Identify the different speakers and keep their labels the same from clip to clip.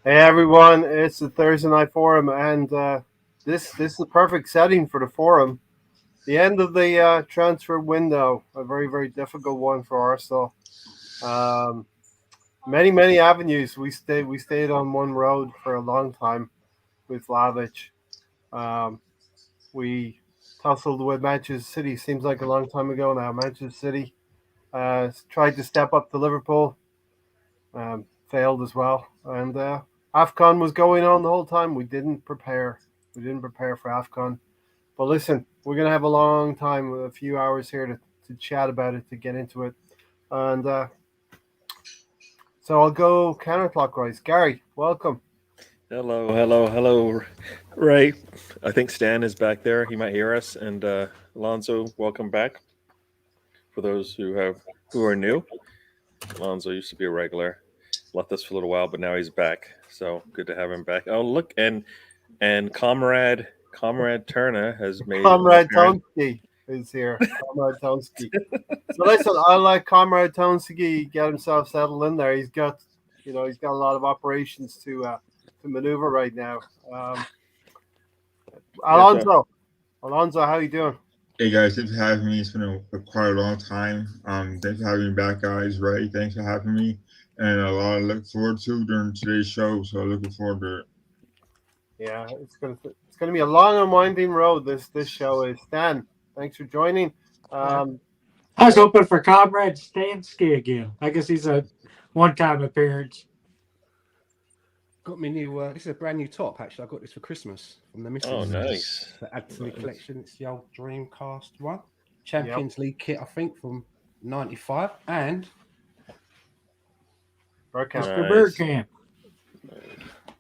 Speaker 1: Hey everyone, it's the Thursday Night Forum, and this is the perfect setting for the forum. The end of the transfer window, a very difficult one for Arsenal. Um, many avenues. We stayed on one road for a long time with Vlahovic. Um, we tussled with Manchester City. Seems like a long time ago now. Manchester City tried to step up to Liverpool, failed as well, and Afcon was going on the whole time. We didn't prepare. We didn't prepare for Afcon. But listen, we're gonna have a long time, a few hours here to chat about it, to get into it, and so I'll go counterclockwise. Gary, welcome.
Speaker 2: Hello, Ray. I think Stan is back there. He might hear us. And Alonso, welcome back. For those who are new, Alonso used to be a regular. Left us for a little while, but now he's back. So good to have him back. Oh, look, and Comrade Turner has made an
Speaker 1: Comrade
Speaker 2: appearance.
Speaker 1: Tonsky is here. Comrade Tonsky. So listen, I like Comrade Tonsky get himself settled in there. He's got a lot of operations to maneuver right now. Um,
Speaker 2: Yeah, so
Speaker 1: Alonso, how you doing?
Speaker 3: Hey guys, thanks for having me. It's been quite a long time. Thanks for having me back, guys. Ray, thanks for having me, and a lot to look forward to during today's show. So looking forward to it.
Speaker 1: Yeah, it's gonna be a long and winding road. This show is. Stan, thanks for joining. Um,
Speaker 4: I was hoping for Comrade Stansky again. I guess he's a one-time appearance.
Speaker 5: Got me new. This is a brand new top. Actually, I got this for Christmas from the missus.
Speaker 2: oh, nice.
Speaker 5: To add to the
Speaker 2: Nice.
Speaker 5: collection. It's the old Dreamcast one, Champions League kit, I think, from '95, and
Speaker 1: Bergkamp.
Speaker 4: Mr.
Speaker 2: Nice.
Speaker 4: Bergkamp.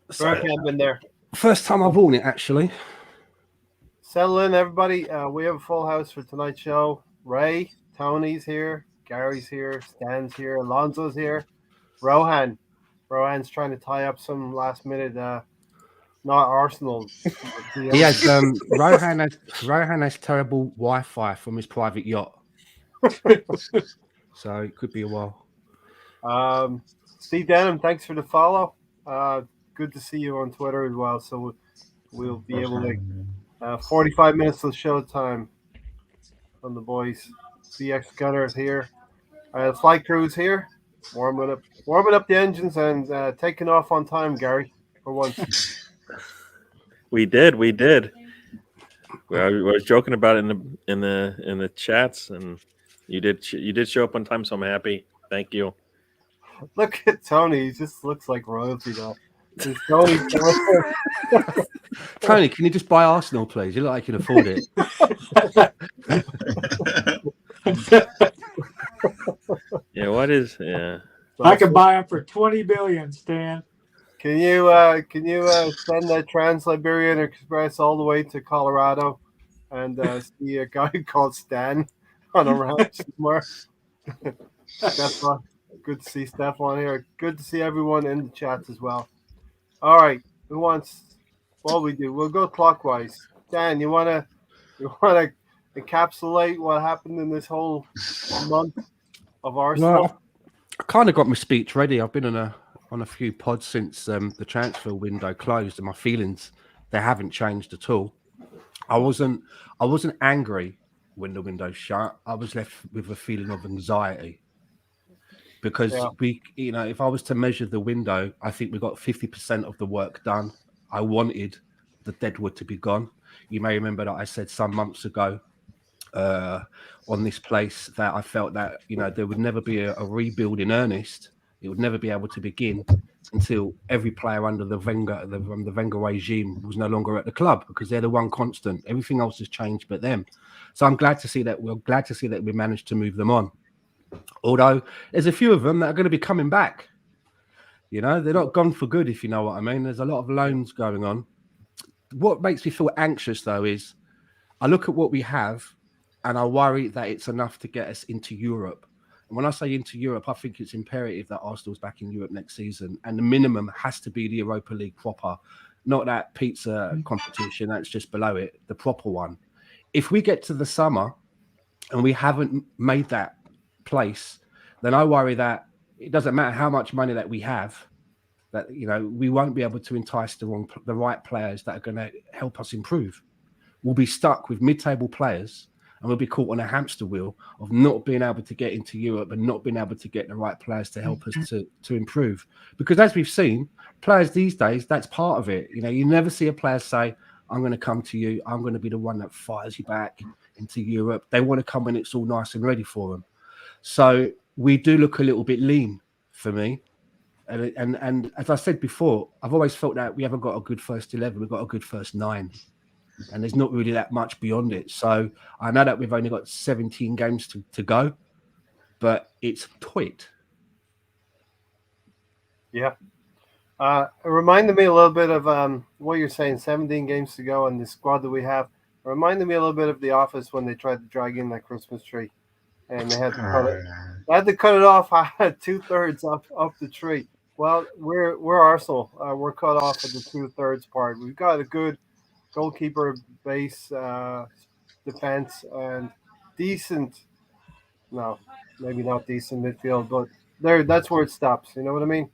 Speaker 1: Bergkamp in there.
Speaker 5: first time I've worn it actually.
Speaker 1: Settle in, everybody. We have a full house for tonight's show. Ray, Tony's here, Gary's here, Stan's here, Alonso's here. Rohan's trying to tie up some last minute, not Arsenal.
Speaker 5: He has Rohan has terrible Wi-Fi from his private yacht, so it could be a while.
Speaker 1: Steve Denham, thanks for the follow. Good to see you on Twitter as well. So we'll be able to 45 minutes of show time from the boys. CX Gunner is here. Flight crew's here, warming up the engines and taking off on time. Gary, for once.
Speaker 2: We did. Well, I was joking about it in the chats, and you did show up on time, so I'm happy. Thank you.
Speaker 1: Look at Tony; he just looks like royalty though. It's Tony.
Speaker 5: Tony, can you just buy Arsenal, please? You look like you can afford it.
Speaker 2: Yeah, what is yeah?
Speaker 4: I could buy him for 20 billion, Stan.
Speaker 1: Can you send that Trans-Siberian Express all the way to Colorado and see a guy called Stan on a ranch somewhere? Stefan, good to see Stefan here. Good to see everyone in the chats as well. All right, who wants? What we do? We'll go clockwise. Dan, you wanna encapsulate what happened in this whole month of Arsenal?
Speaker 5: Well, I kind of got my speech ready. I've been on a few pods since the transfer window closed, and my feelings, they haven't changed at all. I wasn't angry when the window shut. I was left with a feeling of anxiety because if I was to measure the window, I think we got 50% of the work done. I wanted the deadwood to be gone. You may remember that I said some months ago on this place that I felt that there would never be a rebuild in earnest. It would never be able to begin until every player under the Wenger regime was no longer at the club, because they're the one constant. Everything else has changed but them. So I'm glad to see that we managed to move them on. Although there's a few of them that are going to be coming back. They're not gone for good, if you know what I mean. There's a lot of loans going on. What makes me feel anxious, though, is I look at what we have and I worry that it's enough to get us into Europe. And when I say into Europe, I think it's imperative that Arsenal's back in Europe next season. And the minimum has to be the Europa League proper, not that pizza competition that's just below it, the proper one. If we get to the summer and we haven't made that place, then I worry that it doesn't matter how much money that we have, that we won't be able to entice the right players that are going to help us improve. We'll be stuck with mid-table players, and we'll be caught on a hamster wheel of not being able to get into Europe and not being able to get the right players to help us to improve. Because as we've seen, players these days, that's part of it. You never see a player say, I'm going to come to you, I'm going to be the one that fires you back into Europe. They want to come when it's all nice and ready for them. So we do look a little bit lean for me. And as I said before, I've always felt that we haven't got a good first 11, we've got a good first 9. And there's not really that much beyond it. So I know that we've only got 17 games to go, but it's tight.
Speaker 1: Yeah. It reminded me a little bit of what you're saying, 17 games to go and the squad that we have. It reminded me a little bit of The Office when they tried to drag in that Christmas tree and they had to cut it. They had to cut it off 2/3 up the tree. Well, we're Arsenal. We're cut off at the 2/3 part. We've got a good goalkeeper base, defense, and decent. No, maybe not decent midfield, but that's where it stops. You know what I mean?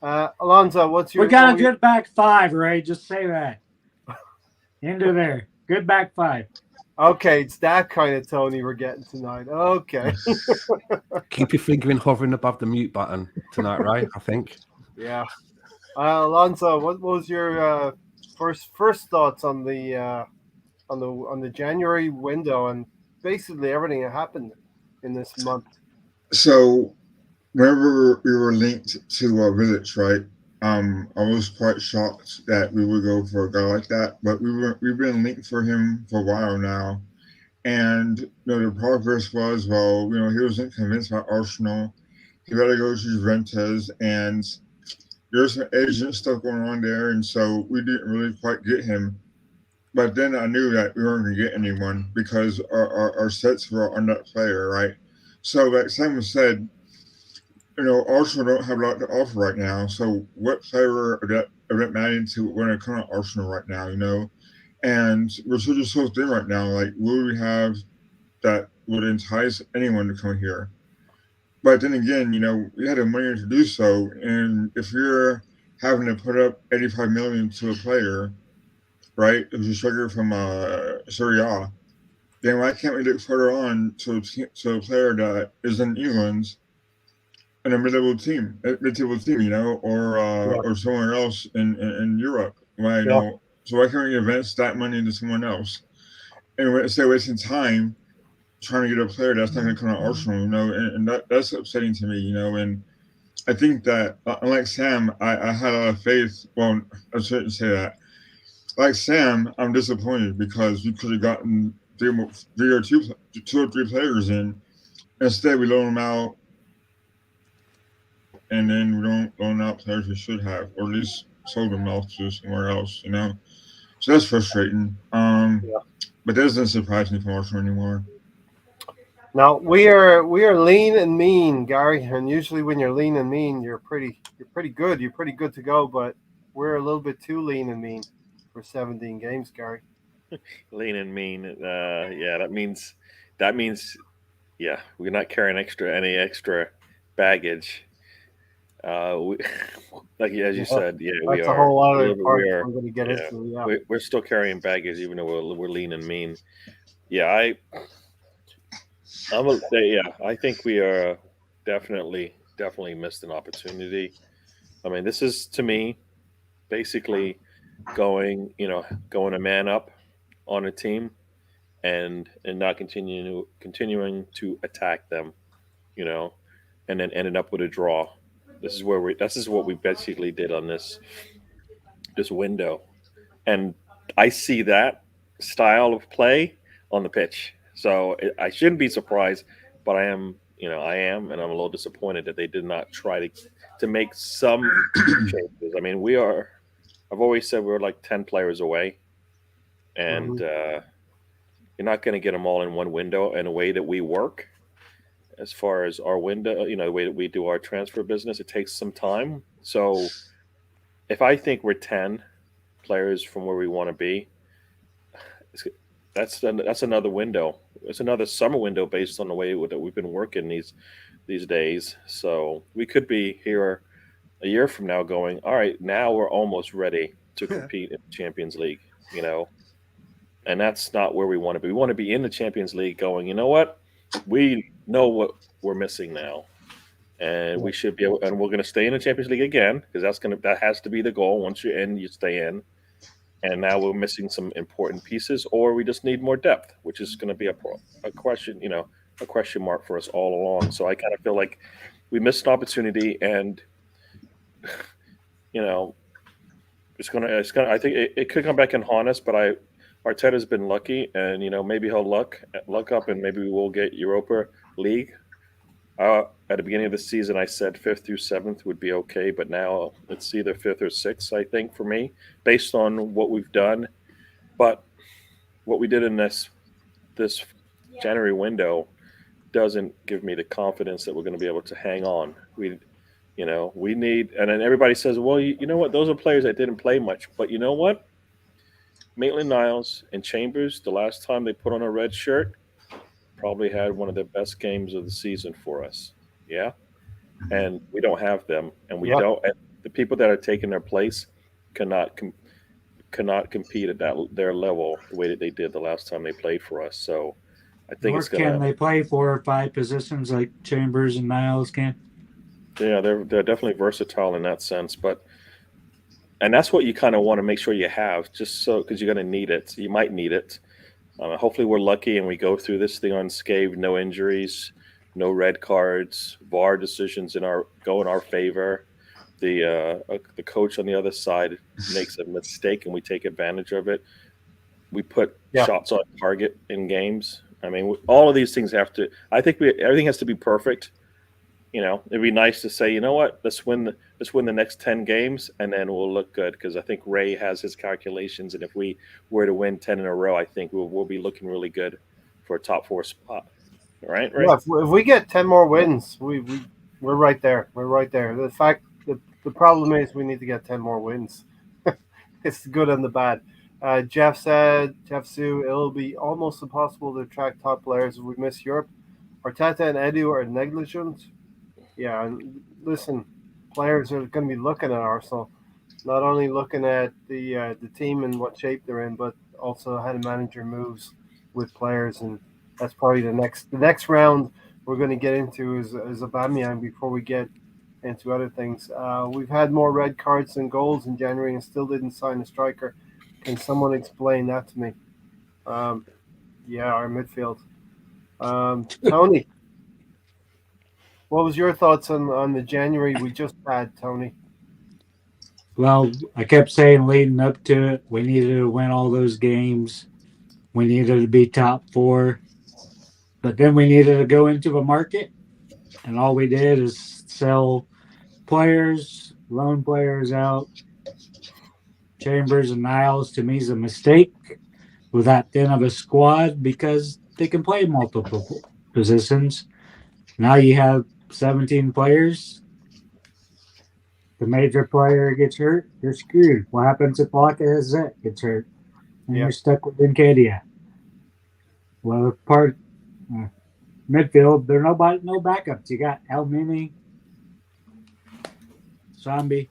Speaker 1: Alonso, what's your?
Speaker 4: We got a good back 5, Ray. Just say that. Into there. Good back 5.
Speaker 1: Okay, it's that kind of Tony we're getting tonight. Okay.
Speaker 5: Keep your finger hovering above the mute button tonight, right? I think.
Speaker 1: Yeah. Alonso, what was your first thoughts on the January window and basically everything that happened in this month?
Speaker 3: So, whenever we were linked to Village, right? I was quite shocked that we would go for a guy like that, but we've been linked for him for a while now, and the progress was, well, he wasn't convinced by Arsenal. He better go to Juventus, and there's some agent stuff going on there, and so we didn't really quite get him. But then I knew that we weren't going to get anyone because our sets were on that player, right? So, like Simon said, Arsenal don't have a lot to offer right now. So, what player of that magnitude when it comes to Arsenal right now, And we're just so thin right now. Like, what do we have that would entice anyone to come here? But then again, we had the money to do so. And if you're having to put up 85 million to a player, right, if you striker from Serie A, then why can't we look further on to a player that is in England in a mid-table team, or somewhere else in Europe? Right?
Speaker 1: Yeah.
Speaker 3: So why can't we invest that money into someone else? And instead of wasting time trying to get a player that's not going to come to Arsenal, and that's upsetting to me, And I think that, unlike Sam, I had a lot of faith. Well, I shouldn't say that. Like Sam, I'm disappointed because we could have gotten two or three players in. Instead, we loan them out, and then we don't loan out players we should have, or at least sold them out to somewhere else. So that's frustrating. But that doesn't surprise me from Arsenal anymore.
Speaker 1: Now we are lean and mean, Gary, and usually when you're lean and mean, you're pretty good. You're pretty good to go, but we're a little bit too lean and mean for 17 games, Gary.
Speaker 2: Lean and mean. Yeah, that means, yeah, we're not carrying any extra baggage. Like as you said, yeah, we are.
Speaker 1: That's a whole other part I'm going to get into. Yeah,
Speaker 2: we're still carrying baggage, even though we're lean and mean. Yeah, I think we are definitely missed an opportunity. I mean, this is, to me, basically going a man up on a team and not continuing to attack them, and then ended up with a draw. This is what we basically did on this window, and I see that style of play on the pitch. So I shouldn't be surprised, but I am, and I'm a little disappointed that they did not try to make some changes. I mean, I've always said we're like 10 players away, and you're not going to get them all in one window. And the way that we work, as far as our window, the way that we do our transfer business, it takes some time. So if I think we're 10 players from where we want to be, that's another window. It's another summer window based on the way that we've been working these days. So we could be here a year from now going, all right, now we're almost ready to compete in the Champions League, and that's not where we want to be. We want to be in the Champions League going, you know what? We know what we're missing now. And we should be able, and we're going to stay in the Champions League again because that has to be the goal. Once you're in, you stay in. And now we're missing some important pieces, or we just need more depth, which is going to be a question, a question mark for us all along. So I kind of feel like we missed an opportunity, and you know, I think it could come back and haunt us. But Arteta's been lucky, and maybe he'll luck up, and maybe we will get Europa League. At the beginning of the season, I said 5th through 7th would be okay, but now it's either 5th or 6th, I think, for me, based on what we've done. But what we did in this January window doesn't give me the confidence that we're going to be able to hang on. We need, and then everybody says, well, you know what? Those are players that didn't play much. But you know what? Maitland-Niles and Chambers, the last time they put on a red shirt, probably had one of the best games of the season for us. Yeah. And we don't have them. And we don't. And the people that are taking their place cannot compete at their level the way that they did the last time they played for us. So I think it's going to.
Speaker 4: Can they play 4 or 5 positions like Chambers and Niles can?
Speaker 2: Yeah, they're definitely versatile in that sense. And that's what you kind of want to make sure you have, just so, because you're going to need it. You might need it. Hopefully we're lucky and we go through this thing unscathed, no injuries, no red cards, VAR decisions go in our favor. The coach on the other side makes a mistake and we take advantage of it. We put shots on target in games. I mean, all of these things I think everything has to be perfect. It'd be nice to say, you know what, let's win the next 10 games and then we'll look good, because I think Ray has his calculations, and if we were to win 10 in a row, I think we'll be looking really good for a top 4 spot. All right, Ray?
Speaker 1: Yeah, if we get 10 more wins, we're right there. We're right there. The problem is we need to get 10 more wins. It's the good and the bad. Jeff Sue, it'll be almost impossible to attract top players if we miss Europe. Arteta and Edu are negligent. Yeah, and listen, players are going to be looking at Arsenal, not only looking at the team and what shape they're in, but also how the manager moves with players, and that's probably the next round we're going to get into is Aubameyang before we get into other things. We've had more red cards than goals in January and still didn't sign a striker. Can someone explain that to me? Our midfield. Tony. What was your thoughts on the January we just had, Tony?
Speaker 4: Well, I kept saying leading up to it, we needed to win all those games. We needed to be top 4. But then we needed to go into the market, and all we did is sell players, loan players out. Chambers and Niles, to me, is a mistake with that thin of a squad because they can play multiple positions. Now you have 17 players. The major player gets hurt, you're screwed. What happens if Lacazette gets hurt? And you're stuck with Nketiah. Well, midfield, there are no backups. You got Elneny, Zombie.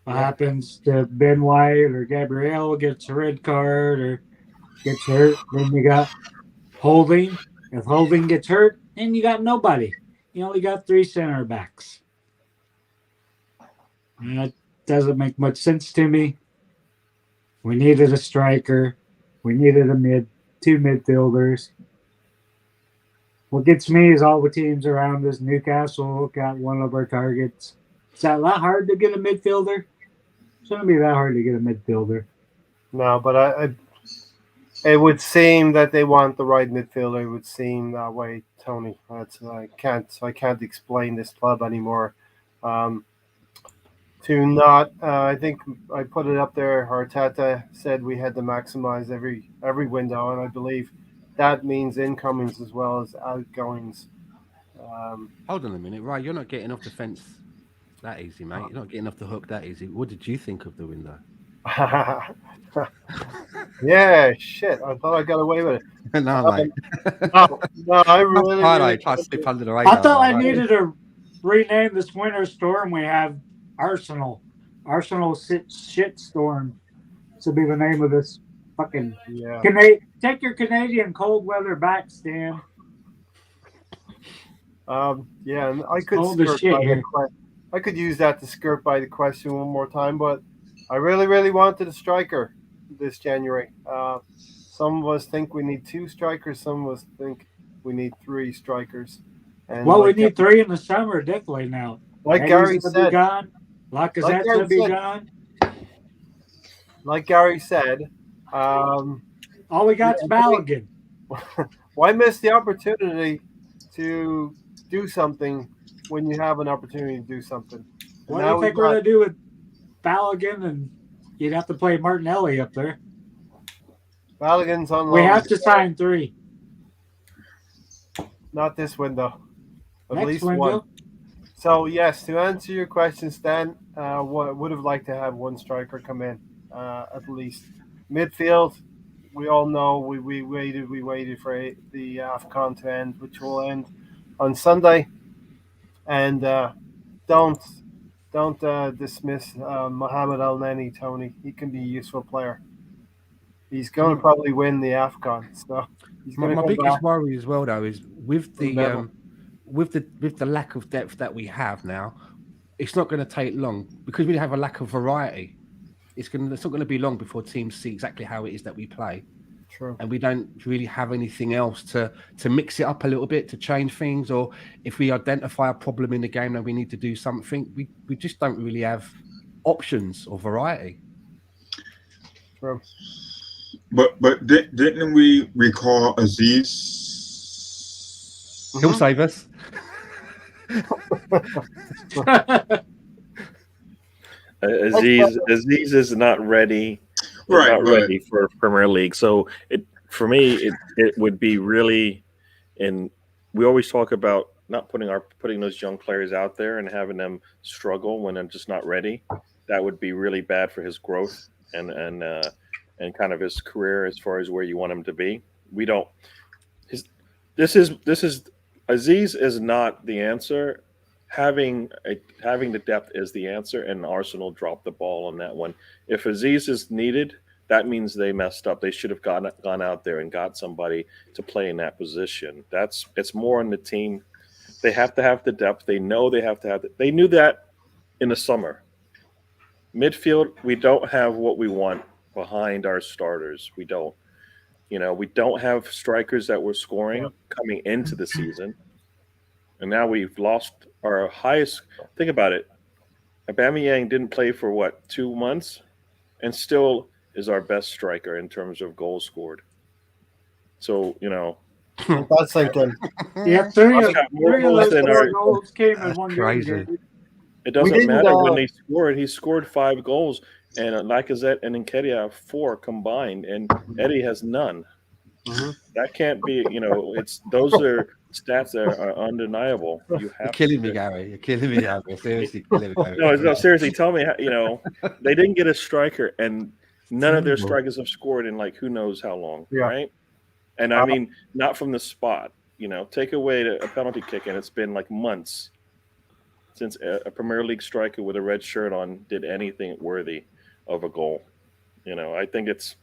Speaker 4: What happens to Ben White or Gabriel gets a red card or gets hurt? Then you got Holding. If Holding gets hurt, then you got nobody. You only got 3 center backs. And that doesn't make much sense to me. We needed a striker. We needed 2 midfielders. What gets me is all the teams around us. Newcastle got one of our targets. Is that hard to get a midfielder? It's going to be that hard to get a midfielder.
Speaker 1: No, but it would seem that they want the right midfielder. It would seem that way, Tony. I can't explain this club anymore. I think I put it up there. Arteta said we had to maximize every window, and I believe that means incomings as well as outgoings.
Speaker 5: Hold on a minute, Ray. You're not getting off the fence that easy, mate. You're not getting off the hook that easy. What did you think of the window?
Speaker 1: Yeah, shit. I thought I got away with it.
Speaker 5: No, mate.
Speaker 1: No, I really.
Speaker 5: I slip under the radar.
Speaker 4: I thought I needed rename this winter storm we have Arsenal. Arsenal shit storm. This will be the name of this fucking.
Speaker 1: Yeah.
Speaker 4: Take your Canadian cold weather back, Stan.
Speaker 1: Yeah, and I could
Speaker 4: Cold as
Speaker 1: skirt
Speaker 4: shit
Speaker 1: by the
Speaker 4: here.
Speaker 1: I could use that to skirt by the question one more time, but I really, really wanted a striker this January. Some of us think we need 2 strikers. Some of us think we need 3 strikers. And
Speaker 4: Well, we
Speaker 1: like,
Speaker 4: need 3 in the summer, definitely now.
Speaker 1: like
Speaker 4: Eddie's
Speaker 1: Gary
Speaker 4: gonna be
Speaker 1: said,
Speaker 4: gone. Lacazette's
Speaker 1: Gary
Speaker 4: gonna be
Speaker 1: said-
Speaker 4: gone.
Speaker 1: like Gary said, um,
Speaker 4: All we got's
Speaker 1: Yeah,
Speaker 4: Balogun.
Speaker 1: why miss the opportunity to do something when you have an opportunity to do something? And
Speaker 4: What do
Speaker 1: now
Speaker 4: you
Speaker 1: we
Speaker 4: think we're
Speaker 1: got-
Speaker 4: gonna do with Balogun? And you'd have to play Martinelli up there.
Speaker 1: Balogun's on
Speaker 4: We
Speaker 1: loan.
Speaker 4: have to sign 3
Speaker 1: Not this window. At
Speaker 4: next
Speaker 1: least
Speaker 4: window.
Speaker 1: one. So yes, to answer your question, Stan, would have liked to have 1 striker come in at least. Midfield, we all know we waited for the AFCON to end, which will end on Sunday, and don't dismiss Mohamed El Neni, Tony. He can be a useful player. He's going to probably win the AFCON, so he's going to
Speaker 5: My
Speaker 1: come
Speaker 5: biggest
Speaker 1: back.
Speaker 5: worry as well, though, is with the
Speaker 1: Remember.
Speaker 5: with the lack of depth that we have now. It's not going to take long because we have a lack of variety. It's not going to be long before teams see exactly how it is that we play,
Speaker 1: True.
Speaker 5: and we don't really have anything else to mix it up a little bit, to change things, or if we identify a problem in the game that we need to do something, we just don't really have options or variety.
Speaker 1: True.
Speaker 3: But didn't we recall Aziz?
Speaker 5: He'll save us.
Speaker 2: Aziz is not ready.
Speaker 3: Right,
Speaker 2: Not
Speaker 3: but
Speaker 2: ready for Premier League. So for me it would be really, and we always talk about not putting those young players out there and having them struggle when they're just not ready. That would be really bad for his growth and kind of his career as far as where you want him to be. We don't. This is Aziz is not the answer. Having the depth is the answer, and Arsenal dropped the ball on that one. If Aziz is needed, that means they messed up. They should have gone out there and got somebody to play in that position. It's more on the team. They have to have the depth. They know they have to have it. They knew that in the summer. Midfield, we don't have what we want behind our starters. We don't. We don't have strikers that were scoring coming into the season. And now we've lost our highest. Think about it. Aubameyang didn't play for 2 months, and still is our best striker in terms of goals scored. So
Speaker 1: That's thinking.
Speaker 4: Yeah, 3
Speaker 2: Us
Speaker 4: of
Speaker 2: got more
Speaker 4: those
Speaker 2: goals than
Speaker 4: 4
Speaker 2: our-
Speaker 4: goals came in one
Speaker 5: Crazy.
Speaker 4: game.
Speaker 2: it doesn't
Speaker 1: didn't,
Speaker 2: matter when they scored. He scored 5 goals, and Lacazette and Nketiah have 4 combined, and Eddie has none.
Speaker 1: Mhm.
Speaker 2: That can't be. Those are stats that are undeniable. You
Speaker 5: You're
Speaker 2: have
Speaker 5: killing
Speaker 2: to-
Speaker 5: me, Gary. You're killing me, Gary. Seriously, killing me. Gary.
Speaker 2: No, seriously, tell me. They didn't get a striker, and none of their
Speaker 5: Unbelievable.
Speaker 2: strikers have scored in who knows how long,
Speaker 1: Yeah.
Speaker 2: right? And I mean, not from the spot. Take away a penalty kick, and it's been months since a Premier League striker with a red shirt on did anything worthy of a goal. I think it's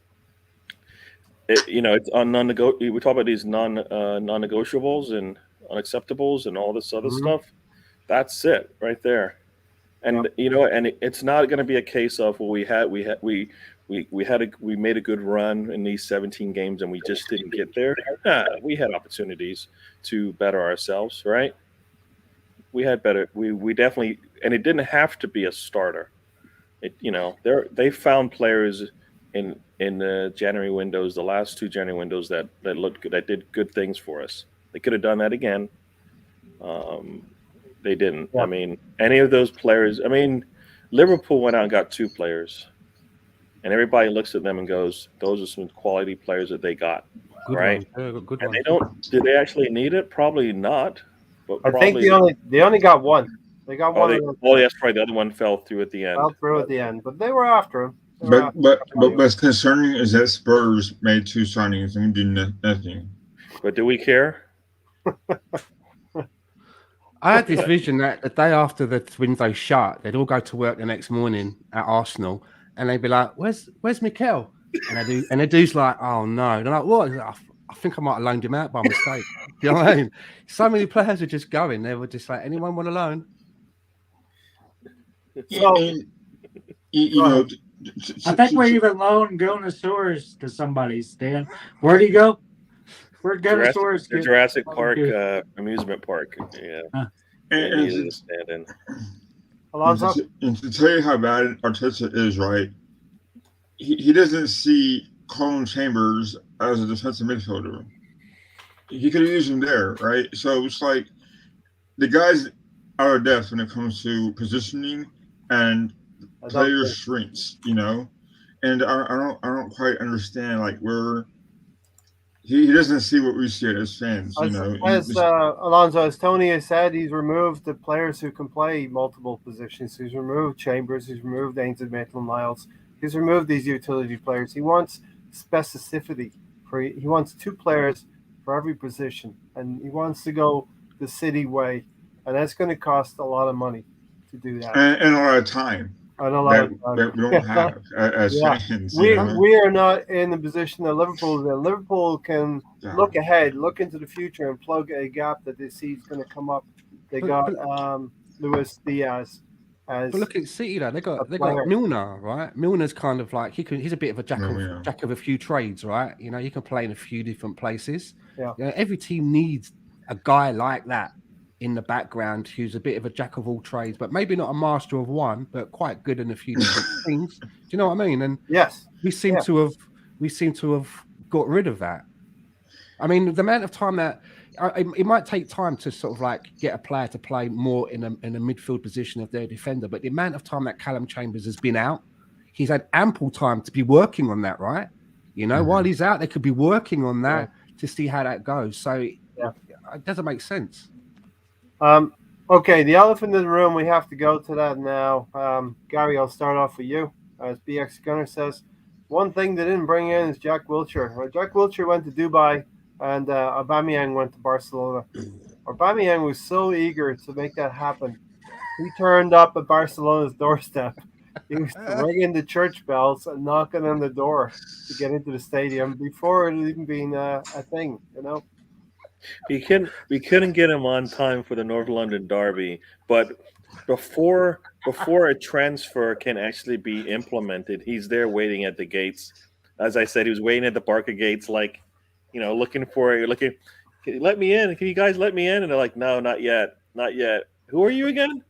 Speaker 2: on non-negotiable. We talk about these non-negotiables and unacceptables and all this other
Speaker 1: Mhm.
Speaker 2: stuff. That's it right there. And it's not going to be a case of we made a good run in these 17 games and we just didn't get there. We had opportunities to better ourselves, right? We had better. We definitely, and it didn't have to be a starter. They found players in the January windows, the last 2 January windows that looked good, that did good things for us. They could have done that again. They didn't.
Speaker 1: Yeah.
Speaker 2: I mean, any of those players. I mean, Liverpool went out and got 2 players, and everybody looks at them and goes, "Those are some quality players that they got."
Speaker 5: Good
Speaker 2: Right.
Speaker 5: one. Yeah, good
Speaker 2: And
Speaker 5: one.
Speaker 2: they don't. Did they actually need it? Probably not. But
Speaker 1: I think
Speaker 2: probably.
Speaker 1: they only got one. They got one. of those
Speaker 2: That's right. The other one fell through at the end.
Speaker 1: fell through at the end, but they were after him. They were
Speaker 3: But
Speaker 1: after him.
Speaker 3: what's concerning is that Spurs made 2 signings and we did nothing.
Speaker 2: But do we care?
Speaker 5: I had this vision that the day after the window shut, they'd all go to work the next morning at Arsenal, and they'd be like, "Where's Mikel?" And the dude's like, "Oh no!" They're like, "What?" He's like, I think I might have loaned him out by mistake. You know what I mean? So many players are just going. They were just like, "Anyone want a loan?"
Speaker 1: So,
Speaker 3: And, you know,
Speaker 4: I think we even loaned Gonosaurus to somebody, Stan. Where'd he go? Where'd Gonosaurus get?
Speaker 2: Jurassic Park amusement park. Yeah, they
Speaker 3: and
Speaker 2: needed to stand in.
Speaker 1: Alonso,
Speaker 3: and to tell you how bad Arteta is, right? He doesn't see Colin Chambers as a defensive midfielder. He could have used him there, right? So it's like the guys are of depth when it comes to positioning and player strengths, you know. And I don't quite understand like where he doesn't see what we see as fans, you know.
Speaker 1: as Alonso, as Tony has said, he's removed the players who can play multiple positions. He's removed Chambers. He's removed Ainsley Maitland-Niles. He's removed these utility players. He wants specificity. He wants 2 players for every position, and he wants to go the City way, and that's going to cost a lot of money to do that,
Speaker 3: and a lot of time.
Speaker 1: and a lot of time.
Speaker 3: That we don't have as fans.
Speaker 1: We
Speaker 3: You know?
Speaker 1: we are not in the position that Liverpool is in. Liverpool can look ahead, look into the future, and plug a gap that they see is going to come up. They got Luis Diaz. But
Speaker 5: look at City though. They got Milner, right? Milner's kind of like he's a bit of a jack of a few trades, right? You know, he can play in a few different places.
Speaker 1: Yeah.
Speaker 5: You know, every team needs a guy like that in the background who's a bit of a jack of all trades, but maybe not a master of one, but quite good in a few different things. Do you know what I mean? And
Speaker 1: yes,
Speaker 5: we seem to have got rid of that. I mean, the amount of time that it might take time to sort of like get a player to play more in a midfield position if they're a defender, but the amount of time that Callum Chambers has been out, he's had ample time to be working on that, right? You know, while he's out, they could be working on that to see how that goes. So it doesn't make sense.
Speaker 1: Okay, the elephant in the room, we have to go to that now. Gary, I'll start off with you. As BX Gunner says, one thing they didn't bring in is Jack Wilshere. Jack Wilshere went to Dubai, and Aubameyang went to Barcelona. Aubameyang was so eager to make that happen. He turned up at Barcelona's doorstep. He was ringing the church bells and knocking on the door to get into the stadium before it had even been a thing, you know.
Speaker 2: We couldn't get him on time for the North London derby, but before a transfer can actually be implemented, he's there waiting at the gates. As I said, he was waiting at the Barca gates, like, you know, looking. Can you let me in? Can you guys let me in? And they're like, no, not yet. Who are you again?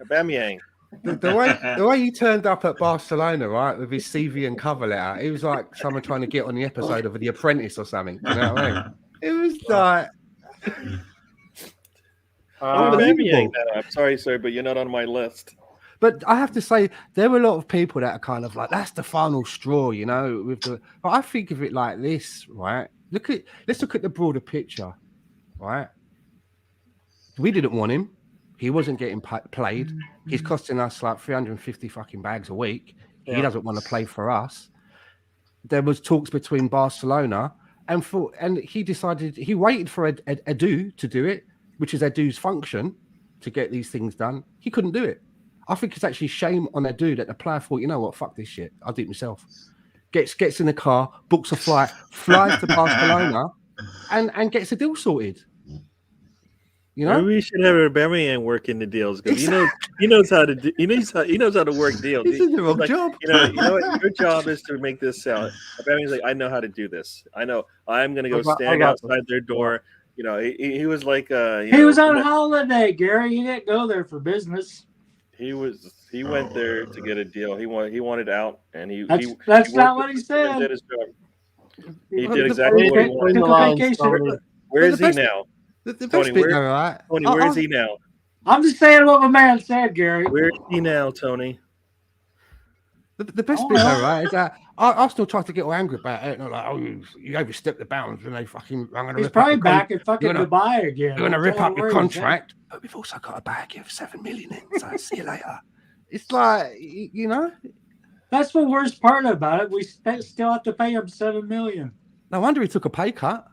Speaker 2: Aubameyang.
Speaker 5: The way he turned up at Barcelona, right, with his CV and cover letter, it was like someone trying to get on the episode of The Apprentice or something. You know what I mean? It was like.
Speaker 2: I'm sorry, sir, but you're not on my list.
Speaker 5: But I have to say, there were a lot of people that are kind of like, that's the final straw, you know. But I think of it like this, right? Let's look at the broader picture, right? We didn't want him. He wasn't getting played. He's costing us like 350 fucking bags a week. He doesn't want to play for us. There was talks between Barcelona and he decided he waited for Edu to do it, which is Edu's function to get these things done. He couldn't do it. I think it's actually shame on Edu that the player thought, you know what, fuck this shit. I'll do it myself. Gets in the car, books a flight, flies to Barcelona, and gets the deal sorted. You know,
Speaker 2: maybe we should have Aubameyang work in the deals because he knows how to work deals.
Speaker 5: He's in the wrong job.
Speaker 2: You know what? Your job is to make this sell. Aubameyang's like, I know how to do this. I know. I'm going to go stand outside their door. You know, he was like,
Speaker 4: he was on holiday, Gary. He didn't go there for business.
Speaker 2: He went there to get a deal. He wanted out, and
Speaker 4: that's not what he said.
Speaker 2: Did his job. He did exactly what he wanted. Where is he now?
Speaker 5: The best bit, right?
Speaker 2: Tony, where is he now?
Speaker 4: I'm just saying what my man said, Gary.
Speaker 2: Where is he now, Tony?
Speaker 5: The best bit, though, right, is that Arsenal tried to get all angry about it. And like, oh, you overstepped the bounds when they fucking.
Speaker 4: He's probably back in fucking Dubai again.
Speaker 5: You're going to rip up your contract, but we've also got a bag of $7 million in. So see you later. It's like, you know,
Speaker 4: that's the worst part about it. We still have to pay him $7 million.
Speaker 5: No wonder he took a pay cut.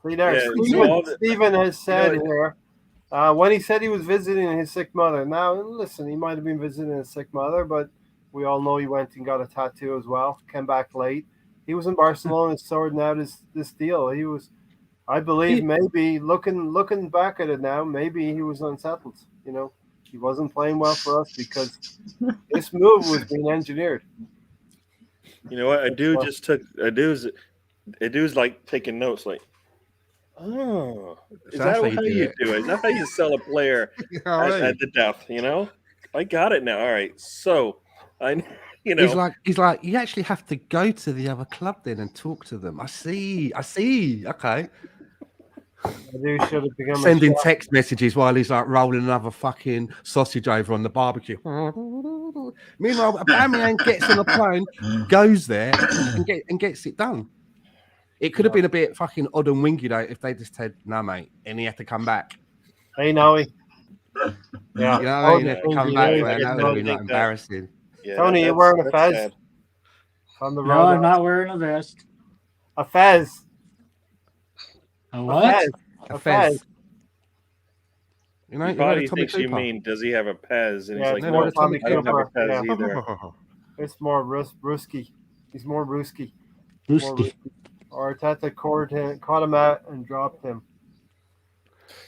Speaker 1: Stephen has said here When he said he was visiting his sick mother. Now, listen, he might have been visiting his sick mother, but we all know he went and got a tattoo as well. Came back late. He was in Barcelona sorting out this deal. He was, I believe,
Speaker 5: He-
Speaker 1: maybe looking back at it now, maybe he was unsettled. He wasn't playing well for us because this move was being engineered.
Speaker 2: You know what? A dude's like taking notes, like, oh, is
Speaker 5: So
Speaker 2: that
Speaker 5: that's how
Speaker 2: how
Speaker 5: you do
Speaker 2: you
Speaker 5: it.
Speaker 2: do it? Is that how you sell a player at the death? I got it now. All right, so I,
Speaker 5: He's like, you actually have to go to the other club then and talk to them. I see. Okay.
Speaker 1: I do should have become a
Speaker 5: Sending
Speaker 1: chef.
Speaker 5: text messages while he's like rolling another fucking sausage over on the barbecue. Meanwhile, Aubameyang gets on a plane, goes there, and gets it done. It could have been a bit fucking odd and wingy though if they just said, "No, mate," and he had to come back.
Speaker 1: Hey, Noe. Yeah.
Speaker 5: You know what I
Speaker 1: Oh,
Speaker 5: mean? He had to
Speaker 1: the
Speaker 5: come
Speaker 1: thing
Speaker 5: back,
Speaker 1: is,
Speaker 5: man. That would have been like embarrassing.
Speaker 2: Yeah,
Speaker 1: Tony, you're wearing a
Speaker 2: that's
Speaker 1: fez
Speaker 2: sad.
Speaker 1: on the
Speaker 4: No,
Speaker 1: road.
Speaker 4: I'm not wearing a vest.
Speaker 1: A fez.
Speaker 4: A
Speaker 1: A
Speaker 4: what?
Speaker 1: fez.
Speaker 5: A
Speaker 1: A
Speaker 5: fez.
Speaker 1: fez.
Speaker 5: You know,
Speaker 2: Your
Speaker 5: you're wearing
Speaker 2: body
Speaker 5: a Tommy
Speaker 2: thinks you
Speaker 5: Cooper.
Speaker 2: mean, does he have a Pez? And
Speaker 1: Yeah,
Speaker 2: he's
Speaker 1: it's
Speaker 2: like,
Speaker 1: more
Speaker 2: no,
Speaker 5: Tommy
Speaker 2: I don't have a
Speaker 1: Cooper.
Speaker 2: Pez
Speaker 1: Yeah.
Speaker 2: either.
Speaker 1: It's more Ruski. He's more Ruski.
Speaker 4: Brewski.
Speaker 1: Arteta caught him out and dropped him.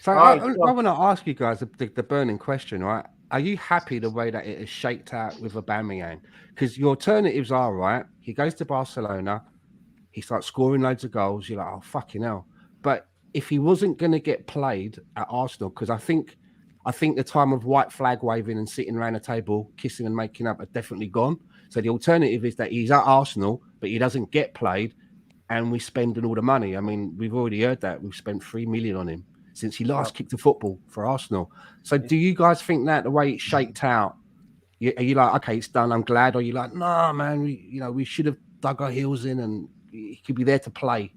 Speaker 5: So
Speaker 1: Right,
Speaker 5: I
Speaker 1: so-
Speaker 5: want to ask you guys the burning question, right? Are you happy the way that it is shaped out with Aubameyang? Because your alternatives are right. He goes to Barcelona, he starts scoring loads of goals. You're like, oh fucking hell! But if he wasn't going to get played at Arsenal, because I think the time of white flag waving and sitting around a table, kissing and making up are definitely gone. So the alternative is that he's at Arsenal, but he doesn't get played, and we're spending all the money. I mean, we've already heard that we've spent 3 million on him since he last kicked a football for Arsenal. So do you guys think that the way it's shaped out, are you like, okay, it's done, I'm glad, or are you like, nah, man, we should have dug our heels in and he could be there to play?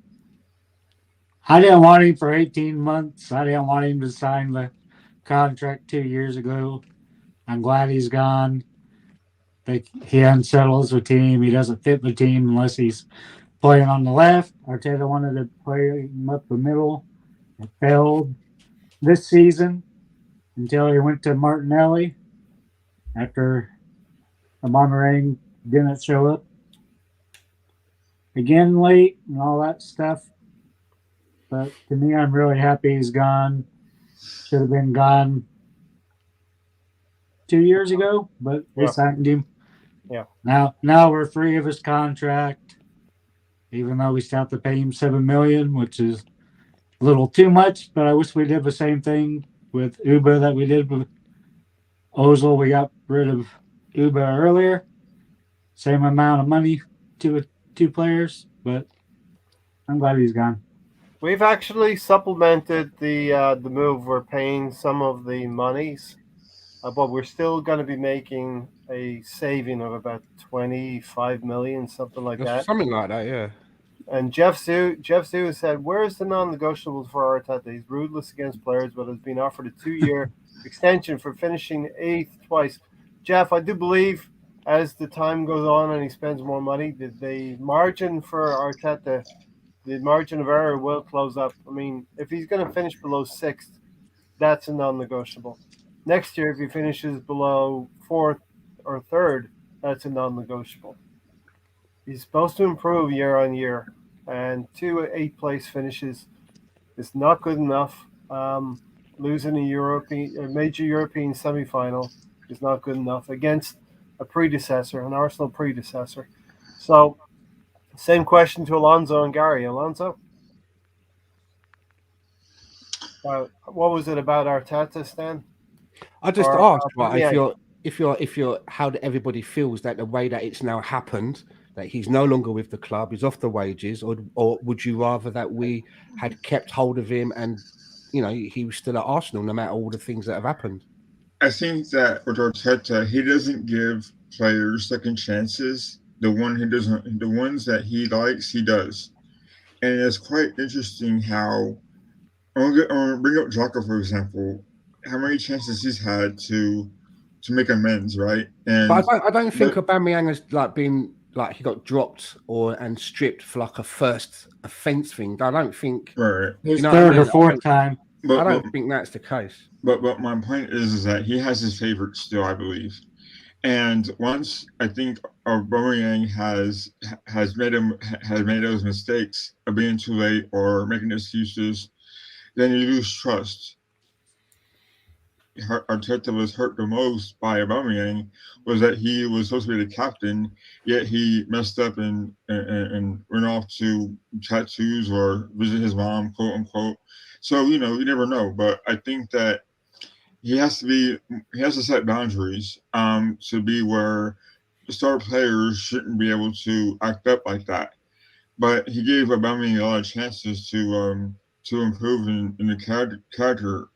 Speaker 4: I didn't want him for 18 months. I didn't want him to sign the contract 2 years ago. I'm glad he's gone. He unsettles the team. He doesn't fit the team unless he's playing on the left. Arteta wanted to play him up the middle. It failed this season until he went to Martinelli after Aubameyang didn't show up again late and all that stuff. But to me, I'm really happy he's gone. Should have been gone 2 years ago, but we signed him.
Speaker 1: Yeah.
Speaker 4: Now we're free of his contract, even though we still have to pay him $7 million, which is a little too much. But I wish we did the same thing with Uba that we did with Ozil. We got rid of Uba earlier. Same amount of money to two players, but I'm glad he's gone.
Speaker 1: We've actually supplemented the move. We're paying some of the monies, but we're still going to be making a saving of about 25 million, something like that.
Speaker 5: Something like that, yeah.
Speaker 1: And Jeff Sue said, "Where's the non-negotiables for Arteta? He's ruthless against players, but has been offered a 2-year extension for finishing 8th twice." Jeff, I do believe as the time goes on and he spends more money, the margin for Arteta, the margin of error will close up. I mean, if he's going to finish below 6th, that's a non-negotiable. Next year, if he finishes below 4th or 3rd, that's a non-negotiable. He's supposed to improve year on year, and 2 8th-place finishes is not good enough. Losing a major European semi-final is not good enough against an Arsenal predecessor. So, same question to Alonso and Gary. Alonso, what was it about Arteta, Stan?
Speaker 5: I just
Speaker 1: Or,
Speaker 5: asked, right,
Speaker 1: yeah.
Speaker 5: if you're how everybody feels that the way that it's now happened, that he's no longer with the club, he's off the wages, or would you rather that we had kept hold of him and he was still at Arsenal no matter all the things that have happened?
Speaker 3: I think that with Arteta, he doesn't give players second chances. The ones that he likes, he does, and it's quite interesting how. I'll bring up Jocko for example. How many chances he's had to make amends, right? And
Speaker 5: But I don't think Aubameyang has been he got dropped and stripped for a first offence thing. I don't think
Speaker 3: right.
Speaker 4: His third or fourth time.
Speaker 5: I
Speaker 3: but but
Speaker 5: don't think that's the case.
Speaker 3: but my point is that he has his favorites still, I believe. And once I think Aubameyang has made those mistakes of being too late or making excuses, then you lose trust. Arteta was hurt the most by Aubameyang was that he was supposed to be the captain, yet he messed up and went off to tattoos or visit his mom, quote unquote. So you never know. But I think that he has to set boundaries to be where star players shouldn't be able to act up like that. But he gave Aubameyang a lot of chances to improve in the character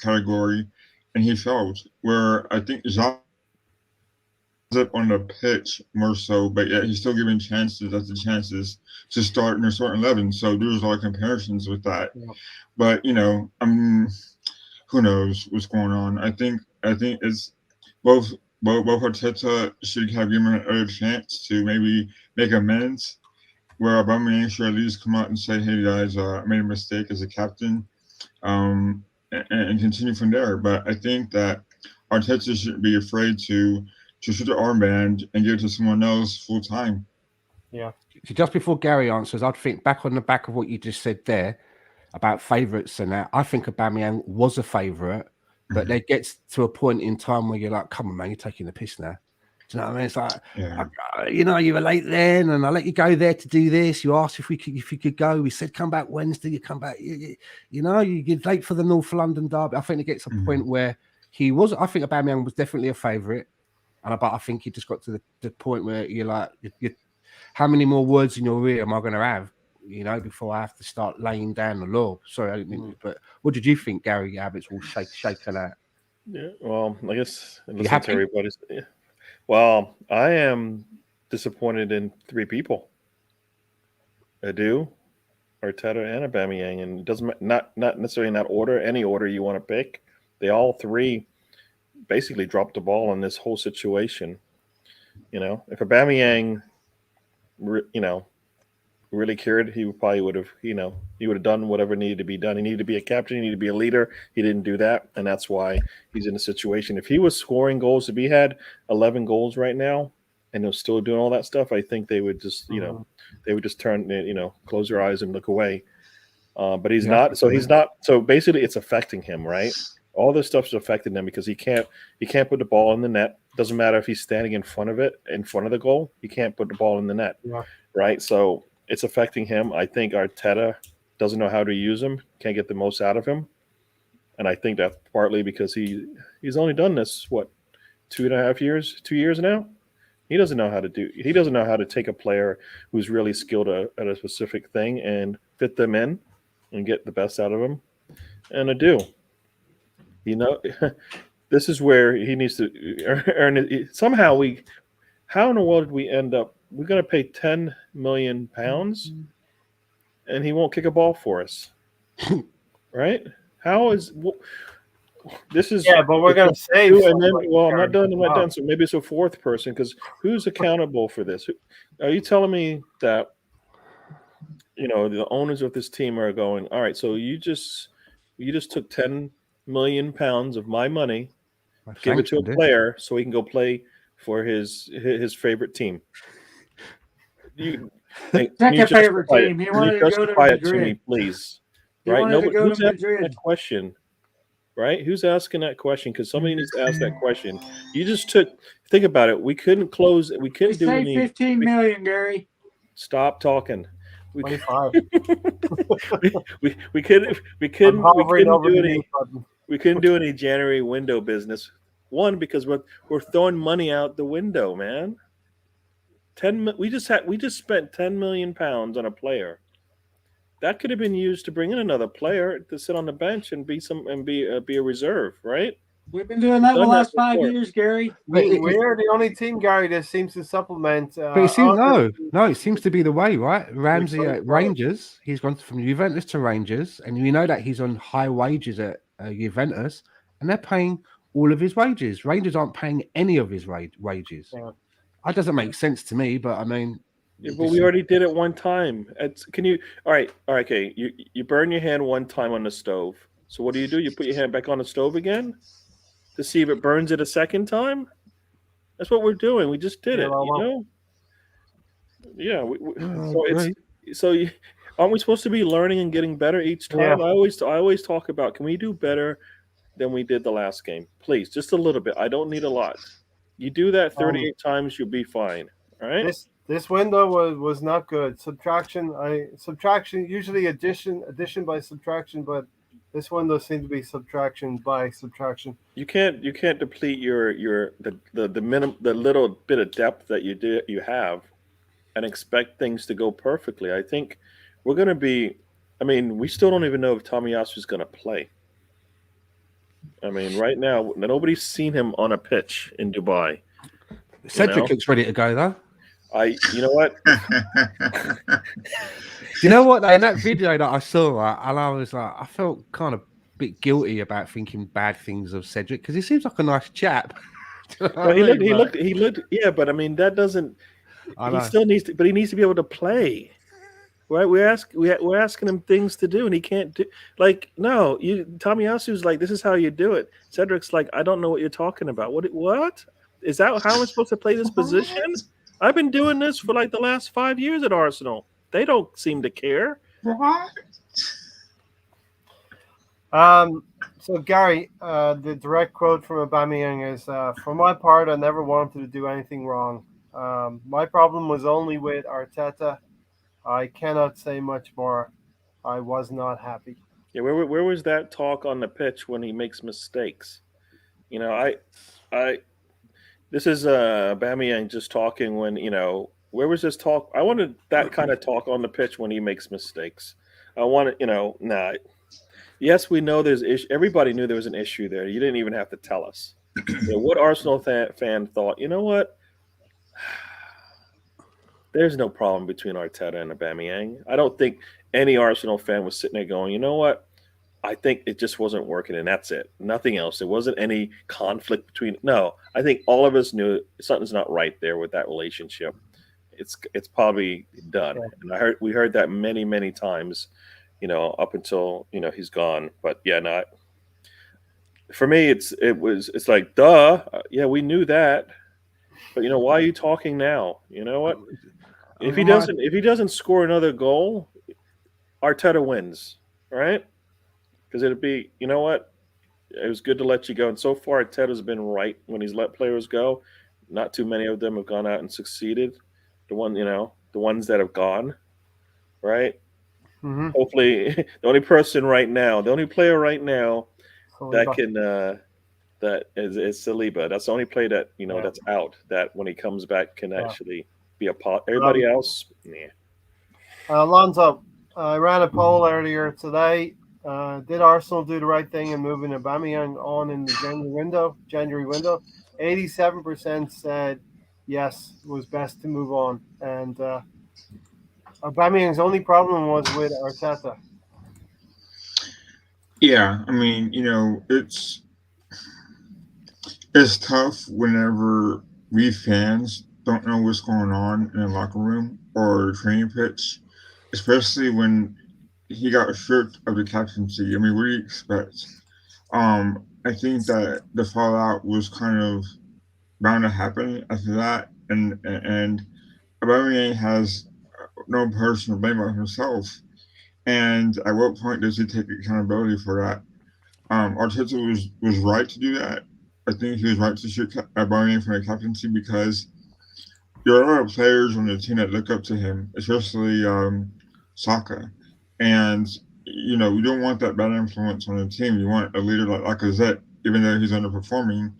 Speaker 3: category, and he failed. Where I think Jacques up on the pitch more so, but yet he's still given chances after chances to start in a certain 11. So there's a lot of comparisons with that.
Speaker 1: Yeah.
Speaker 3: But who knows what's going on? I think it's both Arteta should have given him another chance to maybe make amends. Where Aubameyang should at least come out and say, "Hey guys, I made a mistake as a captain," and continue from there. But I think that Arteta shouldn't be afraid to shoot the armband and give it to someone else full time.
Speaker 1: Yeah.
Speaker 5: So just before Gary answers, I'd think back on the back of what you just said there about favourites and that. I think Aubameyang was a favourite, but there gets to a point in time where you're like, "Come on, man, you're taking the piss now." Do you know what I mean? It's like, you were late then, and I let you go there to do this. You asked if you could go. We said come back Wednesday. You come back. You get late for the North London derby. I think it gets a point where he was. I think Aubameyang was definitely a favourite, but I think he just got to the point where you're like, how many more words in your ear am I going to have? Before I have to start laying down the law. Sorry, I didn't mean to, but what did you think, Gary Abbott's all shaken out?
Speaker 2: Yeah, well, I guess listen
Speaker 5: happy?
Speaker 2: to everybody's. Yeah. Well, I am disappointed in three people: Adu, Arteta, and Aubameyang, and it doesn't not necessarily in that order. Any order you want to pick, they all three basically dropped the ball on this whole situation. If Aubameyang, really cared, he probably would have, he would have done whatever needed to be done. He needed to be a captain. He needed to be a leader. He didn't do that, and that's why he's in a situation. If he was scoring goals, if he had 11 goals right now, and was still doing all that stuff, I think they would just, they would just turn, close their eyes and look away. But he's not. So he's not. So basically, it's affecting him, right? All this stuff's affecting him because he can't put the ball in the net. Doesn't matter if he's standing in front of the goal. He can't put the ball in the net, right? So it's affecting him. I think Arteta doesn't know how to use him, can't get the most out of him. And I think that's partly because he's only done this, 2.5 years, 2 years now? He doesn't know how to take a player who's really skilled at a specific thing and fit them in and get the best out of them. And Adu, this is where he needs to earn it. Somehow how in the world did we end up? We're going to pay £10 million, and he won't kick a ball for us, right? How is this? Is
Speaker 1: but we're going to save.
Speaker 2: And then, I'm not done. So maybe it's a fourth person because who's accountable for this? Are you telling me that the owners of this team are going, all right? So you just took £10 million of my money, give it to a player so he can go play for his favorite team. Can you
Speaker 4: favorite team. He wanted to go to Madrid.
Speaker 2: It to me, please. Right? Who's asking that question? Right? Who's asking that question? Because somebody needs to ask that question. You just think about it. We couldn't close. We couldn't do any.
Speaker 4: 15 million, Gary.
Speaker 2: Stop talking.
Speaker 1: 25.
Speaker 2: we couldn't do any January window business. One, because we're throwing money out the window, man. We just spent £10 million on a player. That could have been used to bring in another player to sit on the bench and be a reserve, right?
Speaker 4: We've been doing that the last 5 years, Gary.
Speaker 1: We're the only team, Gary, that seems to supplement.
Speaker 5: But it seems to be the way, right? Ramsey at Rangers, he's gone from Juventus to Rangers, and we know that he's on high wages at Juventus, and they're paying all of his wages. Rangers aren't paying any of his wages. Yeah. That doesn't make sense to me, but I mean.
Speaker 2: Yeah, but we already did it one time. All right, okay. You burn your hand one time on the stove. So what do? You put your hand back on the stove again to see if it burns it a second time. That's what we're doing. We just did
Speaker 1: Yeah,
Speaker 2: it.
Speaker 1: well,
Speaker 2: You know. Yeah.
Speaker 5: I
Speaker 2: So it's
Speaker 5: agree.
Speaker 2: so you, aren't we supposed to be learning and getting better each
Speaker 1: yeah.
Speaker 2: time? I always talk about, can we do better than we did the last game? Please, just a little bit. I don't need a lot. You do that
Speaker 1: Um,
Speaker 2: 38 times, you'll be fine. All right.
Speaker 1: this window was not good. Subtraction usually addition by subtraction, but this window seemed to be subtraction by subtraction.
Speaker 2: You can't deplete the little bit of depth that you have and expect things to go perfectly. I think we're going to be. I mean, we still don't even know if Tomiyasu is going to play. I mean, right now nobody's seen him on a pitch in Dubai.
Speaker 5: Cedric looks ready to go though.
Speaker 2: You know what?
Speaker 5: Do you know what? In that video that I saw, and I was like, I felt kind of a bit guilty about thinking bad things of Cedric because he seems like a nice chap. Do you know
Speaker 2: No,
Speaker 5: what
Speaker 2: he
Speaker 5: I
Speaker 2: looked.
Speaker 5: mean?
Speaker 2: He
Speaker 5: Like,
Speaker 2: looked. He looked. Yeah, but I mean, that doesn't.
Speaker 5: I
Speaker 2: He
Speaker 5: know.
Speaker 2: still needs to, but he needs to be able to play. Right? We're asking him things to do, and he can't do. Like, no, Tomiyasu's like, this is how you do it. Cedric's like, I don't know what you're talking about. What is that? How am I supposed to play this position? I've been doing this for like the last 5 years at Arsenal. They don't seem to care.
Speaker 3: What?
Speaker 1: So Gary, the direct quote from Aubameyang is, "For my part, I never wanted to do anything wrong. My problem was only with Arteta. I cannot say much more. I was not happy."
Speaker 2: Yeah, where was that talk on the pitch when he makes mistakes? You know, I this is Bamiyang just talking when, where was this talk? I wanted that kind of talk on the pitch when he makes mistakes. I wanted, nah. Yes, we know there's issue. Everybody knew there was an issue there. You didn't even have to tell us. What Arsenal fan thought? You know what? There's no problem between Arteta and Aubameyang. I don't think any Arsenal fan was sitting there going, you know what? I think it just wasn't working, and that's it. Nothing else. There wasn't any conflict between. No, I think all of us knew something's not right there with that relationship. It's probably done, and we heard that many times, up until he's gone. But yeah, not for me. It's like duh. Yeah, we knew that, but why are you talking now? You know what? If he doesn't score another goal, Arteta wins, right? Because it'd be, you know what? It was good to let you go. And so far, Arteta's been right when he's let players go. Not too many of them have gone out and succeeded. The ones that have gone, right?
Speaker 1: Mm-hmm.
Speaker 2: Hopefully, the only player right now that can that is Saliba. That's the only player that that's out. That when he comes back can actually be a part. Everybody else, yeah.
Speaker 1: Alonso, I ran a poll earlier today. Did Arsenal do the right thing in moving Aubameyang on in the January window? 87% said yes, it was best to move on. And Aubameyang's only problem was with Arteta.
Speaker 3: Yeah, I mean, it's tough whenever we fans don't know what's going on in the locker room or training pitch, especially when he got stripped of the captaincy. I mean, what do you expect? I think that the fallout was kind of bound to happen after that, and Aubameyang has no personal blame on himself. And at what point does he take accountability for that? Arteta was right to do that. I think he was right to shoot Aubameyang from the captaincy because there are a lot of players on the team that look up to him, especially Saka. And you don't want that bad influence on the team. You want a leader like Lacazette, even though he's underperforming.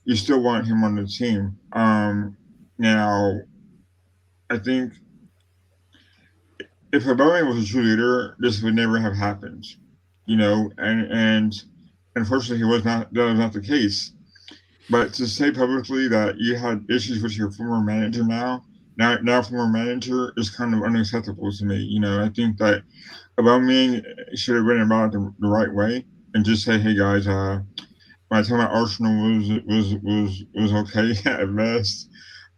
Speaker 3: You still want him on the team. Now, I think if Aubameyang was a true leader, this would never have happened. And unfortunately, he was not. That was not the case. But to say publicly that you had issues with your former manager now former manager is kind of unacceptable to me. I think that Aubameyang should have written about it the right way and just say, "Hey guys, my time at Arsenal was okay at best,"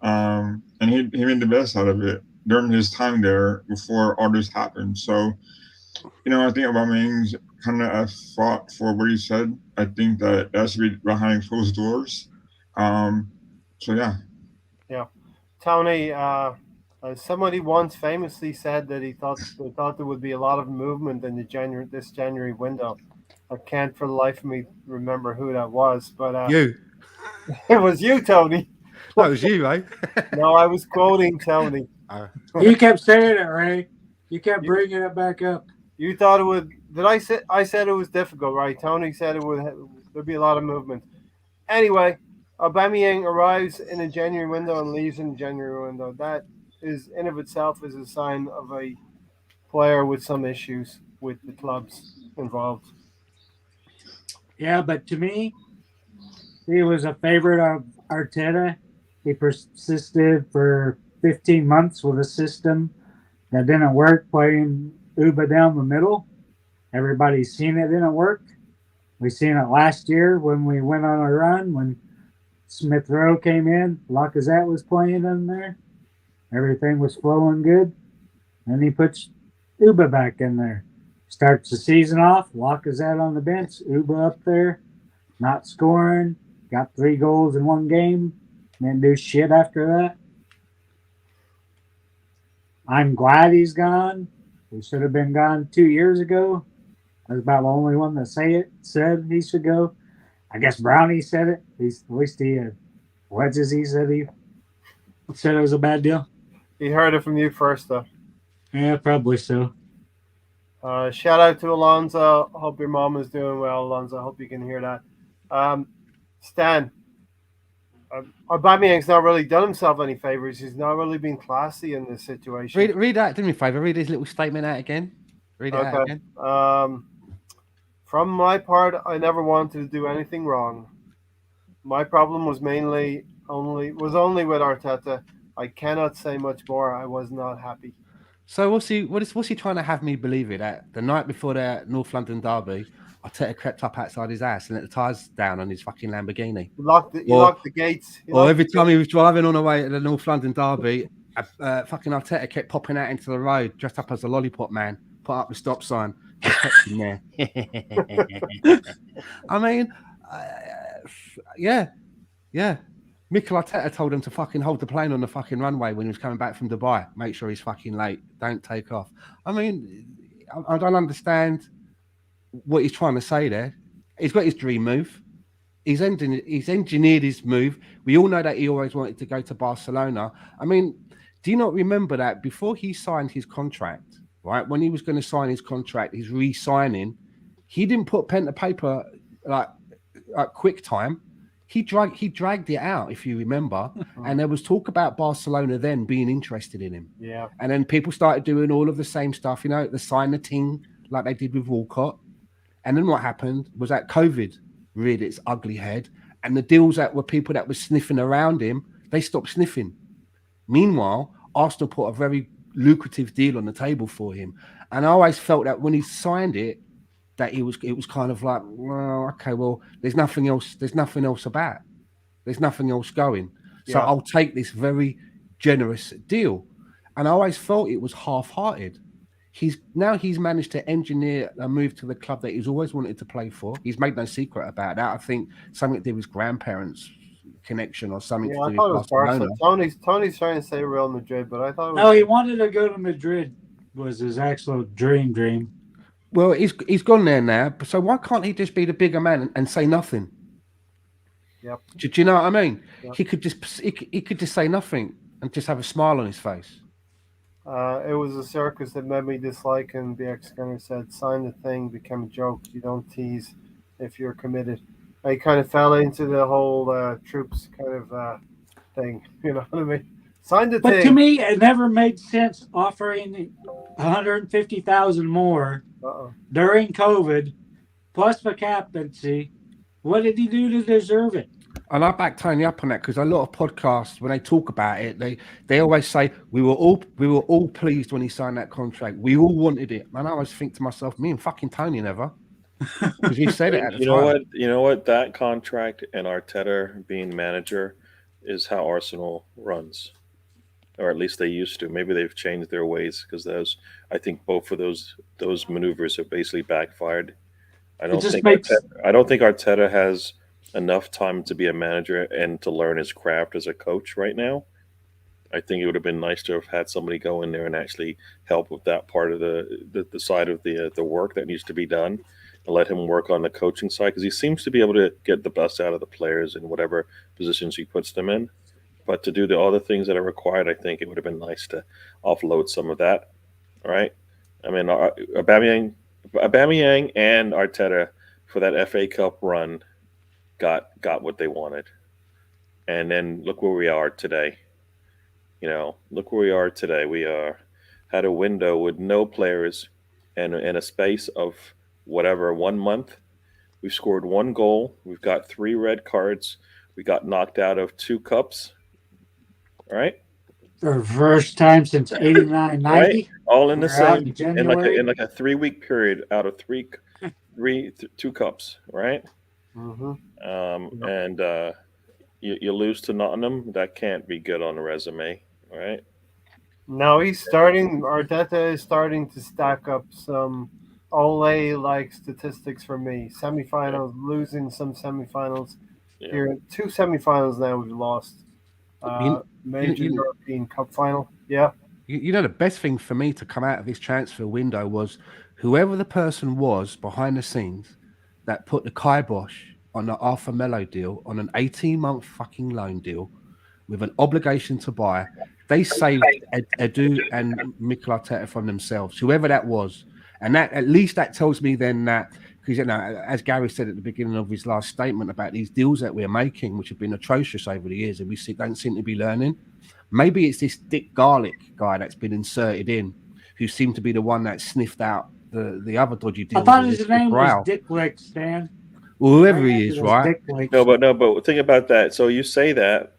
Speaker 3: and he made the best out of it during his time there before all this happened. So I think Aubameyang's kind of at fault for what he said. I think that has to be behind closed doors. So yeah.
Speaker 1: Tony, somebody once famously said that he thought there would be a lot of movement in this January window. I can't for the life of me remember who that was, but
Speaker 5: You.
Speaker 1: it was you, Tony.
Speaker 5: That was you, eh?
Speaker 1: No, I was quoting Tony.
Speaker 4: You kept saying it, Ray. You kept
Speaker 1: You-
Speaker 4: bringing it back up.
Speaker 1: You thought it would? Did I say? I said it was difficult, right? Tony said it would. There'd be a lot of movement. Anyway, Aubameyang arrives in a January window and leaves in a January window. That is in of itself is a sign of a player with some issues with the clubs involved.
Speaker 4: Yeah, but to me, he was a favorite of Arteta. He persisted for 15 months with a system that didn't work, playing Uba down the middle. Everybody's seen it didn't work. We seen it last year when we went on a run when Smith Rowe came in. Lacazette was playing in there. Everything was flowing good. And he puts Uba back in there. Starts the season off. Lacazette on the bench. Uba up there, not scoring. Got 3 goals in 1 game. Didn't do shit after that. I'm glad he's gone. He should have been gone 2 years ago. I was about the only one that said he should go. I guess Brownie said it. At least he wedges. He said it was a bad deal.
Speaker 1: He heard it from you first, though.
Speaker 4: Yeah, probably so.
Speaker 1: Shout out to Alonso. Hope your mom is doing well, Alonso. Hope you can hear that. Stan, Aubameyang's not really done himself any favors. He's not really been classy in this situation.
Speaker 5: Read that. Do me a favor. Read his little statement out again. Read it out again.
Speaker 1: From my part, I never wanted to do anything wrong. My problem was only with Arteta. I cannot say much more. I was not happy.
Speaker 5: So what's he trying to have me believe it? That the night before the North London derby, Arteta crept up outside his house and let the tyres down on his fucking Lamborghini.
Speaker 1: He locked the gates.
Speaker 5: Every time he was driving on the way to the North London derby, fucking Arteta kept popping out into the road dressed up as a lollipop man, put up the stop sign, just kept him there. I mean, yeah. Mikel Arteta told him to fucking hold the plane on the fucking runway when he was coming back from Dubai. Make sure he's fucking late. Don't take off. I mean, I don't understand what he's trying to say there. He's got his dream move. He's engineered his move. We all know that he always wanted to go to Barcelona. I mean, do you not remember that before he signed his contract, right? When he was going to sign his contract, his re-signing, he didn't put pen to paper like quick time. He dragged it out, if you remember, and there was talk about Barcelona then being interested in him.
Speaker 1: Yeah.
Speaker 5: And then people started doing all of the same stuff, the sign the ting like they did with Walcott. And then what happened was that COVID reared its ugly head, and the deals that were people that were sniffing around him, they stopped sniffing. Meanwhile, Arsenal put a very lucrative deal on the table for him, and I always felt that when he signed it, that it was kind of like, well, okay, well, there's nothing else about. There's nothing else going. So I'll take this very generous deal. And I always felt it was half-hearted. He's managed to engineer a move to the club that he's always wanted to play for. He's made no secret about that. I think something to do with his grandparents' connection or something to do with Barcelona.
Speaker 1: Tony's trying to say Real Madrid, but I thought it was...
Speaker 4: No, he wanted to go to Madrid. Was his actual dream.
Speaker 5: Well, he's gone there now, so why can't he just be the bigger man and say nothing?
Speaker 1: Yep.
Speaker 5: Do you know what I mean?
Speaker 1: Yep.
Speaker 5: He could just say nothing and just have a smile on his face.
Speaker 1: It was a circus that made me dislike him. The ex-gunner said, "Sign the thing, become a joke. You don't tease if you're committed." I kind of fell into the whole troops kind of thing. You know what I mean? Sign the thing.
Speaker 4: But to me, it never made sense offering 150,000 more during COVID, plus the captaincy. What did he do to deserve it?
Speaker 5: And I back Tony up on that because a lot of podcasts, when they talk about it, they always say we were all pleased when he signed that contract. We all wanted it. And I always think to myself, me and fucking Tony never, because we said it at the time.
Speaker 2: You know what? That contract and Arteta being manager is how Arsenal runs. or at least they used to. Maybe they've changed their ways because I think both of those maneuvers have basically backfired. I
Speaker 4: It
Speaker 2: don't
Speaker 4: just
Speaker 2: think
Speaker 4: makes
Speaker 2: Arteta has enough time to be a manager and to learn his craft as a coach right now. I think it would have been nice to have had somebody go in there and actually help with that part of the side of the work that needs to be done, and let him work on the coaching side because he seems to be able to get the best out of the players in whatever positions he puts them in. But to do the other things that are required, I think it would have been nice to offload some of that. All right. I mean, Aubameyang and Arteta for that FA Cup run got what they wanted, and then look where we are today. Look where we are today. We had a window with no players, and in a space of whatever 1 month, we've scored one goal. We've got 3 red cards. We got knocked out of 2 cups. All right,
Speaker 4: for the first time since 89,
Speaker 2: right,
Speaker 4: 90.
Speaker 2: all in the
Speaker 4: We're out in
Speaker 2: same in like
Speaker 4: January.
Speaker 2: a 3 week period out of 2 cups. Right,
Speaker 1: Mm-hmm.
Speaker 2: and you lose to Nottingham. That can't be good on the resume. All right.
Speaker 1: Now Arteta is starting to stack up some Ole-like statistics for me. Semifinals, losing some semifinals.
Speaker 2: Yeah.
Speaker 1: Here, 2 semifinals now we've lost. Major
Speaker 5: you-
Speaker 1: European Cup final. Yeah.
Speaker 5: You know, the best thing for me to come out of this transfer window was whoever the person was behind the scenes that put the kibosh on the Arthur Mello deal on an 18-month fucking loan deal with an obligation to buy. They saved Edu and Mikel Arteta from themselves, whoever that was. And that, at least that tells me then that, because, as Gary said at the beginning of his last statement about these deals that we're making, which have been atrocious over the years, and we don't seem to be learning. Maybe it's this Dick Garlic guy that's been inserted in, who seemed to be the one that sniffed out the other dodgy deals.
Speaker 4: I thought his name was Dick Lick, Stan.
Speaker 5: Well, whoever he is, right?
Speaker 4: Dick Lick.
Speaker 2: No, but think about that. So you say that,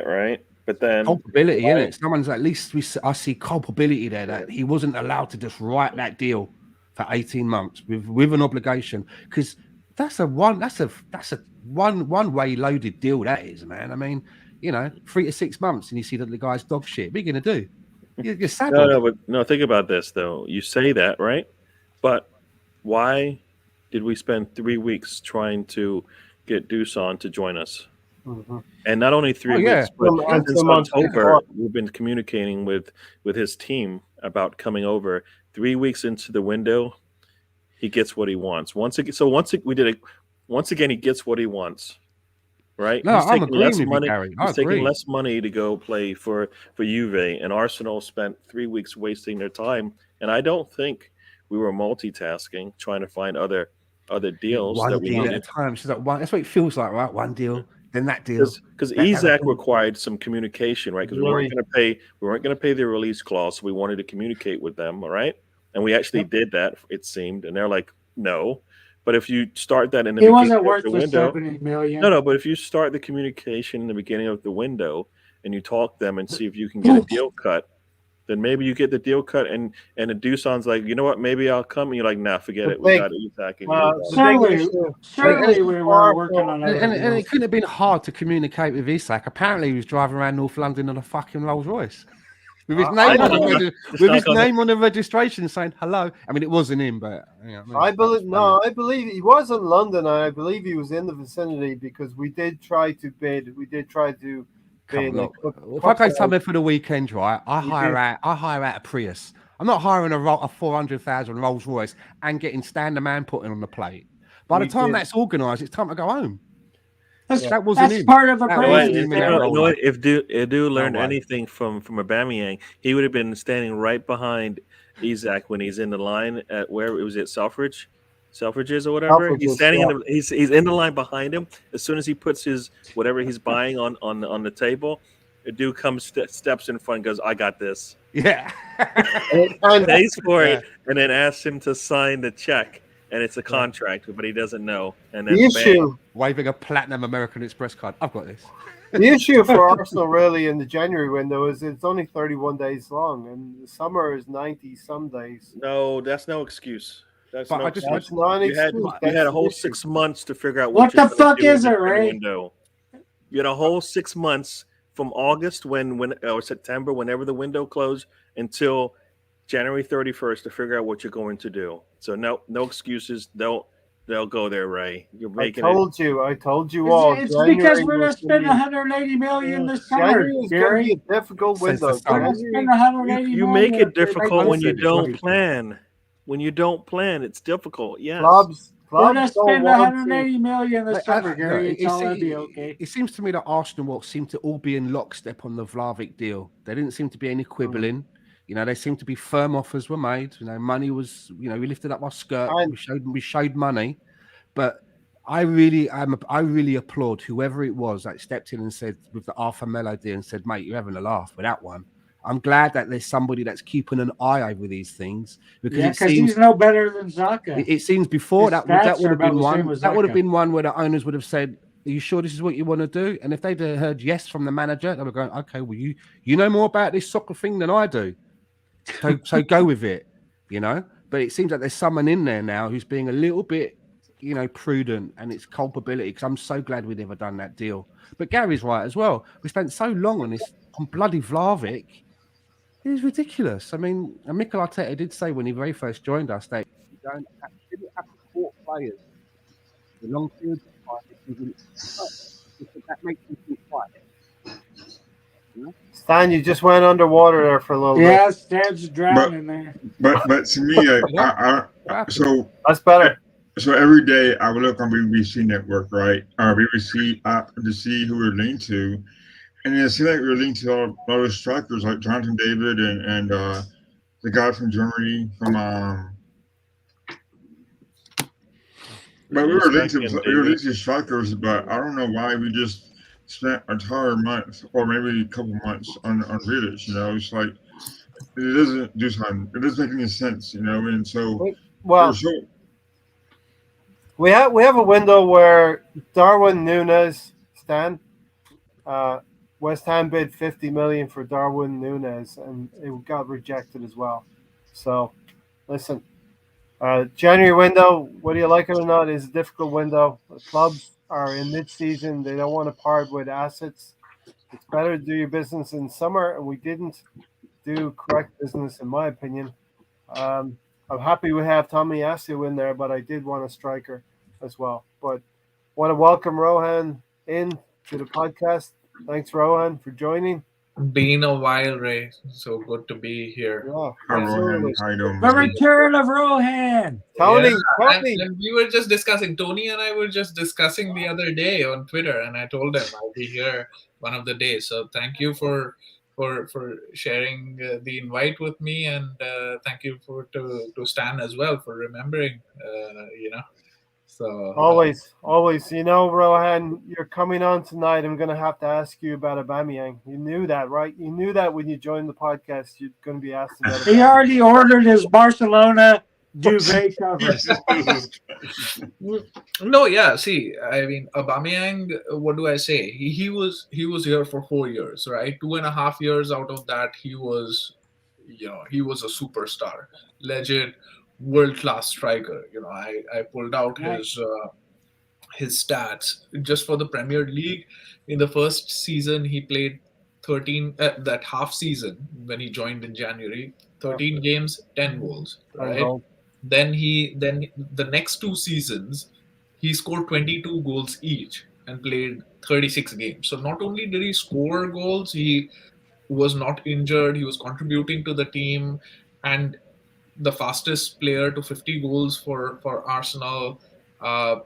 Speaker 2: right? But then
Speaker 5: Culpability, isn't it? Someone's at least I see culpability there that he wasn't allowed to just write that deal for 18 months with an obligation, because that's a one way loaded deal, that is, man. I mean, 3 to 6 months and you see that the guy's dog shit. What are you gonna do? You're saddled.
Speaker 2: No, think about this though. You say that, right? But why did we spend 3 weeks trying to get Dusan to join us?
Speaker 1: Mm-hmm.
Speaker 2: And not only 3 weeks, but since
Speaker 1: months
Speaker 2: October,
Speaker 1: before.
Speaker 2: we've been communicating with his team about coming over. 3 weeks into the window, he gets what he wants. Once again, he gets what he wants. Right?
Speaker 5: No,
Speaker 2: he's
Speaker 5: I'm
Speaker 2: taking
Speaker 5: agreeing
Speaker 2: less
Speaker 5: with
Speaker 2: money.
Speaker 5: you, Gary.
Speaker 2: He's taking less money to go play for Juve, and Arsenal spent 3 weeks wasting their time. And I don't think we were multitasking, trying to find other deals.
Speaker 5: One
Speaker 2: that we
Speaker 5: deal
Speaker 2: needed.
Speaker 5: at a time. She's like, one. That's what it feels like, right? One deal, then that deal.
Speaker 2: Because Isaac required some communication, right? Because we weren't going to pay the release clause, so we wanted to communicate with them, all right? And we actually did that, it seemed, and they're like, no. But if you start that in the beginning
Speaker 4: wasn't worth
Speaker 2: of the window,
Speaker 4: 70 million.
Speaker 2: No, but if you start the communication in the beginning of the window and you talk them and see if you can get a deal cut, then maybe you get the deal cut and the Dusan's like, you know what, maybe I'll come. And you're like, nah, forget it. We got Isaac.
Speaker 4: Certainly we were working on other
Speaker 5: and
Speaker 4: deals.
Speaker 5: it couldn't have been hard to communicate with Isaac. Apparently, he was driving around North London on a fucking Rolls Royce with his name on the registration, saying hello. I mean, it wasn't him, but
Speaker 1: I believe he was in London. And I believe he was in the vicinity because we did try to bid.
Speaker 5: If I take something for the weekend, right, I hire out a Prius. I'm not hiring a 400,000 Rolls Royce and getting Stan the Man putting on the plate. By the time that's organised, it's time to go home. That wasn't
Speaker 4: That's
Speaker 5: him.
Speaker 4: part of a
Speaker 2: If Edu learned anything from Aubameyang, he would have been standing right behind Isaac when he's in the line at where it was at Selfridges or whatever. He's standing he's in the line behind him. As soon as he puts his whatever he's buying on the table, Edu comes steps in front and goes, "I got this."
Speaker 5: Yeah,
Speaker 2: and pays for it, and then asks him to sign the check. And it's a contract, but he doesn't know. And then
Speaker 5: waving a platinum American Express card. I've got this.
Speaker 1: The issue for Arsenal really in the January window is it's only 31 days long, and the summer is 90 some days.
Speaker 2: No, that's no excuse. That's
Speaker 1: not an excuse.
Speaker 2: You had a whole 6 months to figure out
Speaker 4: what the fuck is it, Ray?
Speaker 2: Window. You had a whole 6 months from August when or September, whenever the window closed, until January 31st to figure out what you're going to do. So no excuses. They'll go there, Ray. You're
Speaker 1: I
Speaker 2: making it.
Speaker 1: told you all.
Speaker 4: It's because
Speaker 1: January
Speaker 4: we're gonna
Speaker 1: was going
Speaker 4: spend
Speaker 1: to
Speaker 4: 180 million this
Speaker 1: be
Speaker 4: summer,
Speaker 1: January is going to be
Speaker 4: Gary.
Speaker 1: a difficult
Speaker 5: Says the
Speaker 1: window.
Speaker 4: We're
Speaker 5: summer.
Speaker 4: gonna spend
Speaker 1: January,
Speaker 4: 180
Speaker 2: You
Speaker 4: million.
Speaker 2: make it
Speaker 4: if they make
Speaker 2: difficult when
Speaker 4: this
Speaker 2: you
Speaker 4: season.
Speaker 2: don't plan. When you don't plan, it's difficult. Yes.
Speaker 4: We're gonna
Speaker 1: clubs don't
Speaker 4: spend
Speaker 1: want to.
Speaker 4: 180 million this summer,
Speaker 5: Look,
Speaker 4: Gary. It's all gonna be okay.
Speaker 5: it seems to me that Arsenal seem to all be in lockstep on the Vlahovic deal. There didn't seem to be any quibbling. You know, they seemed to be firm offers were made. You know, money was. You know, we lifted up our skirt.
Speaker 1: And-
Speaker 5: We showed money, but I really applaud whoever it was that stepped in and said with the Arthur Melody and said, "Mate, you're having a laugh with that one." I'm glad that there's somebody that's keeping an eye over these things because
Speaker 4: Yeah,
Speaker 5: it
Speaker 4: because
Speaker 5: seems
Speaker 4: he's no better than Zaka.
Speaker 5: it seems before
Speaker 4: His
Speaker 5: that
Speaker 4: stats
Speaker 5: would
Speaker 4: are
Speaker 5: have been
Speaker 4: about the same
Speaker 5: one
Speaker 4: as
Speaker 5: that would have
Speaker 4: Zaka.
Speaker 5: been one where the owners would have said, "Are you sure this is what you want to do?" And if they'd heard yes from the manager, they were going, "Okay, well you know more about this soccer thing than I do, so go with it," you know. But it seems like there's someone in there now who's being a little bit, you know, prudent, and it's culpability. Because I'm so glad we never done that deal. But Gary's right as well. We spent so long on this on bloody Vlahovic. It was ridiculous. I mean, and Mikel Arteta did say when he very first joined us that you didn't have to court players for long periods of time because that makes them think right.
Speaker 1: Stan, you just went underwater there for a little bit.
Speaker 4: Yeah, Stan's drowning there.
Speaker 3: But to me, so
Speaker 1: That's better.
Speaker 3: so every day I would look on BBC Network, right, or BBC app to see who we're linked to, and it seemed like we were linked to all the strikers like Jonathan David and the guy from Germany from But we were linked to strikers, but I don't know why we just spent an entire month or maybe a couple months on Vidic. You know, it's like it doesn't do something. It doesn't make any sense. You know, and so
Speaker 1: Well, we have a window where Darwin Núñez, Stan, West Ham bid 50 million for Darwin Núñez, and it got rejected as well. So, listen. January window, whether you like it or not, is a difficult window. The clubs are in mid-season; they don't want to part with assets. It's better to do your business in summer, and we didn't do correct business, in my opinion. I'm happy we have Tommy Asu in there, but I did want a striker as well. But want to welcome Rohan in to the podcast. Thanks, Rohan, for joining.
Speaker 6: Been a while, Ray. So good to be here.
Speaker 1: Yeah,
Speaker 3: Hi, Rohan.
Speaker 1: absolutely.
Speaker 3: How you doing,
Speaker 4: The
Speaker 3: man?
Speaker 4: return of Rohan.
Speaker 1: Tony,
Speaker 6: Yeah,
Speaker 1: Tony.
Speaker 6: and we were just discussing. Tony and I were just discussing the other day on Twitter, and I told him I'll be here one of the days. So thank you for sharing the invite with me, and thank you to Stan as well for remembering. You know, so
Speaker 1: Always. You know, Rohan, you're coming on tonight. I'm going to have to ask you about Aubameyang. You knew that, right? You knew that when you joined the podcast, you're going to be asked about it.
Speaker 4: He already ordered his Barcelona duvet cover.
Speaker 6: No, yeah. See, I mean, Aubameyang. What do I say? He was here for 4 years, right? 2.5 years out of that, he was a superstar, legend, world class striker. You know, I pulled out his stats just for the Premier League. In the first season, he played 13 that half season when he joined in January. 13 games, 10 goals, right? Then the next 2 seasons he scored 22 goals each and played 36 games. So not only did he score goals, he was not injured, he was contributing to the team, and the fastest player to 50 goals for Arsenal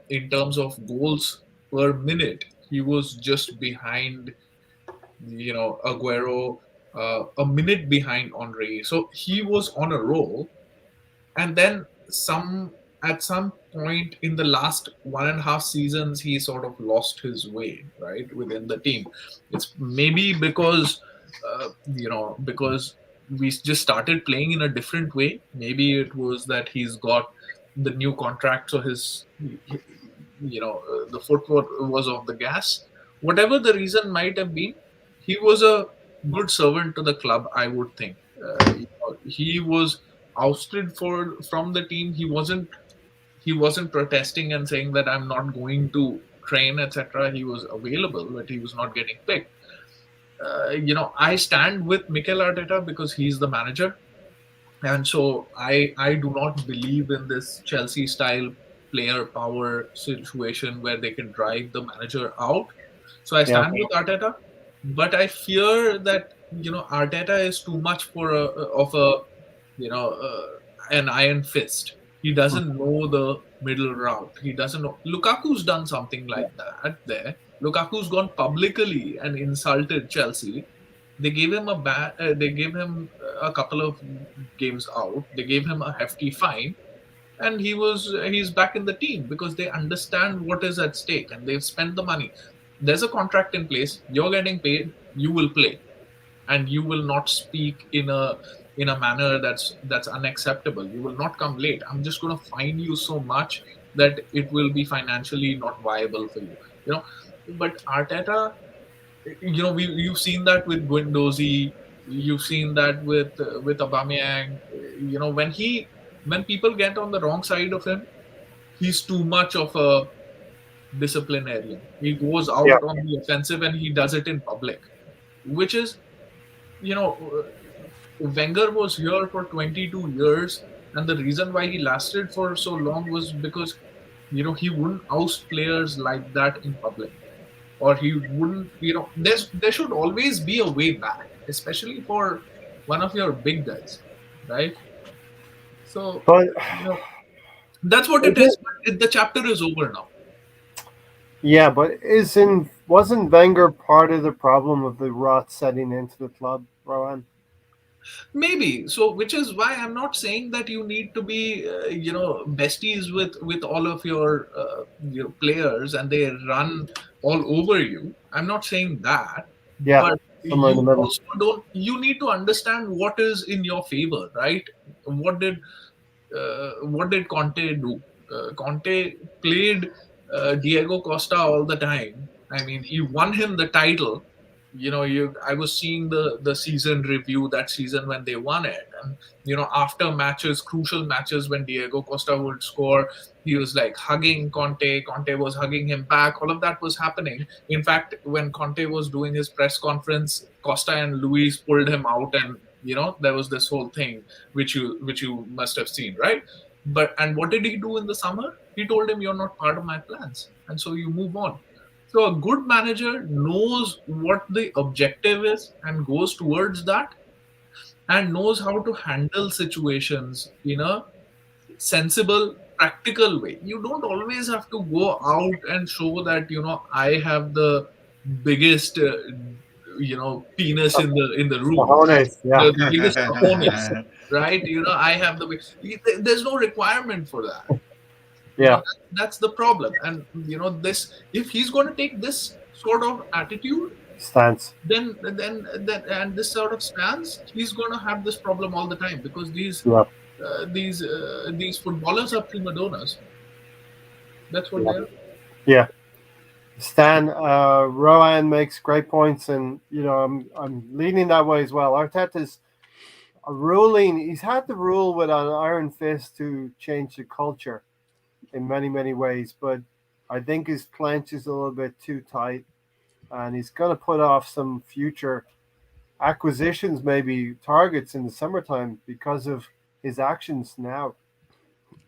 Speaker 6: in terms of goals per minute. He was just behind Aguero, a minute behind Henry. So he was on a roll. And then at some point in the last 1.5 seasons, he sort of lost his way, right, within the team. It's maybe because because we just started playing in a different way. Maybe it was that he's got the new contract, so the foot was off the gas. Whatever the reason might have been, he was a good servant to the club, I would think. He was ousted from the team. He wasn't protesting and saying that I'm not going to train, etc. He was available, but he was not getting picked. I stand with Mikel Arteta because he's the manager, and so I do not believe in this Chelsea style player power situation where they can drive the manager out. So I
Speaker 1: Yeah.
Speaker 6: stand with Arteta, but I fear that Arteta is too much for a you know an iron fist. He doesn't know the middle route. He doesn't know. Lukaku's done something like that there. Lukaku's gone publicly and insulted Chelsea. They gave him they gave him a couple of games out. They gave him a hefty fine, and he's back in the team because they understand what is at stake and they've spent the money. There's a contract in place. You're getting paid. You will play, and you will not speak in a manner that's unacceptable. You will not come late. I'm just going to fine you so much that it will be financially not viable for you. You know, but Arteta, you've seen that with Guendouzi, you've seen that with Aubameyang. When people get on the wrong side of him, he's too much of a disciplinarian. He goes
Speaker 1: Yeah.
Speaker 6: out on the offensive and he does it in public, which is, you know, Wenger was here for 22 years, and the reason why he lasted for so long was because, he wouldn't oust players like that in public, or he wouldn't. There should always be a way back, especially for one of your big guys, right? So,
Speaker 1: But
Speaker 6: that's what it is. But the chapter is over now.
Speaker 1: yeah, but wasn't Wenger part of the problem of the rot setting into the club, Rohan?
Speaker 6: Maybe so, which is why I'm not saying that you need to be, besties with all of your players and they run all over you. I'm not saying that,
Speaker 1: Yeah,
Speaker 6: but
Speaker 1: somewhere in the middle.
Speaker 6: also don't. You need to understand what is in your favor, right? What did Conte do? Conte played Diego Costa all the time. I mean, he won him the title. I was seeing the season review that season when they won it, and after matches, crucial matches when Diego Costa would score, he was like hugging Conte. Conte was hugging him back. All of that was happening. In fact, when Conte was doing his press conference, Costa and Luis pulled him out, and there was this whole thing which you must have seen, right? And what did he do in the summer? He told him, "You're not part of my plans," and so you move on. So a good manager knows what the objective is and goes towards that, and knows how to handle situations in a sensible, practical way. You don't always have to go out and show that I have the biggest penis in the room, right?
Speaker 1: Cojones, yeah.
Speaker 6: The biggest cojones, right? I have there's no requirement for that.
Speaker 1: Yeah.
Speaker 6: That's the problem. And this, if he's going to take this sort of attitude,
Speaker 1: Stance.
Speaker 6: then and this sort of stance, he's going to have this problem all the time, because
Speaker 1: Yeah.
Speaker 6: These footballers are prima donnas. That's what
Speaker 1: Yeah.
Speaker 6: they're.
Speaker 1: Yeah. Stan, Rohan makes great points, and I'm leaning that way as well. Arteta's ruling. He's had to rule with an iron fist to change the culture in many, many ways, but I think his clench is a little bit too tight, and he's going to put off some future acquisitions, maybe targets in the summertime, because of his actions now.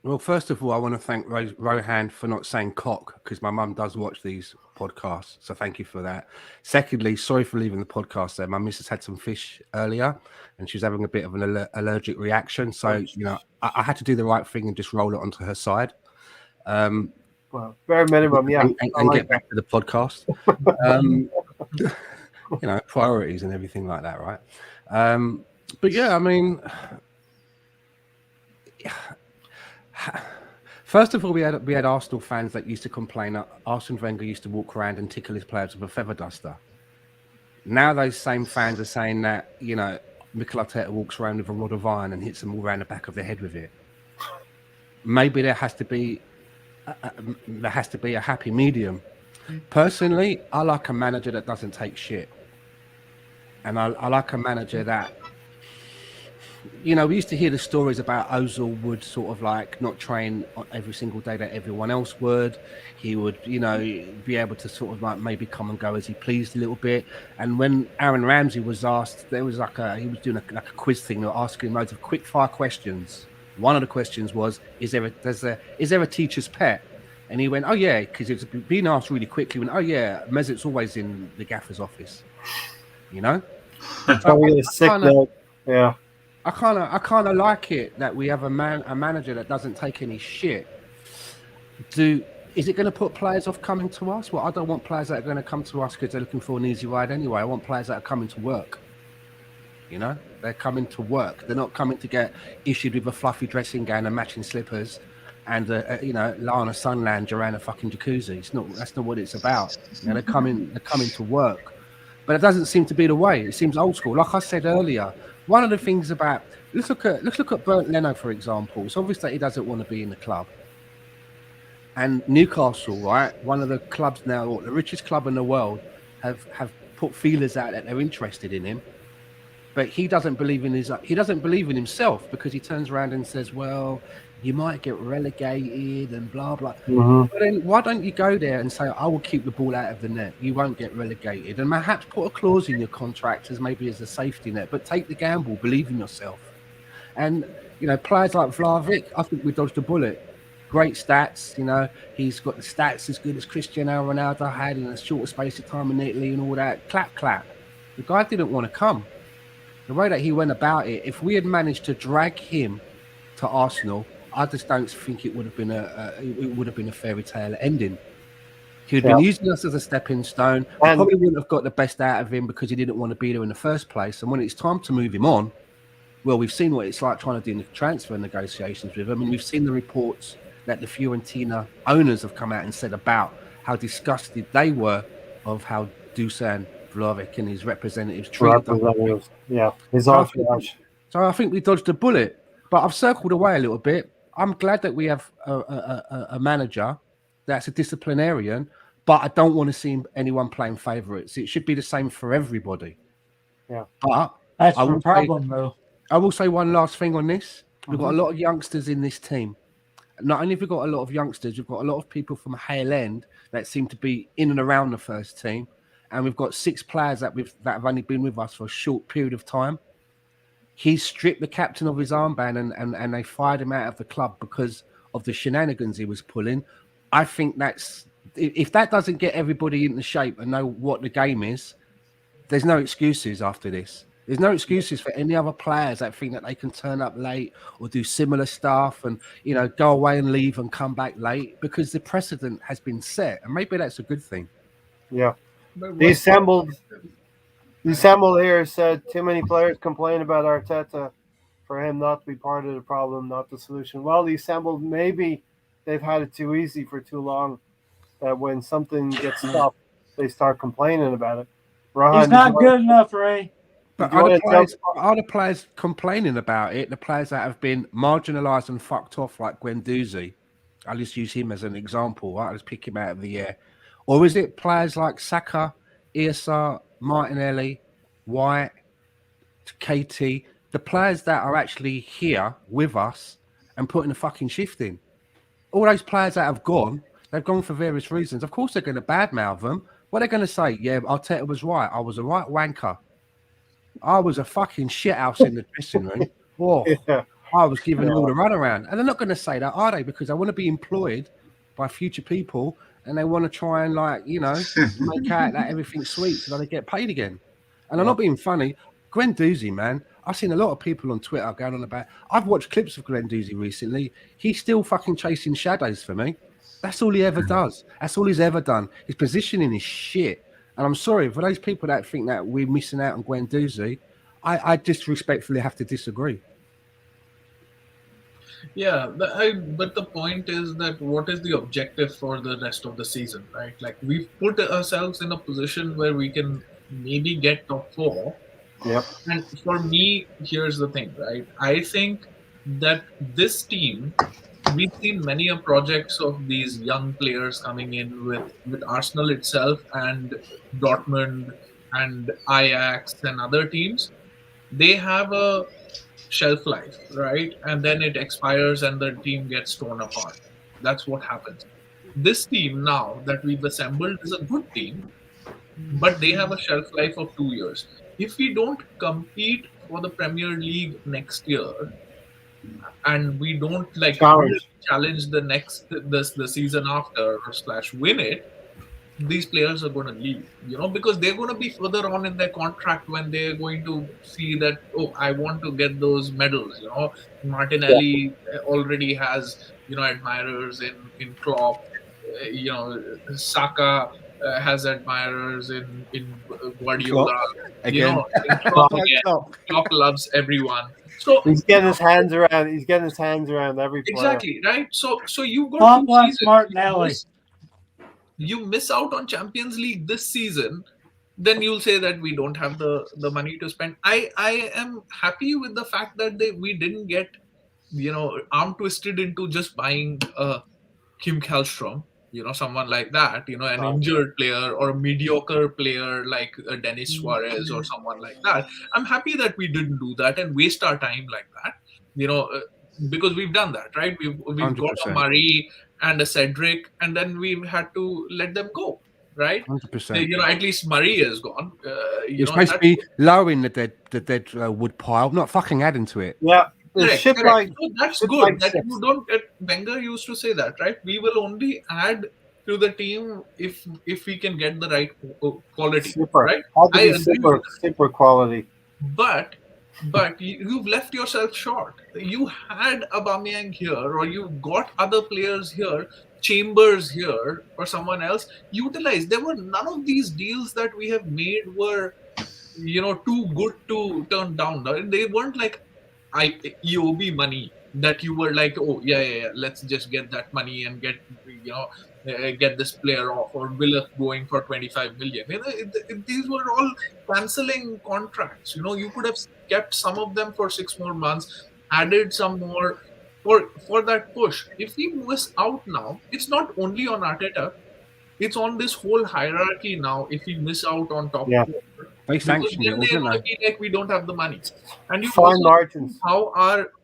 Speaker 5: Well, first of all, I want to thank Rohan for not saying cock, because my mum does watch these podcasts. So thank you for that. Secondly, sorry for leaving the podcast there. My missus had some fish earlier and she was having a bit of an allergic reaction. So, I had to do the right thing and just roll it onto her side.
Speaker 1: Well, bare minimum, yeah.
Speaker 5: And get back to the podcast. Priorities and everything like that, right? But yeah, I mean, first of all, we had Arsenal fans that used to complain that Arsene Wenger used to walk around and tickle his players with a feather duster. Now those same fans are saying that Mikel Arteta walks around with a rod of iron and hits them all around the back of the head with it. Maybe there has to be a happy medium. Personally, I like a manager that doesn't take shit, and I like a manager that you know, we used to hear the stories about Ozil would sort of like not train every single day that everyone else would. He would, you know, be able to sort of like maybe come and go as he pleased a little bit. And when Aaron Ramsey was asked, there was like he was doing like a quiz thing, asking loads of quick fire questions. One of the questions was, is there a teacher's pet? And he went, oh yeah, because it was being asked really quickly. He went, oh yeah, Mesut's always in the gaffer's office, you know. So
Speaker 1: Probably a sick note. Yeah.
Speaker 5: I kind of like it that we have a manager that doesn't take any shit. Is it going to put players off coming to us? Well, I don't want players that are going to come to us because they're looking for an easy ride anyway. I want players that are coming to work. You know, they're coming to work. They're not coming to get issued with a fluffy dressing gown and matching slippers, and you know, lie on a sun lounge around a fucking jacuzzi. That's not what it's about. You know, they're coming to work. But it doesn't seem to be the way. It seems old school. Like I said earlier, one of the things about let's look at Bernd Leno, for example. It's obvious that he doesn't want to be in the club. And Newcastle, right, one of the clubs now, the richest club in the world, have put feelers out that they're interested in him. But he doesn't believe in himself, because he turns around and says, well, you might get relegated and blah blah.
Speaker 1: Mm-hmm.
Speaker 5: But then why don't you go there and say, I will keep the ball out of the net, you won't get relegated, and perhaps put a clause in your contract as maybe as a safety net, but take the gamble, believe in yourself. And you know, players like Vlahovic, I think we dodged a bullet. Great stats, you know, he's got the stats as good as Cristiano Ronaldo had in a shorter space of time in Italy and all that. Clap. The guy didn't want to come. The way that he went about it, if we had managed to drag him to Arsenal, I just don't think it would have been a fairy tale ending. He'd been using us as a stepping stone. We probably wouldn't have got the best out of him because he didn't want to be there in the first place. And when it's time to move him on, well, we've seen what it's like trying to do the transfer negotiations with him, and we've seen the reports that the Fiorentina owners have come out and said about how disgusted they were of how Dusan Vlahovic and his representatives treated them.
Speaker 1: Yeah, his entourage.
Speaker 5: So I think we dodged a bullet, but I've circled away a little bit. I'm glad that we have a manager that's a disciplinarian, but I don't want to see anyone playing favourites. It should be the same for everybody.
Speaker 1: Yeah,
Speaker 5: but
Speaker 4: that's the problem, though.
Speaker 5: I will say one last thing on this. We've got a lot of youngsters in this team. Not only have we got a lot of youngsters, we've got a lot of people from Hale End that seem to be in and around the first team. And we've got 6 players that have only been with us for a short period of time. He stripped the captain of his armband and they fired him out of the club because of the shenanigans he was pulling. I think if that doesn't get everybody into shape and know what the game is, there's no excuses after this. There's no excuses for any other players that think that they can turn up late or do similar stuff and, you know, go away and leave and come back late, because the precedent has been set, and maybe that's a good thing.
Speaker 1: Yeah. The assembled here said too many players complain about Arteta for him not to be part of the problem, not the solution. Well, the assembled, maybe they've had it too easy for too long, that when something gets stopped, they start complaining about it.
Speaker 4: He's not good enough, Ray.
Speaker 5: But are the players complaining about it, the players that have been marginalised and fucked off, like Guendouzi? I'll just use him as an example. Right? I'll just pick him out of the air. Or is it players like Saka, Issa, Martinelli, White, KT, the players that are actually here with us and putting the fucking shift in? All those players that have gone, they've gone for various reasons. Of course, they're going to badmouth them. What are they going to say? Yeah, Arteta was right. I was a right wanker. I was a fucking shithouse in the dressing room. Oh, yeah. I was giving them all the runaround. And they're not going to say that, are they? Because they want to be employed by future people and they want to try and, like, you know, make out that everything's sweet so they get paid again. And I'm not being funny. Guendouzi, man, I've seen a lot of people on Twitter going on about. I've watched clips of Guendouzi recently. He's still fucking chasing shadows for me. That's all he ever does. That's all he's ever done. His positioning is shit. And I'm sorry for those people that think that we're missing out on Guendouzi. I disrespectfully have to disagree.
Speaker 6: Yeah, but the point is that what is the objective for the rest of the season, right? Like, we've put ourselves in a position where we can maybe get top 4.
Speaker 1: Yep.
Speaker 6: And for me, here's the thing, right? I think that this team, we've seen many projects of these young players coming in with Arsenal itself and Dortmund and Ajax and other teams. They have a shelf life, right? And then it expires and the team gets torn apart. That's what happens. This team now that we've assembled is a good team, but they have a shelf life of 2 years. If we don't compete for the Premier League next year, and we don't like
Speaker 1: Challenge.
Speaker 6: really challenge the season after or slash win it, these players are going to leave, because they're going to be further on in their contract when they're going to see that, oh, I want to get those medals. Martinelli already has, admirers in Klopp. Saka has admirers in Guardiola.
Speaker 5: Again.
Speaker 6: In Klopp
Speaker 5: Like
Speaker 6: again.
Speaker 5: Klopp.
Speaker 6: Klopp loves everyone. So
Speaker 1: He's getting his hands around. He's getting his hands around every player.
Speaker 6: exactly right. So you've got
Speaker 4: Klopp
Speaker 6: 2
Speaker 4: wants
Speaker 6: seasons.
Speaker 4: Martinelli.
Speaker 6: You miss out on Champions League this season, then you'll say that we don't have the money to spend. I am happy with the fact that we didn't get arm twisted into just buying Kim Kallstrom, someone like that, an injured player or a mediocre player like Dennis Suarez or someone like that. I'm happy that we didn't do that and waste our time like that, because we've done that, right? We've got a
Speaker 5: 100%.
Speaker 6: Murray and a Cedric, and then we've had to let them go, right?
Speaker 5: 100%.
Speaker 6: At least Murray is gone.
Speaker 5: You're supposed to be lowering the dead wood pile, not fucking adding to it.
Speaker 1: Yeah, the
Speaker 6: Correct,
Speaker 1: shit
Speaker 6: correct.
Speaker 1: like
Speaker 6: So that's
Speaker 1: shit
Speaker 6: good.
Speaker 1: like
Speaker 6: That
Speaker 1: six.
Speaker 6: you don't get. Wenger used to say that, right? We will only add to the team if we can get the right quality,
Speaker 1: super.
Speaker 6: right?
Speaker 1: Had to
Speaker 6: I
Speaker 1: be
Speaker 6: agree
Speaker 1: super,
Speaker 6: with that.
Speaker 1: super quality.
Speaker 6: But you've left yourself short. You had Aubameyang here, or you've got other players here, Chambers here, or someone else. Utilize. There were none of these deals that we have made were too good to turn down. They weren't like EOB money that you were like, oh yeah, let's just get that money and get this player off, or Willock going for 25 million. These were all canceling contracts. You could have kept some of them for 6 more months, added some more for that push. If we miss out now, it's not only on Arteta, it's on this whole hierarchy now. If we miss out on top
Speaker 1: Yeah.
Speaker 6: 4,
Speaker 5: They
Speaker 6: because
Speaker 5: sanctioned it
Speaker 6: then
Speaker 5: all,
Speaker 6: they're
Speaker 5: didn't
Speaker 6: going to
Speaker 5: they?
Speaker 6: be like, we don't have the money. And you
Speaker 1: Fine
Speaker 6: also see
Speaker 1: margins.
Speaker 6: how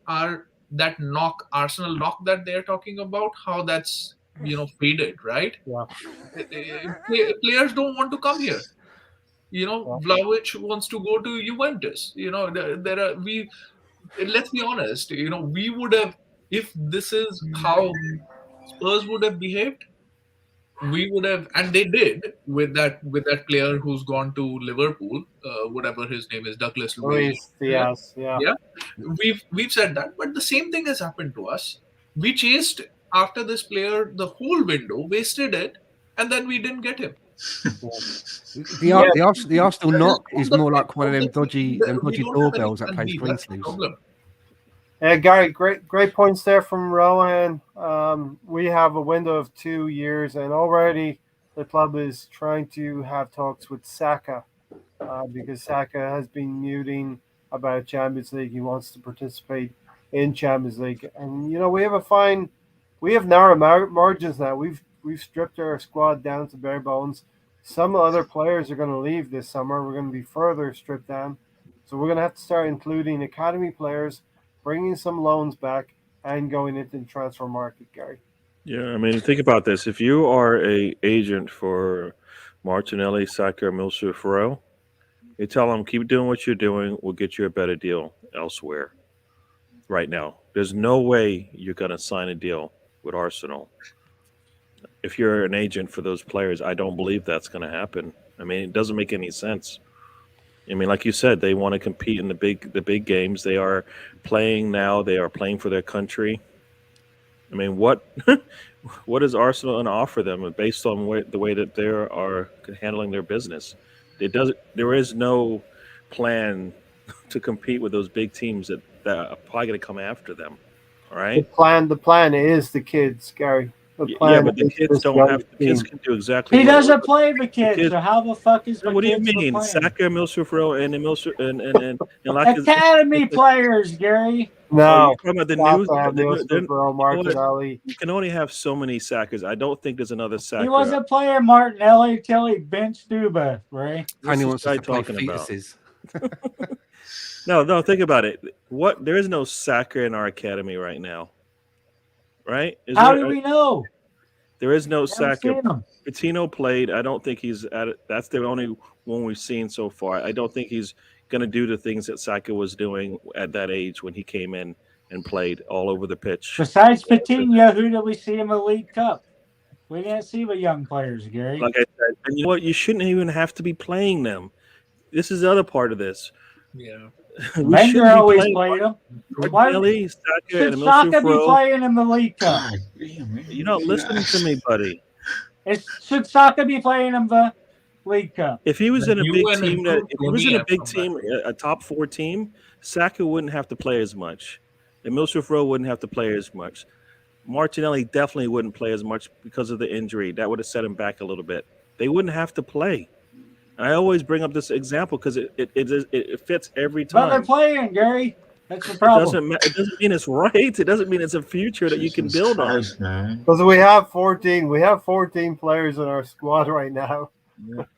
Speaker 6: our that knock, Arsenal knock that they're talking about, how that's faded, right?
Speaker 1: Yeah.
Speaker 6: Players don't want to come here. Vlahovic wants to go to Juventus. There are let's be honest. We would have, if this is how Spurs would have behaved, we would have, and they did with that player who's gone to Liverpool, whatever his name is, Douglas Luiz.
Speaker 1: Luis Diaz. Yeah.
Speaker 6: Yeah, we've said that, but the same thing has happened to us. We chased after this player the whole window, wasted it, and then we didn't get him.
Speaker 5: The Arsenal knock is more like one of them
Speaker 6: We
Speaker 5: dodgy
Speaker 6: don't have any
Speaker 5: doorbells that
Speaker 6: plan
Speaker 5: plays
Speaker 6: B,
Speaker 5: green
Speaker 6: that's the
Speaker 5: sleeves.
Speaker 6: problem.
Speaker 1: Gary, great points there from Rohan. We have a window of 2 years, and already the club is trying to have talks with Saka because Saka has been muting about Champions League. He wants to participate in Champions League, and we have narrow margins now. We've stripped our squad down to bare bones. Some other players are going to leave this summer. We're going to be further stripped down, so we're going to have to start including academy players, bringing some loans back, and going into the transfer market, Gary.
Speaker 2: Yeah, I mean, think about this. If you are a agent for Martinelli, Saka, Milsher, Farrell, you tell them, keep doing what you're doing. We'll get you a better deal elsewhere. Right now, there's no way you're going to sign a deal with Arsenal. If you're an agent for those players, I don't believe that's going to happen. I mean, it doesn't make any sense. I mean, like you said, they want to compete in the big games. They are playing now. They are playing for their country. I mean, what is Arsenal going to offer them based on the way that they are handling their business? There is no plan to compete with those big teams that are probably going to come after them. All right.
Speaker 1: The plan is the kids, Gary.
Speaker 2: Yeah, but the kids don't have. The kids can do exactly.
Speaker 4: He doesn't play the kids, so how the fuck is the
Speaker 2: What do you
Speaker 4: kids
Speaker 2: mean, Saka, Milsher, Farrell, and like
Speaker 4: academy players, Gary?
Speaker 1: No,
Speaker 2: you're talking about the
Speaker 1: new Martinelli.
Speaker 2: You can only have so many Sackers. I don't think there's another Saka.
Speaker 4: He wasn't playing Martinelli till he benched Duba, right?
Speaker 5: Only wants
Speaker 2: guy
Speaker 5: to play
Speaker 2: talking about?
Speaker 5: fetuses.
Speaker 2: No. Think about it. What? There is no soccer in our academy right now, right? Is
Speaker 4: How
Speaker 2: there?
Speaker 4: do we know?
Speaker 2: There is no
Speaker 4: We haven't
Speaker 2: soccer.
Speaker 4: seen him.
Speaker 2: Patino played. I don't think he's at it. That's the only one we've seen so far. I don't think he's going to do the things that Saka was doing at that age when he came in and played all over the pitch.
Speaker 4: Besides Patino, who did we see in the League Cup? We didn't see the young players, Gary.
Speaker 2: Like I said, and you know what? You shouldn't even have to be playing them. This is the other part of this.
Speaker 6: Yeah.
Speaker 2: We
Speaker 4: Wenger
Speaker 2: shouldn't be
Speaker 4: always
Speaker 2: playing
Speaker 4: played him. Why
Speaker 2: Martinelli, Saka,
Speaker 4: should
Speaker 2: and
Speaker 4: Saka
Speaker 2: Emilio
Speaker 4: be
Speaker 2: Fro.
Speaker 4: playing in the League Cup?
Speaker 3: God damn, man.
Speaker 2: You're not listening to me, buddy.
Speaker 4: Should Saka be playing in the League Cup?
Speaker 2: If he was in a
Speaker 6: You
Speaker 2: big
Speaker 6: and
Speaker 2: team, that
Speaker 6: improved
Speaker 2: if he was
Speaker 6: Tony
Speaker 2: in a
Speaker 6: have
Speaker 2: big
Speaker 6: come
Speaker 2: team,
Speaker 6: back.
Speaker 2: a top 4 team, Saka wouldn't have to play as much. Emilio Fro wouldn't have to play as much. Martinelli definitely wouldn't play as much because of the injury. That would have set him back a little bit. They wouldn't have to play. I always bring up this example because it fits every
Speaker 4: But they're
Speaker 2: time.
Speaker 4: playing, Gary. That's the
Speaker 2: It
Speaker 4: problem.
Speaker 2: doesn't mean it's right. It doesn't mean it's a future that you can
Speaker 3: Jesus
Speaker 2: build on.
Speaker 3: Christ, man.
Speaker 1: Because we have 14. We have 14 players in our squad right now.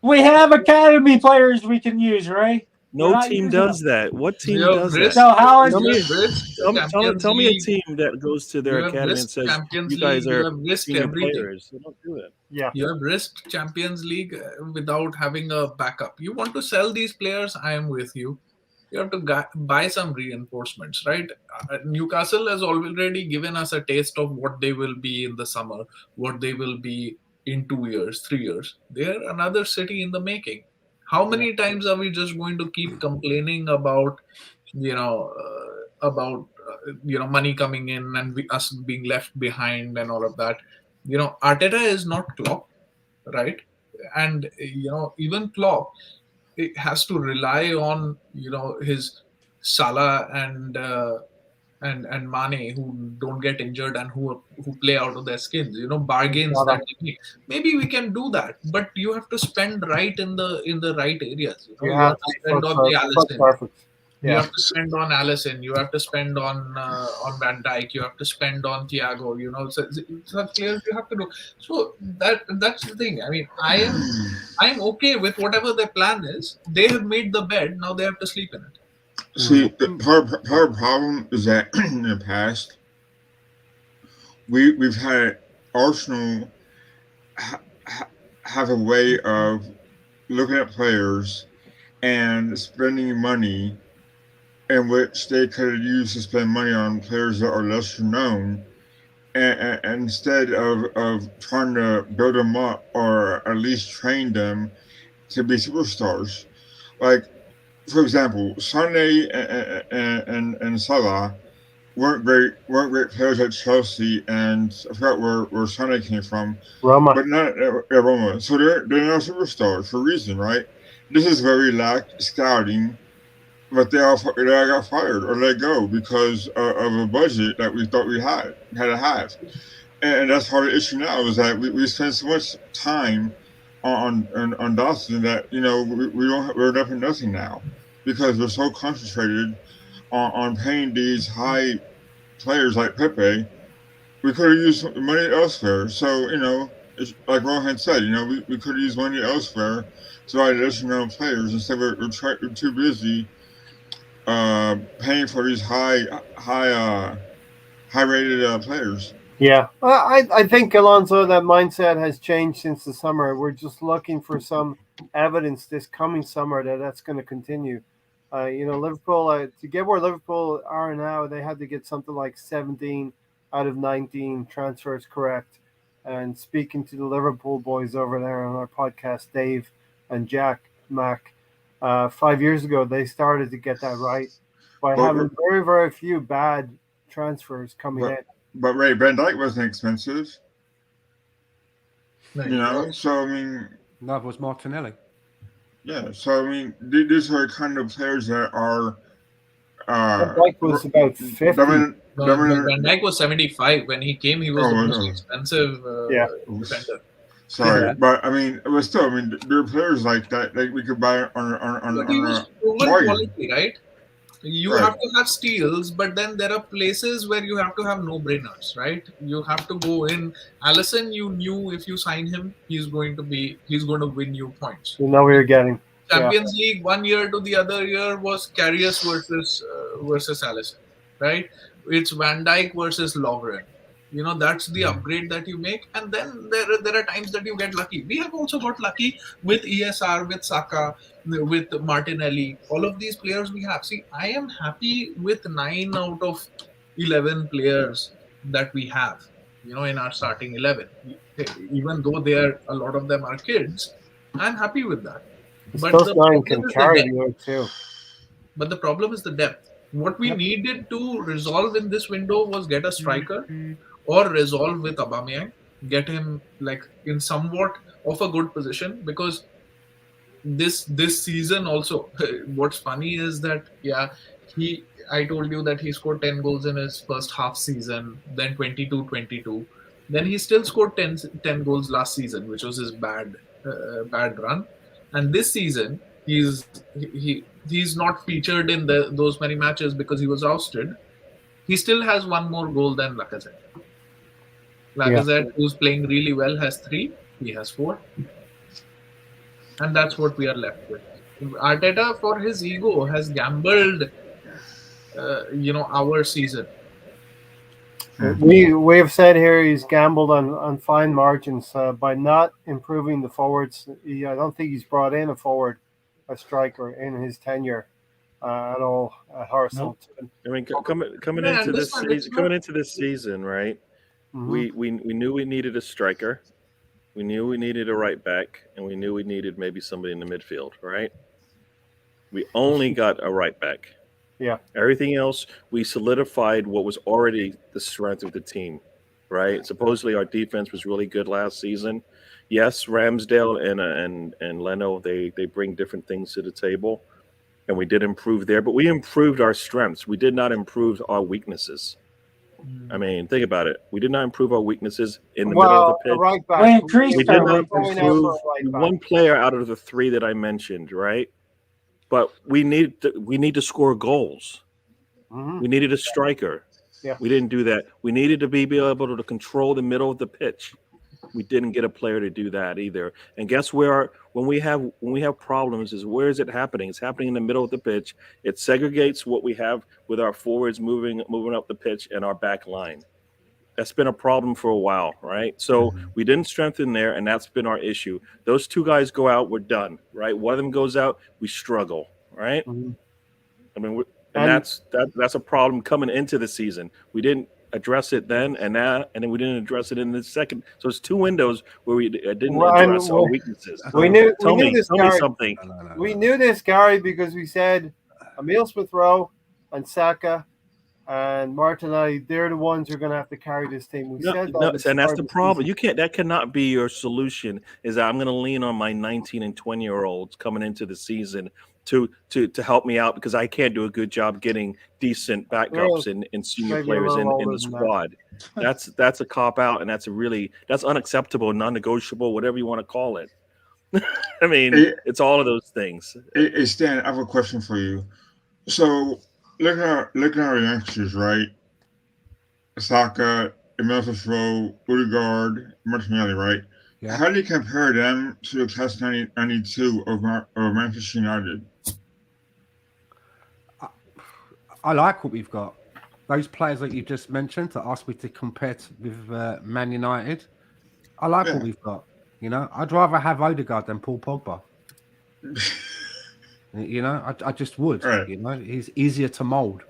Speaker 4: We have academy players we can use, right? We're
Speaker 2: No
Speaker 4: not
Speaker 2: team
Speaker 4: using
Speaker 2: does
Speaker 4: them.
Speaker 2: that. What team
Speaker 6: You have
Speaker 2: does that?
Speaker 6: risked-
Speaker 4: So how is
Speaker 2: Tell me-
Speaker 6: you have risked Champions
Speaker 2: Tell me a
Speaker 6: League.
Speaker 2: team that goes to their
Speaker 6: You have
Speaker 2: academy and
Speaker 6: risked
Speaker 2: says
Speaker 6: Champions
Speaker 2: you guys
Speaker 6: League, you
Speaker 2: are
Speaker 6: have risked
Speaker 2: senior
Speaker 6: everything.
Speaker 2: players. They don't do it.
Speaker 1: Yeah.
Speaker 6: You have risked Champions League without having a backup. You want to sell these players? I am with you. You have to buy some reinforcements, right? Newcastle has already given us a taste of what they will be in the summer, what they will be in 2 years, 3 years. They're another city in the making. How many times are we just going to keep complaining about, money coming in and us being left behind and all of that? Arteta is not Klopp, right? And even Klopp, it has to rely on his Salah and Mane, who don't get injured and who play out of their skins. Bargains
Speaker 1: Salah.
Speaker 6: that they make. Maybe we can do that, but you have to spend right in the right areas.
Speaker 1: You
Speaker 6: You
Speaker 1: have
Speaker 6: have to
Speaker 1: to
Speaker 6: spend
Speaker 1: be
Speaker 6: on
Speaker 1: foot
Speaker 6: the Allison.
Speaker 1: perfect.
Speaker 6: You
Speaker 1: Yeah.
Speaker 6: have to spend on Allison. You have to spend on Van Dijk. You have to spend on Thiago. Such players you have to do. So that's the thing. I mean, I'm okay with whatever their plan is. They have made the bed. Now they have to sleep in it.
Speaker 3: See, the part of the problem is that in the past, we've had Arsenal have a way of looking at players and spending money in which they could have used to spend money on players that are lesser known, and instead of trying to build them up or at least train them to be superstars. Like, for example, Sané and Salah weren't great players at Chelsea, and I forgot where Sané came from,
Speaker 1: Roma.
Speaker 3: but not at Roma. So they're not superstars for a reason, right? This is where we lacked scouting, but they all got fired or let go because of a budget that we thought we had to have, and that's part of the issue now is that we spend so much time on Dawson that we're up to nothing now because we're so concentrated on paying these high players like Pepe. We could have used money elsewhere. So it's like Rohan said, we could have used money elsewhere to buy additional players instead. We're too busy paying for these high rated players.
Speaker 1: Yeah. I think, Alonso, that mindset has changed since the summer. We're just looking for some evidence this coming summer that's going to continue. Liverpool, to get where Liverpool are now, they had to get something like 17 out of 19 transfers correct. And speaking to the Liverpool boys over there on our podcast, Dave and Jack Mack, 5 years ago, they started to get that right by having very, very few bad transfers coming in.
Speaker 3: But Ray, Van Dijk wasn't expensive. So I mean,
Speaker 5: Neither was Martinelli.
Speaker 3: Yeah, so I mean, these are kind of players that are.
Speaker 1: Van Dijk was about 50.
Speaker 3: Van
Speaker 6: Dijk was 75 when he came. He was the most expensive defender.
Speaker 3: Sorry, but I mean, but still, I mean, there are players like that that we could buy on
Speaker 6: proven quality, right? You have to have steals, but then there are places where you have to have no-brainers, right? You have to go in. Allison, you knew if you sign him, he's going to win you points.
Speaker 1: You know what you're getting.
Speaker 6: Champions League 1 year to the other year was Karius versus Allison, right? It's Van Dijk versus Lovren. That's the upgrade that you make, and then there are times that you get lucky. We have also got lucky with ESR, with Saka, with Martinelli. All of these players we have. See, I am happy with 9 out of 11 players that we have. In our starting 11, even though a lot of them are kids, I'm happy with that. But
Speaker 1: Those
Speaker 6: the
Speaker 1: 9
Speaker 6: problem
Speaker 1: can
Speaker 6: is the
Speaker 1: carry
Speaker 6: depth.
Speaker 1: you too.
Speaker 6: But the problem is the depth. What we needed to resolve in this window was get a striker or resolve with Aubameyang, get him like in somewhat of a good position, because this season also what's funny is that I told you that he scored 10 goals in his first half season, then 22, then he still scored 10 goals last season, which was his bad run. And this season he's not featured in those many matches because he was ousted. He still has one more goal than Lacazette, who's playing really well, has 3. He has 4. And that's what we are left with. Arteta, for his ego, has gambled, our season.
Speaker 1: We have said here he's gambled on fine margins by not improving the forwards. I don't think he's brought in a striker in his tenure at all at Arsenal.
Speaker 2: I mean, coming into this season, right?
Speaker 1: Mm-hmm.
Speaker 2: We knew we needed a striker. We knew we needed a right back, and we knew we needed maybe somebody in the midfield, right? We only got a right back.
Speaker 1: Yeah.
Speaker 2: Everything else, we solidified what was already the strength of the team, right? Supposedly our defense was really good last season. Yes, Ramsdale and Leno, they bring different things to the table, and we did improve there, but we improved our strengths. We did not improve our weaknesses. I mean, think about it. We did not improve our weaknesses in the middle of the pitch.
Speaker 1: Right back.
Speaker 4: We increased
Speaker 2: We did
Speaker 4: our
Speaker 2: not
Speaker 4: weaknesses.
Speaker 2: improve one player out of the 3 that I mentioned, right? But we need to score goals.
Speaker 1: Mm-hmm.
Speaker 2: We needed a striker.
Speaker 1: Yeah.
Speaker 2: We didn't do that. We needed to be able to control the middle of the pitch. We didn't get a player to do that either. And guess where? When we have problems, is where is it happening? It's happening in the middle of the pitch. It segregates what we have with our forwards moving up the pitch and our back line. That's been a problem for a while, right? So we didn't strengthen there, and that's been our issue. Those 2 guys go out, we're done, right? One of them goes out, we struggle, right?
Speaker 1: Mm-hmm.
Speaker 2: I mean, that's a problem coming into the season. We didn't address it then, and then we didn't address it in the second. So it's 2 windows where we didn't address our weaknesses.
Speaker 1: We knew
Speaker 2: Tell me
Speaker 1: Gary,
Speaker 2: something.
Speaker 1: We knew this, Gary, because we said Emile Smith-Rowe and Saka and Martinelli, they're the ones who are going to have to carry this team. We said that,
Speaker 2: and that's the problem. That cannot be your solution. Is that I'm going to lean on my 19 and 20-year-olds coming into the season to help me out because I can't do a good job getting decent backups and senior players in the squad. That's a cop out, and that's unacceptable, non-negotiable, whatever you want to call it. I mean, it's all of those things.
Speaker 3: Hey, Stan, I have a question for you. So look at our youngsters, right? Saka, Emile Smith-Rowe, Odegaard, Martinelli, right?
Speaker 5: Yeah.
Speaker 3: How do you compare them to the class 92 of Manchester United?
Speaker 5: I like what we've got. Those players that you just mentioned that asked me to compare with Man United, I like what we've got. I'd rather have Odegaard than Paul Pogba. I just would.
Speaker 3: Right.
Speaker 5: He's easier to mold.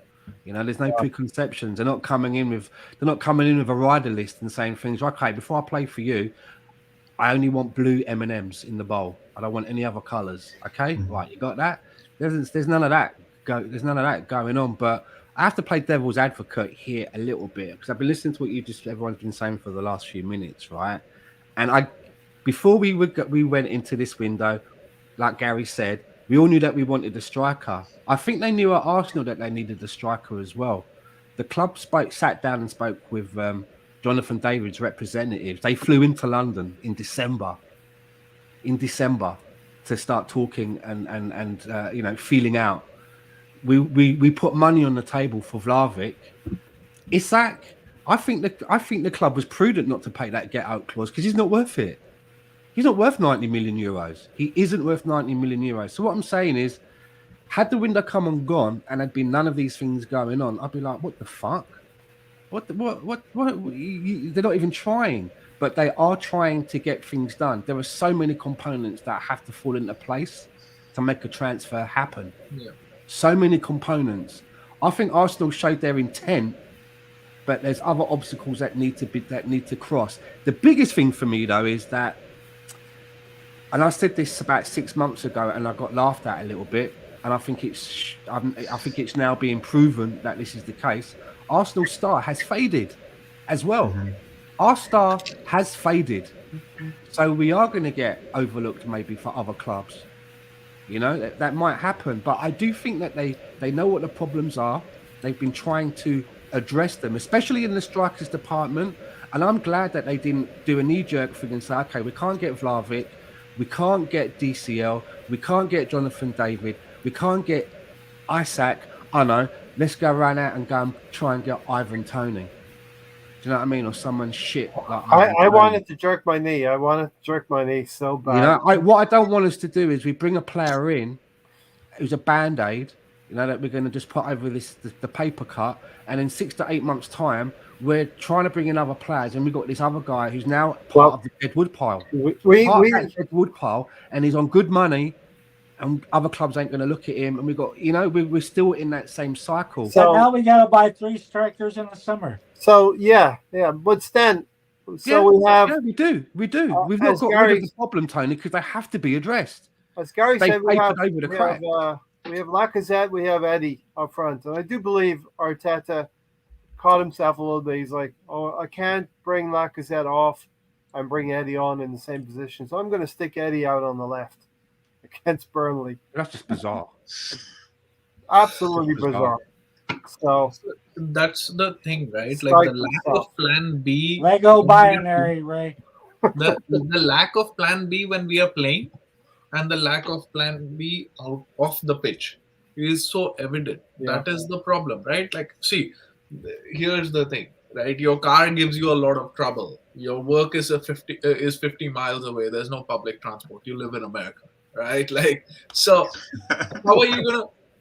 Speaker 5: There's no preconceptions. They're not coming in with a rider list and saying things. Okay, before I play for you, I only want blue M&Ms in the bowl. I don't want any other colours. Okay, right? You got that? There's none of that. There's none of that going on. But I have to play devil's advocate here a little bit because I've been listening to what everyone's been saying for the last few minutes, right? And before we went into this window, like Gary said, we all knew that we wanted a striker. I think they knew at Arsenal that they needed a striker as well. The club sat down and spoke with Jonathan David's representatives. They flew into London in December to start talking and feeling out. We put money on the table for Vlahovic. Isak, I think the club was prudent not to pay that get out clause because he's not worth it. He's not worth 90 million euros. He isn't worth 90 million euros. So what I'm saying is, had the window come and gone and had been none of these things going on, I'd be like, what the fuck? They're not even trying, but they are trying to get things done. There are so many components that have to fall into place to make a transfer happen.
Speaker 6: Yeah.
Speaker 5: So many components. I think Arsenal showed their intent, but there's other obstacles that need to cross. The biggest thing for me though is that, and I said this about 6 months ago, and I got laughed at a little bit. And I think it's now being proven that this is the case. Arsenal's star has faded as well. Our star has faded, so we are going to get overlooked maybe for other clubs. You know, that might happen, but I do think that they know what the problems are. They've been trying to address them, especially in the strikers department. And I'm glad that they didn't do a knee-jerk thing and say, okay, we can't get Vlahovic, we can't get DCL, we can't get Jonathan David, we can't get Isaac. I know, let's go right out and go and try and get Ivan Toney. Do you know what I mean? Or someone shit like
Speaker 1: I wanted to jerk my knee. I wanted to jerk my knee so bad.
Speaker 5: You know, what I don't want us to do is we bring a player in who's a band-aid, you know, that we're going to just put over the paper cut, and in 6 to 8 months' time, we're trying to bring in other players, and we've got this other guy who's now part of the deadwood pile. Deadwood pile, and he's on good money, and other clubs ain't going to look at him, and we've got, you know, we're still in that same cycle.
Speaker 4: So now we got to buy 3 strikers in the summer.
Speaker 1: So yeah, but Stan, we have.
Speaker 5: Yeah, we do. We've not got rid of the problem, Tony, because they have to be addressed.
Speaker 1: As Gary said, we have
Speaker 5: Lacazette,
Speaker 1: we have Eddie up front, and I do believe Arteta caught himself a little bit. He's like, oh, I can't bring Lacazette off and bring Eddie on in the same position, so I'm going to stick Eddie out on the left against Burnley.
Speaker 5: That's just bizarre.
Speaker 1: Absolutely bizarre. So
Speaker 6: that's the thing, right? Like the lack of plan B.
Speaker 4: Lego binary, Ray.
Speaker 6: The lack of plan B when we are playing, and the lack of plan B out of the pitch is so evident.
Speaker 1: Yeah.
Speaker 6: That is the problem, right? Like, see, here's the thing, right? Your car gives you a lot of trouble. Your work is 50 miles away. There's no public transport. You live in America, right? Like, so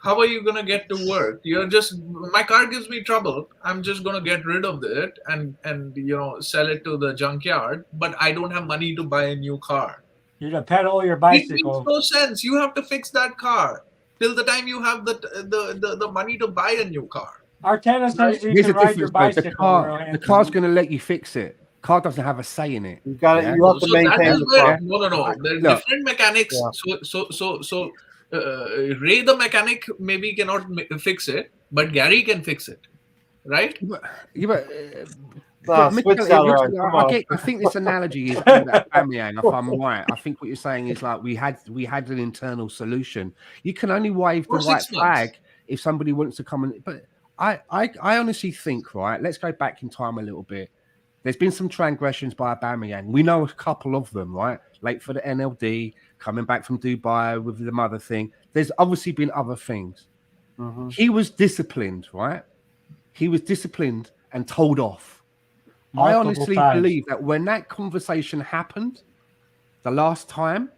Speaker 6: how are you gonna get to work? You're just, my car gives me trouble. I'm just gonna get rid of it and you know, sell it to the junkyard. But I don't have money to buy a new car.
Speaker 4: You're to pedal your bicycle.
Speaker 6: It makes no sense. You have to fix that car till the time you have the money to buy a new car.
Speaker 4: Arteta says you can ride your bicycle.
Speaker 5: The car's going to let you fix it. Car doesn't have a say in it.
Speaker 1: You have to maintain the car.
Speaker 6: No. There's different mechanics.
Speaker 1: Yeah.
Speaker 6: So Ray the mechanic maybe cannot fix it, but Gary can fix it, right?
Speaker 5: I think this analogy is about Aubameyang, if I'm right. I think what you're saying is like we had an internal solution. You can only wave the white flag if somebody wants to come and. But I honestly think, right. Let's go back in time a little bit. There's been some transgressions by Aubameyang. We know a couple of them, right? Late for the NLD, coming back from Dubai with the mother thing. There's obviously been other things.
Speaker 1: Mm-hmm.
Speaker 5: He was disciplined, right? He was disciplined and told off. I honestly believe that when that conversation happened the last time,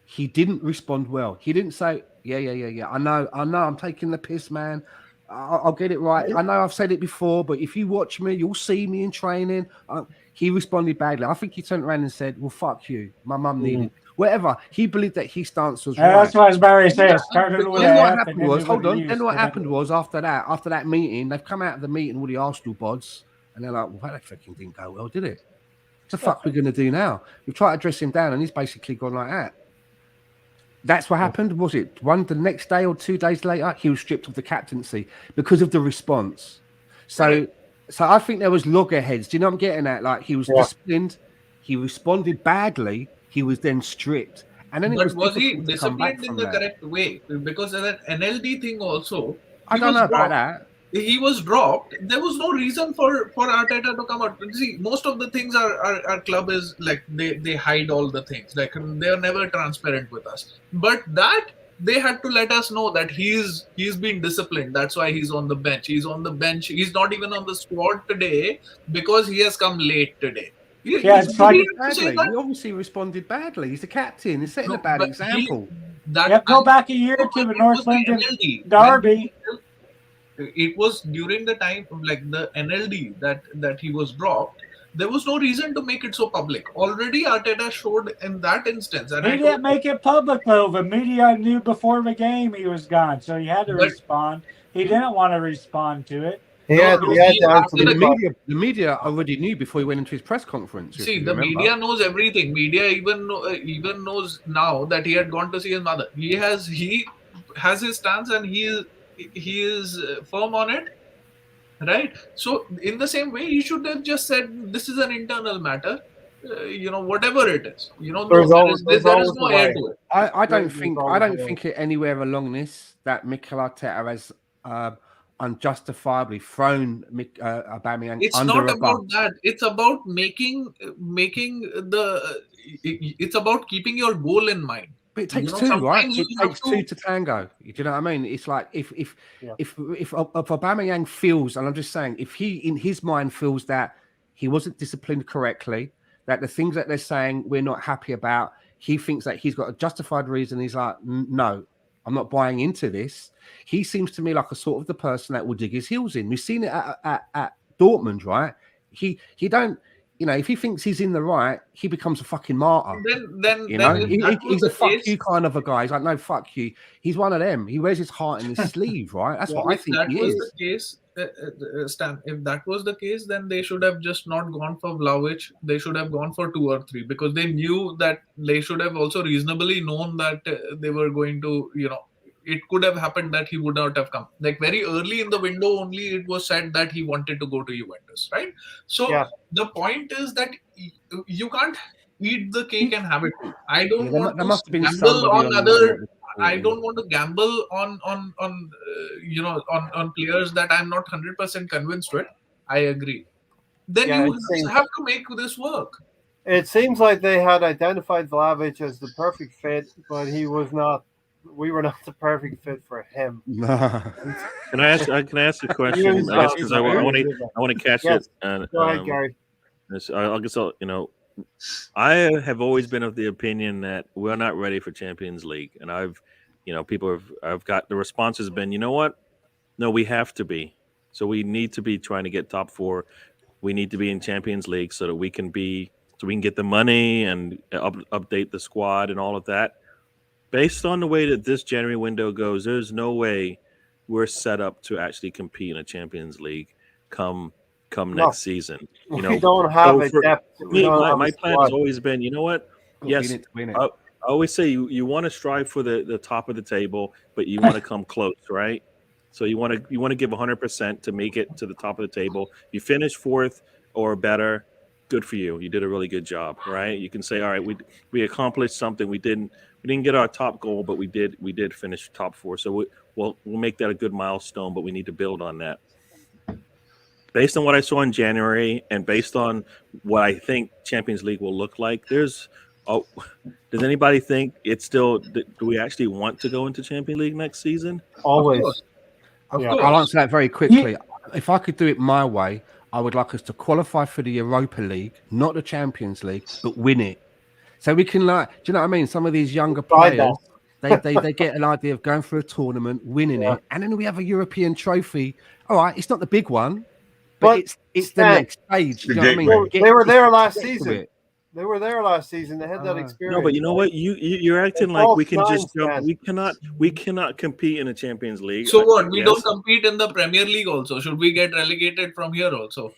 Speaker 5: he didn't respond well. He didn't say, yeah. I know, I'm taking the piss, man. I'll get it right. I know I've said it before, but if you watch me, you'll see me in training. He responded badly. I think he turned around and said, well, fuck you. My mum needed whatever. He believed that his stance was right.
Speaker 4: That's what Barry said. Started with
Speaker 5: then what happened was, then what happened was after that meeting, they've come out of the meeting with the Arsenal bods. And they're like, well, that fucking didn't go well, did it? What the fuck we're going to do now? We've tried to dress him down, and he's basically gone like that. That's what happened, was it? The next day or 2 days later, he was stripped of the captaincy because of the response. So I think there was loggerheads. Do you know what I'm getting at? Like, he was disciplined. He responded badly. He was then stripped. And then
Speaker 6: was he disciplined in the correct way? Because of that NLD thing also.
Speaker 5: I don't know about that.
Speaker 6: He was dropped. There was no reason for Arteta to come out. See, most of the things our club is like they hide all the things. Like they're never transparent with us. But that they had to let us know that he's been disciplined. That's why he's on the bench. He's on the bench. He's not even on the squad today because he has come late today.
Speaker 4: Yeah, it's like
Speaker 5: Badly. He obviously responded badly. He's the captain. He's setting a bad example.
Speaker 4: Yep, go back a year to the North London Derby.
Speaker 6: It was during the time of like the NLD that he was dropped. There was no reason to make it so public. Already Arteta showed in that instance, and
Speaker 4: He didn't make it public though. The media knew before the game he was gone, so he had to
Speaker 6: But-
Speaker 4: respond. He didn't want to respond to it.
Speaker 1: He had to answer
Speaker 6: after
Speaker 1: the
Speaker 5: The media already knew before he went into his press conference. if
Speaker 6: See,
Speaker 5: you
Speaker 6: the
Speaker 5: remember.
Speaker 6: media knows everything. Media even knows now that he had gone to see his mother. He has his stance, and he is firm on it, right? So in the same way, he should have just said, "This is an internal matter." Whatever it is,
Speaker 1: There's
Speaker 6: there
Speaker 1: always-
Speaker 6: is
Speaker 1: there's
Speaker 6: no
Speaker 1: always a
Speaker 6: air
Speaker 1: way.
Speaker 6: to it.
Speaker 5: I don't
Speaker 1: There's
Speaker 5: think
Speaker 1: always
Speaker 5: I don't
Speaker 1: a way.
Speaker 5: think it anywhere along this that Mikel Arteta has unjustifiably thrown Aubameyang
Speaker 6: It's
Speaker 5: under
Speaker 6: not
Speaker 5: a
Speaker 6: about
Speaker 5: bus.
Speaker 6: that. It's about making the. It's about keeping your goal in mind.
Speaker 5: But it takes
Speaker 6: You know,
Speaker 5: two, right?
Speaker 6: sometimes
Speaker 5: It
Speaker 6: you have
Speaker 5: takes
Speaker 6: to-
Speaker 5: two to tango. Do you know what I mean? It's like if
Speaker 1: Yeah.
Speaker 5: if Aubameyang feels, and I'm just saying, if he in his mind feels that he wasn't disciplined correctly, that the things that they're saying we're not happy about, he thinks that he's got a justified reason. He's like, no, I'm not buying into this. He seems to me like a sort of the person that will dig his heels in. We've seen it at Dortmund, right? He don't. If he thinks he's in the right, he becomes a fucking martyr.
Speaker 6: Then
Speaker 5: You know,
Speaker 6: if that was
Speaker 5: he's a
Speaker 6: the
Speaker 5: fuck
Speaker 6: case-
Speaker 5: you kind of a guy. He's like, no, fuck you. He's one of them. He wears his heart in his sleeve, right? That's what I
Speaker 6: If
Speaker 5: think
Speaker 6: that
Speaker 5: he
Speaker 6: was
Speaker 5: is.
Speaker 6: the case, Stan, if that was the case, then they should have just not gone for Vlahovic. They should have gone for 2 or 3 because they knew that they should have also reasonably known that they were going to, it could have happened that he would not have come. Like very early in the window, only it was said that he wanted to go to Juventus, right? So
Speaker 1: Yeah.
Speaker 6: the point is that you can't eat the cake and have it too. I don't
Speaker 5: Yeah, there
Speaker 6: want
Speaker 5: there
Speaker 6: to
Speaker 5: must have been
Speaker 6: gamble
Speaker 5: somebody
Speaker 6: on
Speaker 5: on
Speaker 6: other.
Speaker 5: that
Speaker 6: I don't want to gamble on players that I'm not 100% convinced with. I agree. Then
Speaker 1: Yeah,
Speaker 6: you
Speaker 1: it seems-
Speaker 6: have to make this work.
Speaker 1: It seems like they had identified Vlahovic as the perfect fit, but he was not. We were not the perfect fit for him.
Speaker 2: Can I ask a question?
Speaker 1: He was,
Speaker 2: I guess because I want to catch
Speaker 1: Yes.
Speaker 2: it. And,
Speaker 1: Go ahead, Gary.
Speaker 2: I guess I have always been of the opinion that we're not ready for Champions League, and I've got the response has been, you know what? No, we have to be. So we need to be trying to get top 4. We need to be in Champions League so that we can get the money and update the squad and all of that. Based on the way that this January window goes, there's no way we're set up to actually compete in a Champions League come
Speaker 1: No.
Speaker 2: next season.
Speaker 1: We don't have
Speaker 2: so
Speaker 1: a
Speaker 2: for
Speaker 1: depth. We
Speaker 2: me,
Speaker 1: don't have
Speaker 2: my
Speaker 1: a
Speaker 2: plan has
Speaker 1: squad.
Speaker 2: always been, you know what? Yes, I always say you want to strive for the top of the table, but you want to come close, right? So you want to give 100% to make it to the top of the table. You finish 4th or better, good for you. You did a really good job, right? You can say, all right, we accomplished something. We didn't get our top goal, but we did finish top 4. So we'll make that a good milestone, but we need to build on that. Based on what I saw in January and based on what I think Champions League will look like, does anybody think it's still? Do we actually want to go into Champions League next season?
Speaker 1: Always.
Speaker 6: Of
Speaker 1: Yeah.
Speaker 6: course.
Speaker 5: I'll answer that very quickly. If I could do it my way, I would like us to qualify for the Europa League, not the Champions League, but win it. So we can, do you know what I mean? Some of these younger
Speaker 1: Tried
Speaker 5: players, they get an idea of going through a tournament, winning it, and then we have a European trophy. All right, it's not the big one, but it's the
Speaker 1: Stan,
Speaker 5: next stage. Do you know what I mean?
Speaker 1: They were there last
Speaker 5: get to
Speaker 1: season.
Speaker 5: it.
Speaker 1: They were there last season. They had that experience.
Speaker 2: No, but you know what? You're acting
Speaker 1: It's
Speaker 2: like
Speaker 1: all
Speaker 2: we can just
Speaker 1: signs,
Speaker 2: jump.
Speaker 1: man.
Speaker 2: We cannot compete in a Champions League.
Speaker 6: So what? We
Speaker 2: Yes.
Speaker 6: don't compete in the Premier League also. Should we get relegated from here also?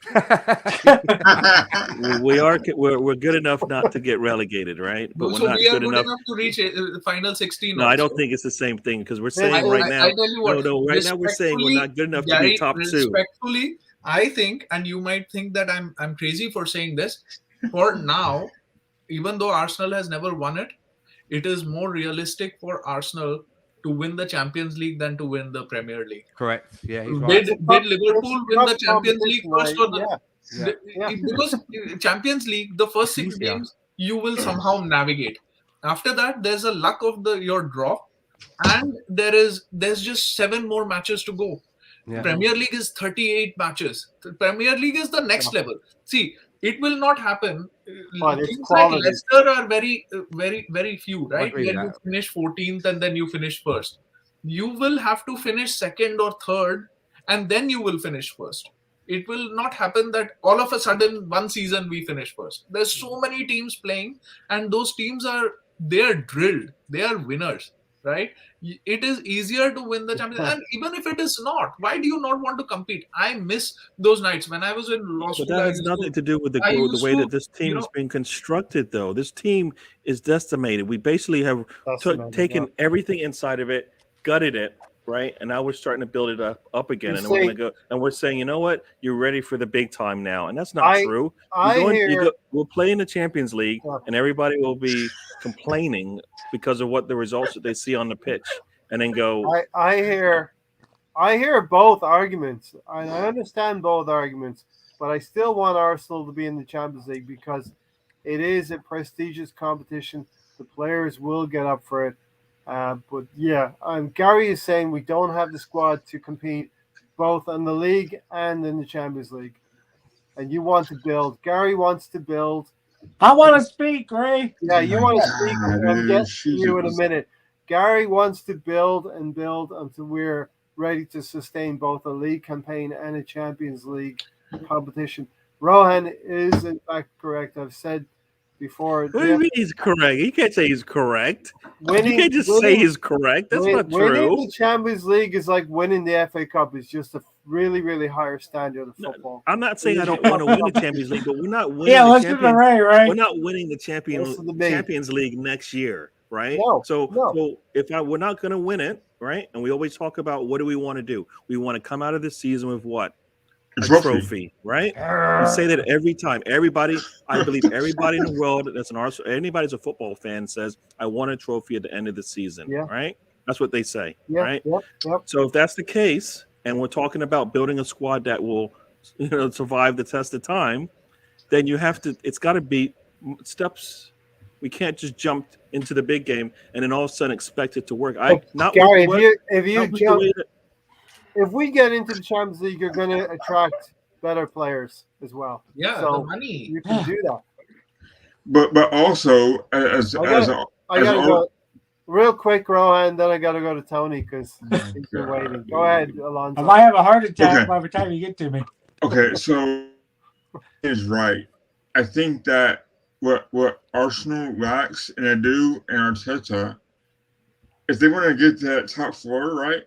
Speaker 2: We're good enough not to get relegated, right? But
Speaker 6: So
Speaker 2: we're not
Speaker 6: we are
Speaker 2: good enough.
Speaker 6: to reach final 16.
Speaker 2: No, I
Speaker 6: also.
Speaker 2: don't think it's the same thing because we're
Speaker 1: I-
Speaker 2: saying right now.
Speaker 6: I tell you what,
Speaker 2: Right now we're saying we're not good enough to be
Speaker 6: Gary,
Speaker 2: top 2.
Speaker 6: Respectfully, I think, and you might think that I'm crazy for saying this. For now, even though Arsenal has never won it, it is more realistic for Arsenal to win the Champions League than to win the Premier League.
Speaker 5: Correct. Yeah, he's right.
Speaker 6: Did Liverpool win the Champions League first or the?
Speaker 1: Yeah. Yeah.
Speaker 6: Because Champions League, the first 6
Speaker 5: easier.
Speaker 6: games you will somehow navigate. After that, there's a luck of your draw, and there's just 7 more matches to go.
Speaker 5: Yeah.
Speaker 6: Premier League is 38 matches. The Premier League is the next level. See, it will not happen
Speaker 1: But it's
Speaker 6: teams like
Speaker 1: quality.
Speaker 6: Leicester are very few,
Speaker 5: I
Speaker 6: right?
Speaker 5: agree
Speaker 6: Where
Speaker 5: with
Speaker 6: you
Speaker 5: that.
Speaker 6: finish 14th and then you finish first. You will have to finish second or third, and then you will finish first. It will not happen that all of a sudden one season we finish first. There's so many teams playing, and those teams they're drilled. They are winners, right? It is easier to win the championship, and even if it is not, why do you not want to compete? I miss those nights when I was in law
Speaker 2: But
Speaker 6: school.
Speaker 2: that has nothing to do with
Speaker 6: I
Speaker 2: the
Speaker 6: used
Speaker 2: way
Speaker 6: to,
Speaker 2: that this
Speaker 6: you
Speaker 2: team is
Speaker 6: know,
Speaker 2: being constructed, though. This team is decimated. We basically have
Speaker 1: Decimated,
Speaker 2: taken everything inside of it, gutted it, right? And now we're starting to build it up again.
Speaker 1: You
Speaker 2: And then we're going
Speaker 1: see,
Speaker 2: to go and we're saying, you know what? You're ready for the big time now. And that's not
Speaker 1: I
Speaker 2: true.
Speaker 1: I hear
Speaker 2: We'll play in the Champions League,
Speaker 1: Yeah.
Speaker 2: and everybody will be complaining because of what the results that they see on the pitch, and then go,
Speaker 1: I hear both arguments. I understand both arguments, but I still want Arsenal to be in the Champions League because it is a prestigious competition. The players will get up for it. But yeah, Gary is saying we don't have the squad to compete both in the league and in the Champions League. And you want to build. Gary wants to build.
Speaker 4: I want to speak, Ray.
Speaker 1: Yeah,
Speaker 3: Oh
Speaker 1: you
Speaker 3: my
Speaker 1: want to speak.
Speaker 3: God,
Speaker 1: I'm getting to you in a
Speaker 3: Jesus.
Speaker 1: minute. Gary wants to build and build until we're ready to sustain both a league campaign and a Champions League competition. Rohan is in fact correct. I've said before.
Speaker 2: what do you mean he's correct? You can't say he's correct. You
Speaker 1: Winning,
Speaker 2: can't just say he's correct. That's not
Speaker 1: winning
Speaker 2: true.
Speaker 1: the Champions League is like winning the FA Cup. It's just a really higher standard of football.
Speaker 2: I'm not saying I don't want to win the Champions League, but we're not winning
Speaker 4: Yeah,
Speaker 2: the
Speaker 4: listen to
Speaker 2: Champions.
Speaker 4: Ray,
Speaker 2: We're
Speaker 4: Ray.
Speaker 2: not winning the
Speaker 1: Listen to me.
Speaker 2: Champions League next year, right?
Speaker 1: No,
Speaker 2: So
Speaker 1: no.
Speaker 2: we're not going to win it, right? And we always talk about what do we want to do? We want to come out of this season with what? A trophy, right? We say that every time. I believe everybody in the world that's an Arsenal, anybody that's a football fan says, I want a trophy at the end of the season,
Speaker 1: Yeah.
Speaker 2: right? That's what they say,
Speaker 1: Yeah,
Speaker 2: right?
Speaker 1: yep.
Speaker 2: So if that's the case, and we're talking about building a squad that will, survive the test of time, then it's got to be steps. We can't just jump into the big game and then all of a sudden expect it to work.
Speaker 1: Gary, if we get into the Champions League, you're going to attract better players as well.
Speaker 6: yeah,
Speaker 1: So
Speaker 6: the money.
Speaker 1: you can do that.
Speaker 3: But also
Speaker 1: I gotta go real quick, Rohan. Then I gotta go to Tony because he's been waiting. Go ahead,
Speaker 4: I
Speaker 1: Alonso.
Speaker 4: might have a heart attack
Speaker 3: Okay.
Speaker 4: by the time you get to me.
Speaker 3: Okay, so is right. I think that what Arsenal lacks and they do in Arteta, if they want to get to that top four, right,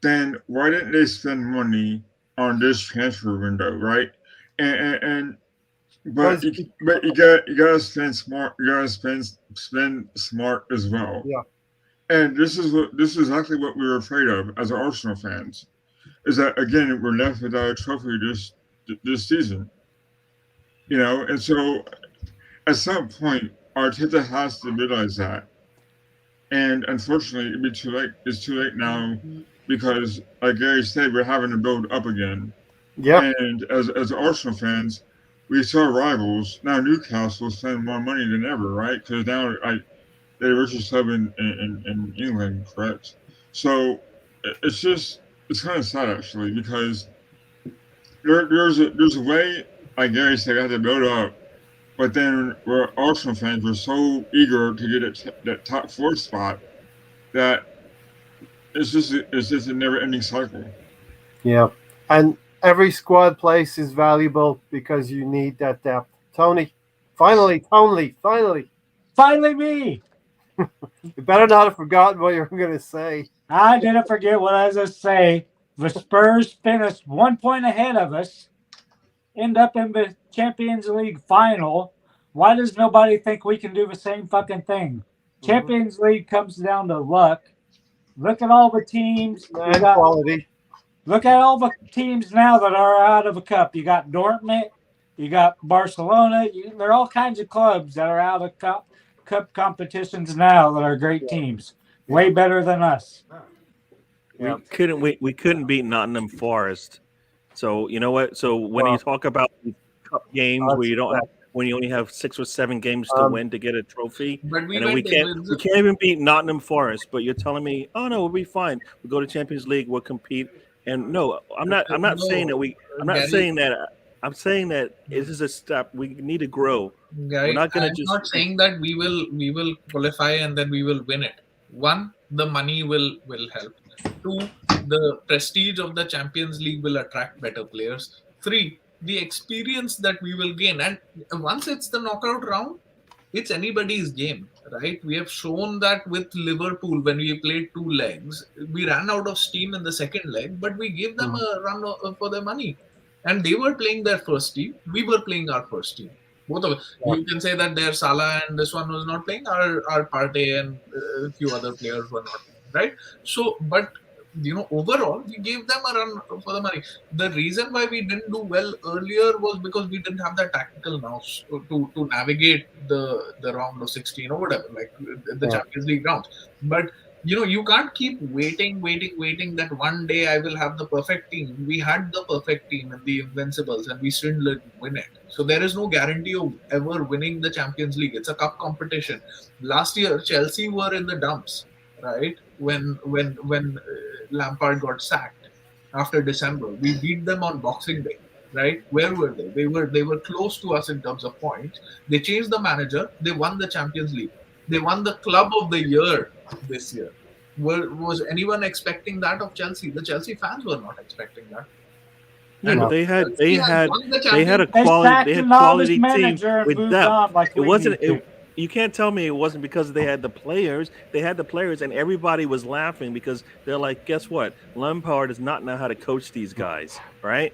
Speaker 3: then why didn't they spend money on this transfer window, right? But you gotta spend smart. You gotta spend smart as well.
Speaker 1: Yeah.
Speaker 3: And this is exactly what we were afraid of as Arsenal fans, is that again we're left without a trophy this season. And so at some point Arteta has to realize that. And unfortunately, it'd be too late. It's too late now because, like Gary said, we're having to build up again.
Speaker 1: Yeah.
Speaker 3: And as Arsenal fans, we saw rivals. Now Newcastle spend more money than ever, right? Because now they're the richest club in England, correct? So it's kind of sad actually because there's a way, like Gary said, I had to build up. But then we're Arsenal fans. We're so eager to get that top four spot that it's just a never-ending cycle.
Speaker 1: Yeah. And every squad place is valuable because you need that depth. Tony, finally.
Speaker 4: Finally, me.
Speaker 1: You better not have forgotten what you were going to say.
Speaker 4: I didn't forget what I was going to say. The Spurs finished 1 point ahead of us, end up in the Champions League final. Why does nobody think we can do the same fucking thing? Champions League comes down to luck. Look at all the teams.
Speaker 1: And quality.
Speaker 4: Look at all the teams now that are out of a cup. You got Dortmund. You got Barcelona. There are all kinds of clubs that are out of cup competitions now that are great teams. Way better than us.
Speaker 2: We couldn't beat Nottingham Forest. So you know what? So when you talk about cup games where you don't have, when you only have 6 or 7 games to win to get a trophy, and then we can't even beat Nottingham Forest. But you're telling me, oh no, we'll be fine. We'll go to Champions League. We'll compete. And no, I'm not saying that I'm not saying that I'm saying that it is a step. We need to grow. We're
Speaker 6: Right?
Speaker 2: not going to
Speaker 6: I'm
Speaker 2: just.
Speaker 6: not saying that we will qualify and then we will win it. One, the money will help. Two, the prestige of the Champions League will attract better players. Three, the experience that we will gain. And once it's the knockout round, it's anybody's game, right? We have shown that with Liverpool when we played two legs, we ran out of steam in the second leg, but we gave them a run for their money. And they were playing their first team. We were playing our first team. Both of us. You can say that their Salah and this one was not playing. Our Partey and a few other players were not playing, right? So, but overall, we gave them a run for the money. The reason why we didn't do well earlier was because we didn't have that tactical nous to navigate the round of 16 or whatever, like the Champions League rounds. But you can't keep waiting that one day I will have the perfect team. We had the perfect team and the Invincibles, and we still didn't win it. So there is no guarantee of ever winning the Champions League. It's a cup competition. Last year, Chelsea were in the dumps, right? When Lampard got sacked after December, we beat them on Boxing Day, right? Where were they? They were close to us in terms of points. They changed the manager. They won the Champions League. They won the Club of the Year this year. Was anyone expecting that of Chelsea? The Chelsea fans were not expecting that.
Speaker 2: Yeah,
Speaker 6: And
Speaker 2: but they had
Speaker 6: Chelsea has won the
Speaker 2: they had a
Speaker 6: Champions
Speaker 4: They
Speaker 2: quality
Speaker 4: sacked
Speaker 2: they had
Speaker 4: the novice
Speaker 2: quality team
Speaker 4: manager and
Speaker 2: with
Speaker 4: moved
Speaker 2: depth.
Speaker 4: on like
Speaker 2: It
Speaker 4: we
Speaker 2: wasn't.
Speaker 4: need to.
Speaker 2: You can't tell me it wasn't because they had the players. They had the players, and everybody was laughing because they're like, "Guess what? Lampard does not know how to coach these guys." Right?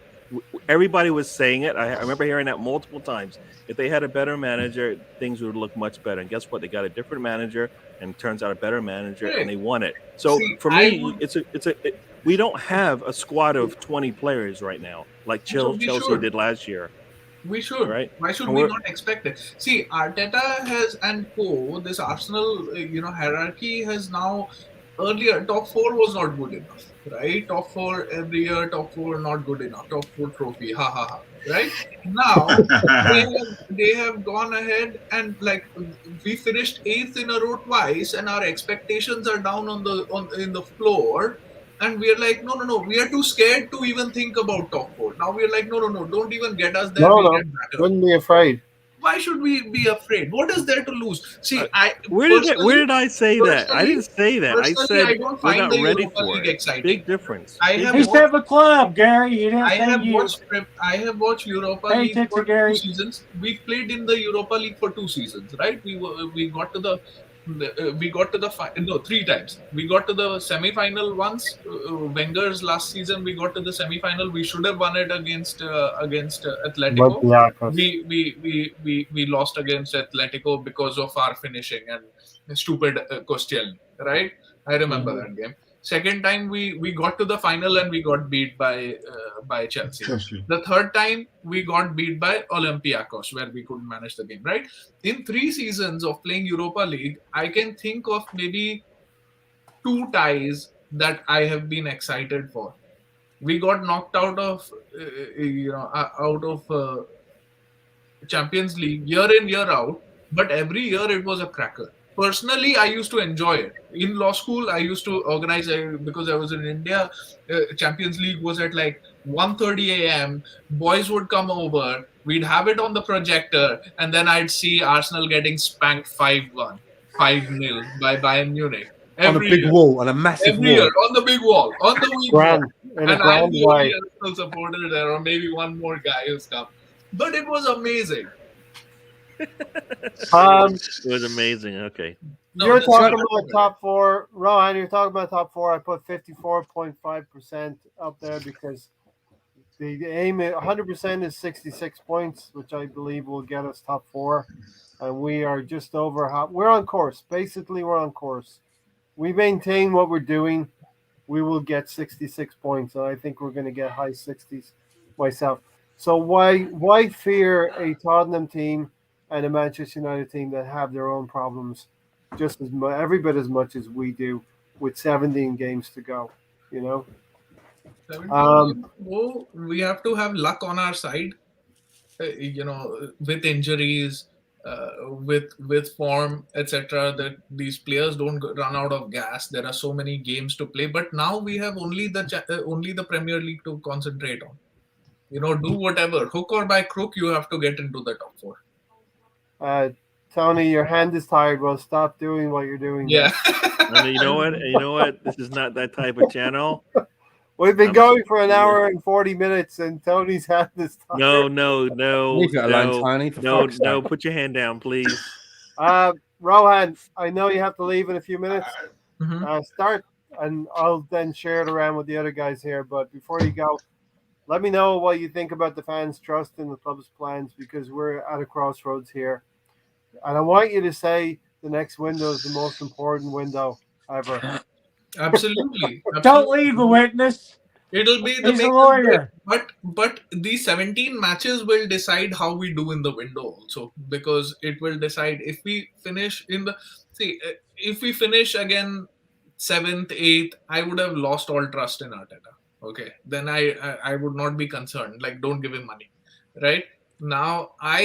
Speaker 2: Everybody was saying it. I remember hearing that multiple times. If they had a better manager, things would look much better. And guess what? They got a different manager, and it turns out a better manager, and they won it. So
Speaker 6: See,
Speaker 2: for
Speaker 6: I
Speaker 2: me,
Speaker 6: would.
Speaker 2: we don't have a squad of 20 players right now like
Speaker 6: So we
Speaker 2: Chelsea
Speaker 6: should.
Speaker 2: did last year.
Speaker 6: We should.
Speaker 2: Right?
Speaker 6: Why should
Speaker 2: And
Speaker 6: we
Speaker 2: we're
Speaker 6: not expect it? See, Arteta has and co. This Arsenal, hierarchy has now. Earlier, top four was not good enough, right? Top four every year, top four not good enough. Top four trophy, ha ha ha. Right now, they have gone ahead and like we finished eighth in a row twice, and our expectations are down on in the floor. And we're like, no, we are too scared to even think about top four. Now we're like, no, don't even get us there. We'll
Speaker 1: No,
Speaker 6: get better.
Speaker 1: wouldn't be afraid.
Speaker 6: Why should we be afraid? What is there to lose? See,
Speaker 2: where did I say that? I didn't say that. I
Speaker 6: Personally,
Speaker 2: said
Speaker 6: I don't
Speaker 2: we're
Speaker 6: find
Speaker 2: not
Speaker 6: the
Speaker 2: ready
Speaker 6: Europa
Speaker 2: for
Speaker 6: League
Speaker 2: it.
Speaker 6: exciting.
Speaker 2: Big difference.
Speaker 6: I
Speaker 2: Big
Speaker 6: have
Speaker 4: He
Speaker 6: watched,
Speaker 4: said the club, Gary. You didn't
Speaker 6: I
Speaker 4: say
Speaker 6: have
Speaker 4: you.
Speaker 6: watched Europa
Speaker 4: Pay
Speaker 6: League
Speaker 4: attention,
Speaker 6: for
Speaker 4: Gary.
Speaker 6: 2 seasons. We played in the Europa League for 2 seasons, right? We got to no, 3 times. We got to the semi-final once. Wenger's last season, we got to the semi-final. We should have won it against Atletico.
Speaker 1: Olympiacos.
Speaker 6: We lost against Atletico because of our finishing and stupid Koscielny, right? I remember that game. Second time we got to the final and we got beat by Chelsea.
Speaker 3: Chelsea.
Speaker 6: The third time we got beat by Olympiacos, where we couldn't manage the game, right? In 3 seasons of playing Europa League, I can think of maybe 2 ties that I have been excited for. We got knocked out of Champions League year in year out, but every year it was a cracker. Personally, I used to enjoy it. In law school, I used to organize because I was in India. Champions League was at like 1:30 a.m. Boys would come over. We'd have it on the projector, and then I'd see Arsenal getting spanked 5-1, 5-0 by Bayern Munich
Speaker 5: On a
Speaker 6: every
Speaker 5: big
Speaker 6: year.
Speaker 5: wall, on a massive
Speaker 6: Every
Speaker 5: wall.
Speaker 6: year on the big wall, on the big wall.
Speaker 1: Grand in a
Speaker 6: And I'm
Speaker 1: grand
Speaker 6: the only
Speaker 1: way.
Speaker 6: Arsenal supporter there, or maybe one more guy who's come. But it was amazing.
Speaker 2: It was amazing. Okay.
Speaker 6: No,
Speaker 1: You're
Speaker 6: that's
Speaker 1: talking
Speaker 6: not-
Speaker 1: about top four, Rohan. You're talking about top four. I put 54.5% up there because the aim at 100% is 66 points, which I believe will get us top four, and we are just over half. We're on course. Basically, we're on course. We maintain what we're doing. We will get 66 points, and I think we're going to get high 60s myself. So why fear a Tottenham team and a Manchester United team that have their own problems just as every bit as much as we do with 17 games to go, you know?
Speaker 6: 17 games, we have to have luck on our side, with injuries, with form, etc. That these players don't run out of gas. There are so many games to play, but now we have only the Premier League to concentrate on. Do whatever, hook or by crook, you have to get into the top four.
Speaker 1: Tony, your hand is tired. Well, stop doing what you're doing.
Speaker 6: Yeah.
Speaker 2: And you know what? You know what? This is not that type of channel.
Speaker 1: We've been
Speaker 2: I'm-
Speaker 1: going for an hour and 40 minutes, and Tony's hand is tired.
Speaker 2: No,
Speaker 5: Leave it alone, Tony. For fuck's sake.
Speaker 2: Put your hand down, please.
Speaker 1: Rohan, I know you have to leave in a few minutes.
Speaker 6: Mhm.
Speaker 1: Start, and I'll then share it around with the other guys here. But before you go, let me know what you think about the fans' trust in the club's plans, because we're at a crossroads here. And I want you to say the next window is the most important window ever.
Speaker 6: Absolutely.
Speaker 4: Don't leave a witness.
Speaker 6: It'll be the
Speaker 4: He's a
Speaker 6: make or
Speaker 4: lawyer.
Speaker 6: break. But these 17 matches will decide how we do in the window also, because it will decide if we finish in the if we finish again 7th, 8th, I would have lost all trust in Arteta. Okay, then I would not be concerned. Like, don't give him money, right? Now I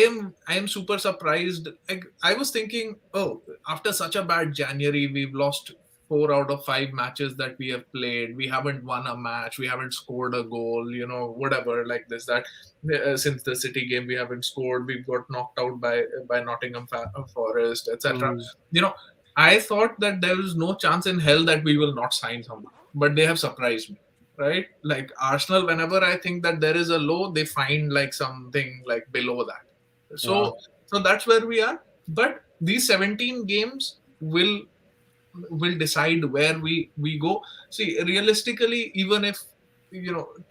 Speaker 6: am super surprised. Like, I was thinking, oh, after such a bad January, we've lost 4 out of 5 matches that we have played. We haven't won a match. We haven't scored a goal. Whatever, like this, that. Since the City game, we haven't scored. We've got knocked out by Nottingham Forest, etc. I thought that there is no chance in hell that we will not sign someone, but they have surprised me. Right? Like Arsenal, whenever I think that there is a low, they find like something like below that. So that's where we are. But these 17 games will decide where we go. See, realistically, even if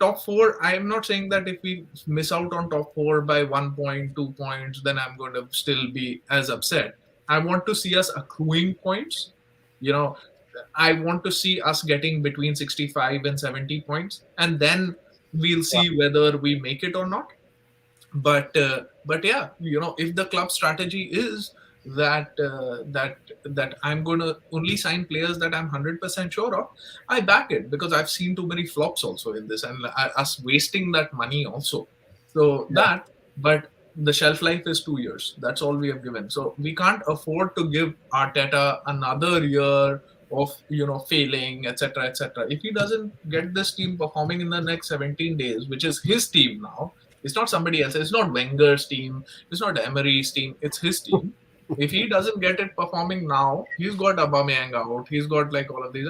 Speaker 6: top four, I am not saying that if we miss out on top four by 1 point, 2 points, then I'm going to still be as upset. I want to see us accruing points. I want to see us getting between 65 and 70 points, and then we'll see whether we make it or not. But yeah, if the club strategy is that I'm going to only sign players that I'm 100% sure of, I back it, because I've seen too many flops also in this, and us wasting that money also. So but the shelf life is 2 years. That's all we have given. So we can't afford to give Arteta another year of failing, etc., etc. If he doesn't get this team performing in the next 17 days, which is his team now, it's not somebody else. It's not Wenger's team. It's not Emery's team. It's his team. If he doesn't get it performing now, he's got Aubameyang out. He's got like all of these.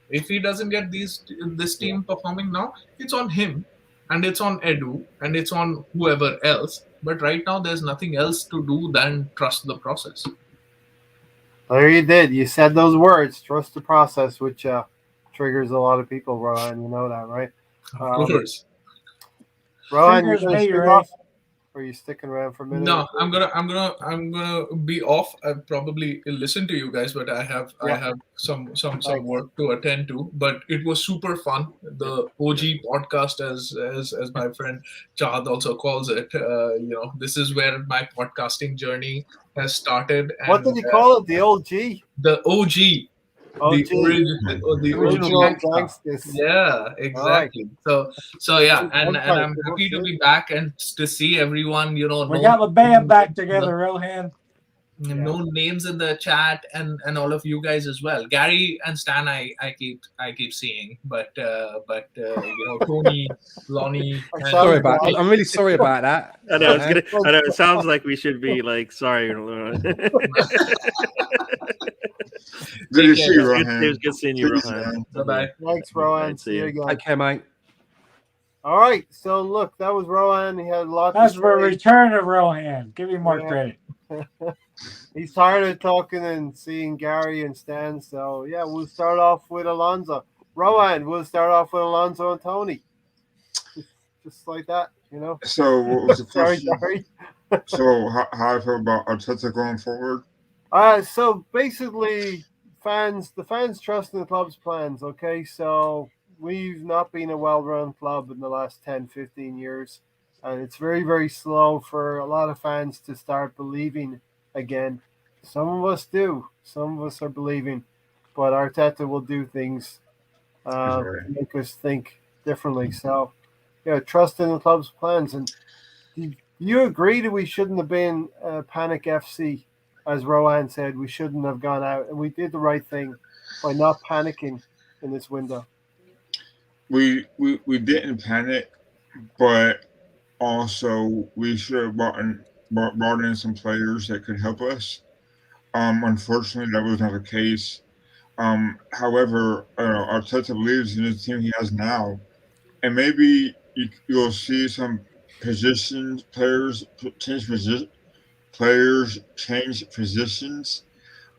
Speaker 6: If he doesn't get this team performing now, it's on him, and it's on Edu, and it's on whoever else. But right now, there's nothing else to do than trust the process.
Speaker 1: There you did. You said those words, trust the process, which triggers a lot of people, Rohan. You know that, right?
Speaker 6: Of course.
Speaker 1: Rohan, you're
Speaker 4: Triggers
Speaker 1: going to
Speaker 4: me,
Speaker 1: speak
Speaker 4: right?
Speaker 1: off? Or are you sticking around for a minute?
Speaker 6: No, I'm gonna be off. I'll probably listen to you guys, but I have some work to attend to. But it was super fun. The OG podcast, as my friend Chad also calls it. This is where my podcasting journey has started. And,
Speaker 1: What did you call it? The old G?
Speaker 6: The OG. The
Speaker 4: Original
Speaker 1: gangsters.
Speaker 6: Yeah, exactly. So yeah, and I'm happy to be back and to see everyone.
Speaker 4: We got the band back together, Rohan.
Speaker 6: No names in the chat, and all of you guys as well. Gary and Stan, I keep seeing, but Tony, Lonnie.
Speaker 5: I'm really sorry about that.
Speaker 2: I know. I know. It sounds like we should be like sorry.
Speaker 3: Good to see you, Rohan.
Speaker 2: It was good seeing you, Rohan.
Speaker 6: Bye-bye.
Speaker 1: Thanks, Rohan. See you again.
Speaker 5: Take care, mate.
Speaker 1: All right. So look, that was Rohan. He had a lot.
Speaker 4: That's
Speaker 1: to
Speaker 4: for
Speaker 1: say.
Speaker 4: return of Rohan. Give me more credit.
Speaker 1: He's tired of talking and seeing Gary and Stan. So yeah, we'll start off with Alonso. Rohan, we'll start off with Alonso and Tony. Just like that,
Speaker 3: So what was the
Speaker 1: Sorry,
Speaker 3: question?
Speaker 1: Gary.
Speaker 3: So how I feel about Arteta going forward?
Speaker 1: So basically, the fans trust in the club's plans. Okay, so we've not been a well-run club in the last 10, 15 years. And it's very, very slow for a lot of fans to start believing again. Some of us do. Some of us are believing. But Arteta will do things to make us think differently. So, trust in the club's plans. And do you agree that we shouldn't have been Panic FC? As Rohan said, we shouldn't have gone out. And we did the right thing by not panicking in this window.
Speaker 3: We didn't panic, but also we should have brought in some players that could help us. Unfortunately, that was not the case. However, Arteta believes in the team he has now, and maybe you'll see some positions players change positions,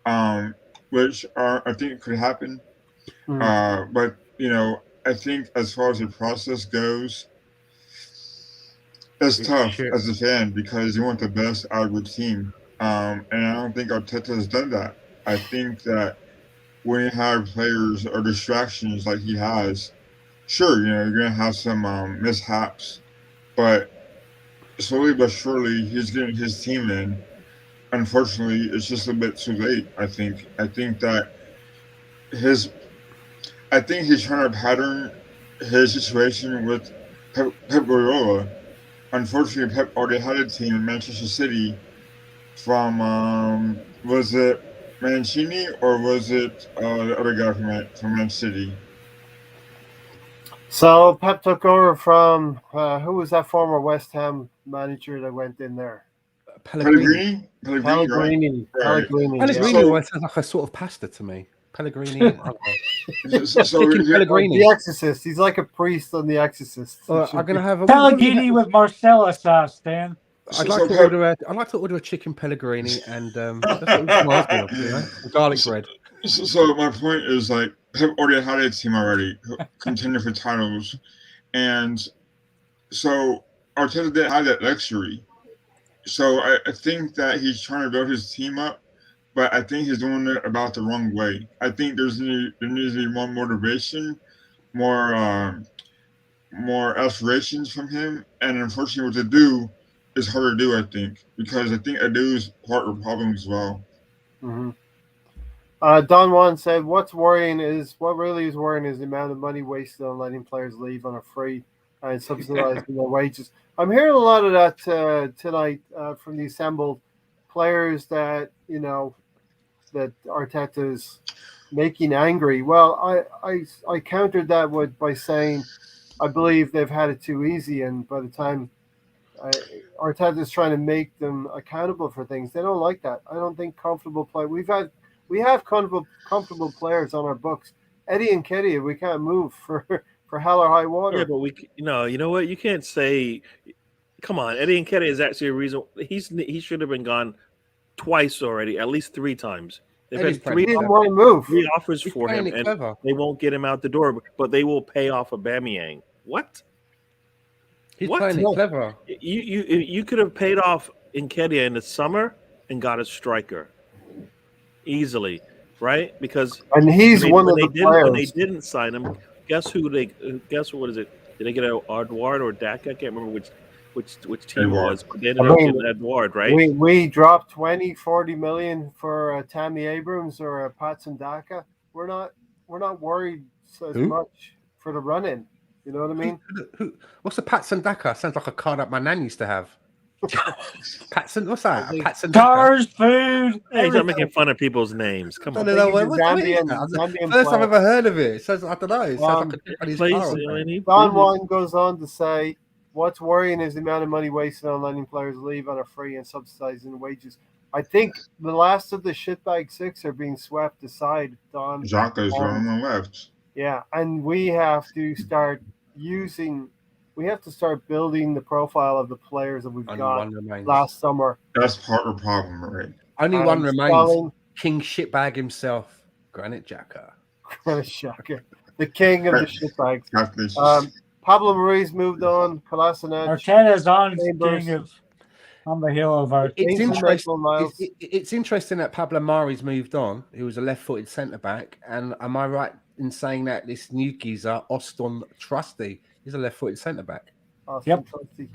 Speaker 3: um, which I think could happen. But I think as far as the process goes, it's tough
Speaker 5: Shit.
Speaker 3: as a fan because you want the best out of your team. And I don't think Arteta has done that. I think that when you have players or distractions like he has, sure, you're gonna have some mishaps, but slowly but surely he's getting his team in. Unfortunately, it's just a bit too late. I think. His I think he's trying to pattern his situation with Pep Guardiola. Unfortunately, Pep already had a team in Manchester City from was it Mancini or was it the other guy from Man City?
Speaker 1: So Pep took over from who was that former West Ham manager that went in there?
Speaker 5: Pellegrini.
Speaker 3: Pellegrini, right?
Speaker 1: Pellegrini.
Speaker 5: Pellegrini
Speaker 3: So-
Speaker 5: always sounds like a sort of pasta to me. Pellegrini. I don't know.
Speaker 3: So
Speaker 5: Chicken Pellegrini.
Speaker 1: The Exorcist. He's like a priest on The Exorcist.
Speaker 5: I'm gonna have a
Speaker 4: Pellegrini with Marcella sauce, Dan.
Speaker 5: I'd like to order a chicken Pellegrini and that's what it reminds me of, garlic bread.
Speaker 3: So my point is like Pep already had a team already contending for titles, and so Arteta didn't have that luxury. So I think that he's trying to build his team up, but I think he's doing it about the wrong way. I think there needs to be more motivation, more aspirations from him, and unfortunately, what to do is hard to do. I think because I think Adu's part of the problem as well.
Speaker 1: Mm-hmm. Don Juan said, what really is worrying is the amount of money wasted on letting players leave on a free and subsidizing their wages. I'm hearing a lot of that tonight from the assembled players that that Arteta's making angry. Well, I countered that by saying I believe they've had it too easy, and by the time Arteta's trying to make them accountable for things, they don't like that. I don't think comfortable play. We have comfortable players on our books. Eddie and Ketty, we can't move for hell or high water.
Speaker 2: Yeah, but you know what? You can't say. Come on, Eddie Nketiah is actually a reason he should have been gone twice already, at least 3 times. They've
Speaker 5: Eddie's
Speaker 2: had
Speaker 1: He
Speaker 2: three
Speaker 1: didn't want to move.
Speaker 2: offers
Speaker 5: He's
Speaker 2: for
Speaker 5: playing
Speaker 2: him,
Speaker 5: it
Speaker 2: and
Speaker 5: clever.
Speaker 2: they won't get him out the door. But they will pay off Aubameyang. What?
Speaker 5: He's
Speaker 2: What?
Speaker 5: playing it clever.
Speaker 2: You could have paid off Nketiah in the summer and got a striker easily, right? Because
Speaker 1: And he's one of the players.
Speaker 2: when they didn't sign him, guess what is it? Did they get Edouard or Daka? I can't remember which team it was. But they ended up getting Edouard, right?
Speaker 1: We dropped 20, 40 million for Tammy Abrams or Patson Daka. We're not worried as much for the run-in. You know what I mean?
Speaker 5: What's a Patson Daka? Sounds like a card that my nan used to have. Patson, what's that? A Patson Daka?
Speaker 4: Cars, food.
Speaker 2: Hey, you're not making fun of people's names. Come on.
Speaker 5: I don't know
Speaker 1: think he's a
Speaker 5: what is
Speaker 1: Zambian-
Speaker 5: that?
Speaker 1: Zambian
Speaker 5: First I've
Speaker 1: player.
Speaker 5: ever heard of it. It says I don't know. It sounds like a Japanese
Speaker 2: Plays,
Speaker 5: car.
Speaker 1: Don Juan goes on to say, what's worrying is the amount of money wasted on letting players leave on a free and subsidizing wages. I think the last of the shitbag 6 are being swept aside, Don.
Speaker 3: Xhaka is the only one left.
Speaker 1: Yeah, and we have to start building the profile of the players that we've
Speaker 5: Only
Speaker 1: got
Speaker 5: one remains.
Speaker 1: last summer.
Speaker 3: That's part of the problem, right?
Speaker 5: Only one remains.
Speaker 1: Spelling,
Speaker 5: King Shitbag himself, Granit Xhaka.
Speaker 1: Shocker. The king of the shitbags.
Speaker 3: That's
Speaker 1: Pablo Ruiz moved on. Kolasinac.
Speaker 4: Arteta's on
Speaker 1: Chambers.
Speaker 4: on the hill of our.
Speaker 5: It's
Speaker 1: Ainsley
Speaker 5: interesting.
Speaker 1: Maitland-Niles.
Speaker 5: It's interesting that Pablo Mari's moved on. He was a left-footed centre back, and am I right in saying that this new geezer Austin Trusty is a left-footed centre back?
Speaker 4: Yep.
Speaker 1: Trusty,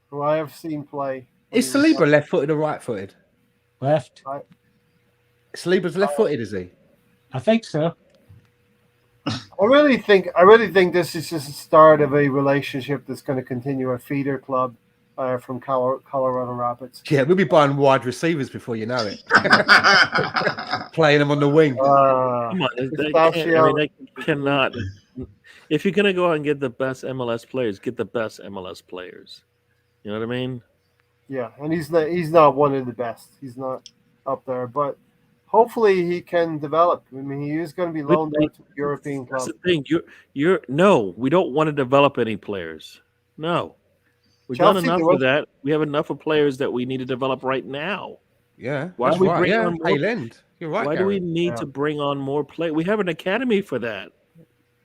Speaker 1: who I have seen play.
Speaker 5: Is Saliba left-footed or right-footed?
Speaker 4: Left.
Speaker 5: Saliba's left-footed, is he?
Speaker 4: I think so.
Speaker 1: I really think this is just the start of a relationship that's going to continue. A feeder club from Colorado Rapids.
Speaker 5: Yeah, we'll be buying wide receivers before you know it. Playing them on the wing.
Speaker 2: Come on, they cannot If you're gonna go out and get the best MLS players, get the best MLS players. You know what I mean?
Speaker 1: Yeah, and he's not one of the best. He's not up there, but hopefully he can develop. I mean, he is going to be
Speaker 2: But
Speaker 1: loaned out to a European
Speaker 2: that's
Speaker 1: club.
Speaker 2: the thing. You're no. We don't want to develop any players. No, we've done
Speaker 1: Chelsea,
Speaker 2: enough
Speaker 1: there
Speaker 2: of
Speaker 1: was
Speaker 2: that. We have enough of players that we need to develop right now.
Speaker 5: Yeah,
Speaker 2: Why
Speaker 5: that's
Speaker 2: do we
Speaker 5: right.
Speaker 2: bring
Speaker 5: Yeah,
Speaker 2: on more?
Speaker 5: tail end. You're right,
Speaker 2: Why do we
Speaker 5: Gary.
Speaker 2: need
Speaker 1: Yeah.
Speaker 2: to bring on more play? We have an academy for that,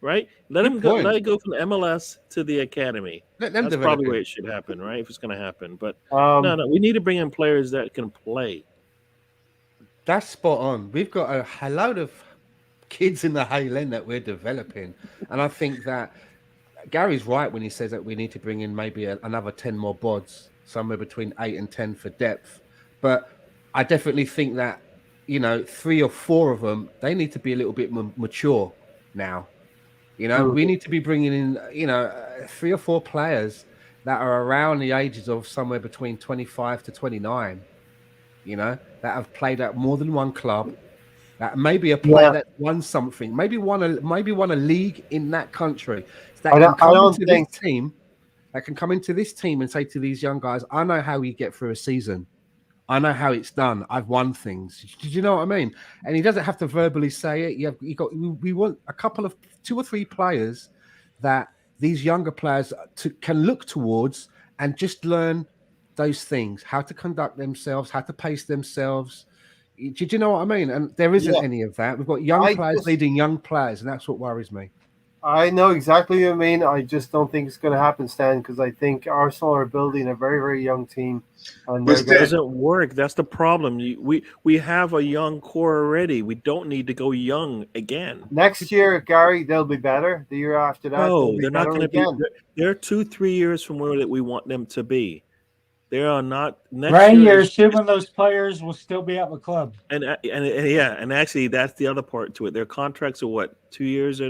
Speaker 2: right? Let
Speaker 5: Good
Speaker 2: him go.
Speaker 5: point.
Speaker 2: Let it go from MLS to the academy.
Speaker 5: Let them
Speaker 2: That's
Speaker 5: develop
Speaker 2: probably where
Speaker 5: it.
Speaker 2: it should happen, right? If it's going to happen, but no,
Speaker 1: um,
Speaker 2: no, we need to bring in players that can play.
Speaker 5: That's spot on. We've got a load of kids in the Hale End that we're developing, and I think that Gary's right when he says that we need to bring in maybe another 10 more bods, somewhere between 8 and 10 for depth. But I definitely think that, 3 or 4 of them, they need to be a little bit mature now. We need to be bringing in, 3 or 4 players that are around the ages of somewhere between 25 to 29, that have played at more than one club, that maybe a player
Speaker 1: Yeah.
Speaker 5: that won something, maybe won a league in that country, that
Speaker 1: I
Speaker 5: can
Speaker 1: don't, I
Speaker 5: come
Speaker 1: don't
Speaker 5: into
Speaker 1: think
Speaker 5: this team, and say to these young guys, I know how you get through a season. I know how it's done. I've won things. Did you know what I mean? And he doesn't have to verbally say it. We want a couple of 2 or 3 players that these younger players can look towards and just learn those things, how to conduct themselves, how to pace themselves. Did you know what I mean? And there isn't
Speaker 1: Yeah.
Speaker 5: any of that. We've got young
Speaker 1: I
Speaker 5: players
Speaker 1: just-
Speaker 5: leading young players, and that's what worries me.
Speaker 1: I know exactly what you mean. I just don't think it's going to happen, Stan, because I think Arsenal are building a very, very young team, and
Speaker 3: But
Speaker 1: they're
Speaker 2: It
Speaker 1: going to.
Speaker 2: doesn't work. That's the problem. We have a young core already. We don't need to go young again.
Speaker 1: Next year, Gary, they'll be better. The year after that, they'll
Speaker 2: No,
Speaker 1: be
Speaker 2: they're not
Speaker 1: better
Speaker 2: going to be.
Speaker 1: again.
Speaker 2: They're 2-3 years from where that we want them to be. They are not. Next
Speaker 4: Ray,
Speaker 2: year
Speaker 4: you're
Speaker 2: is,
Speaker 4: assuming those players will still be at the club.
Speaker 2: and yeah, and actually that's the other part to it. Their contracts are what 2 years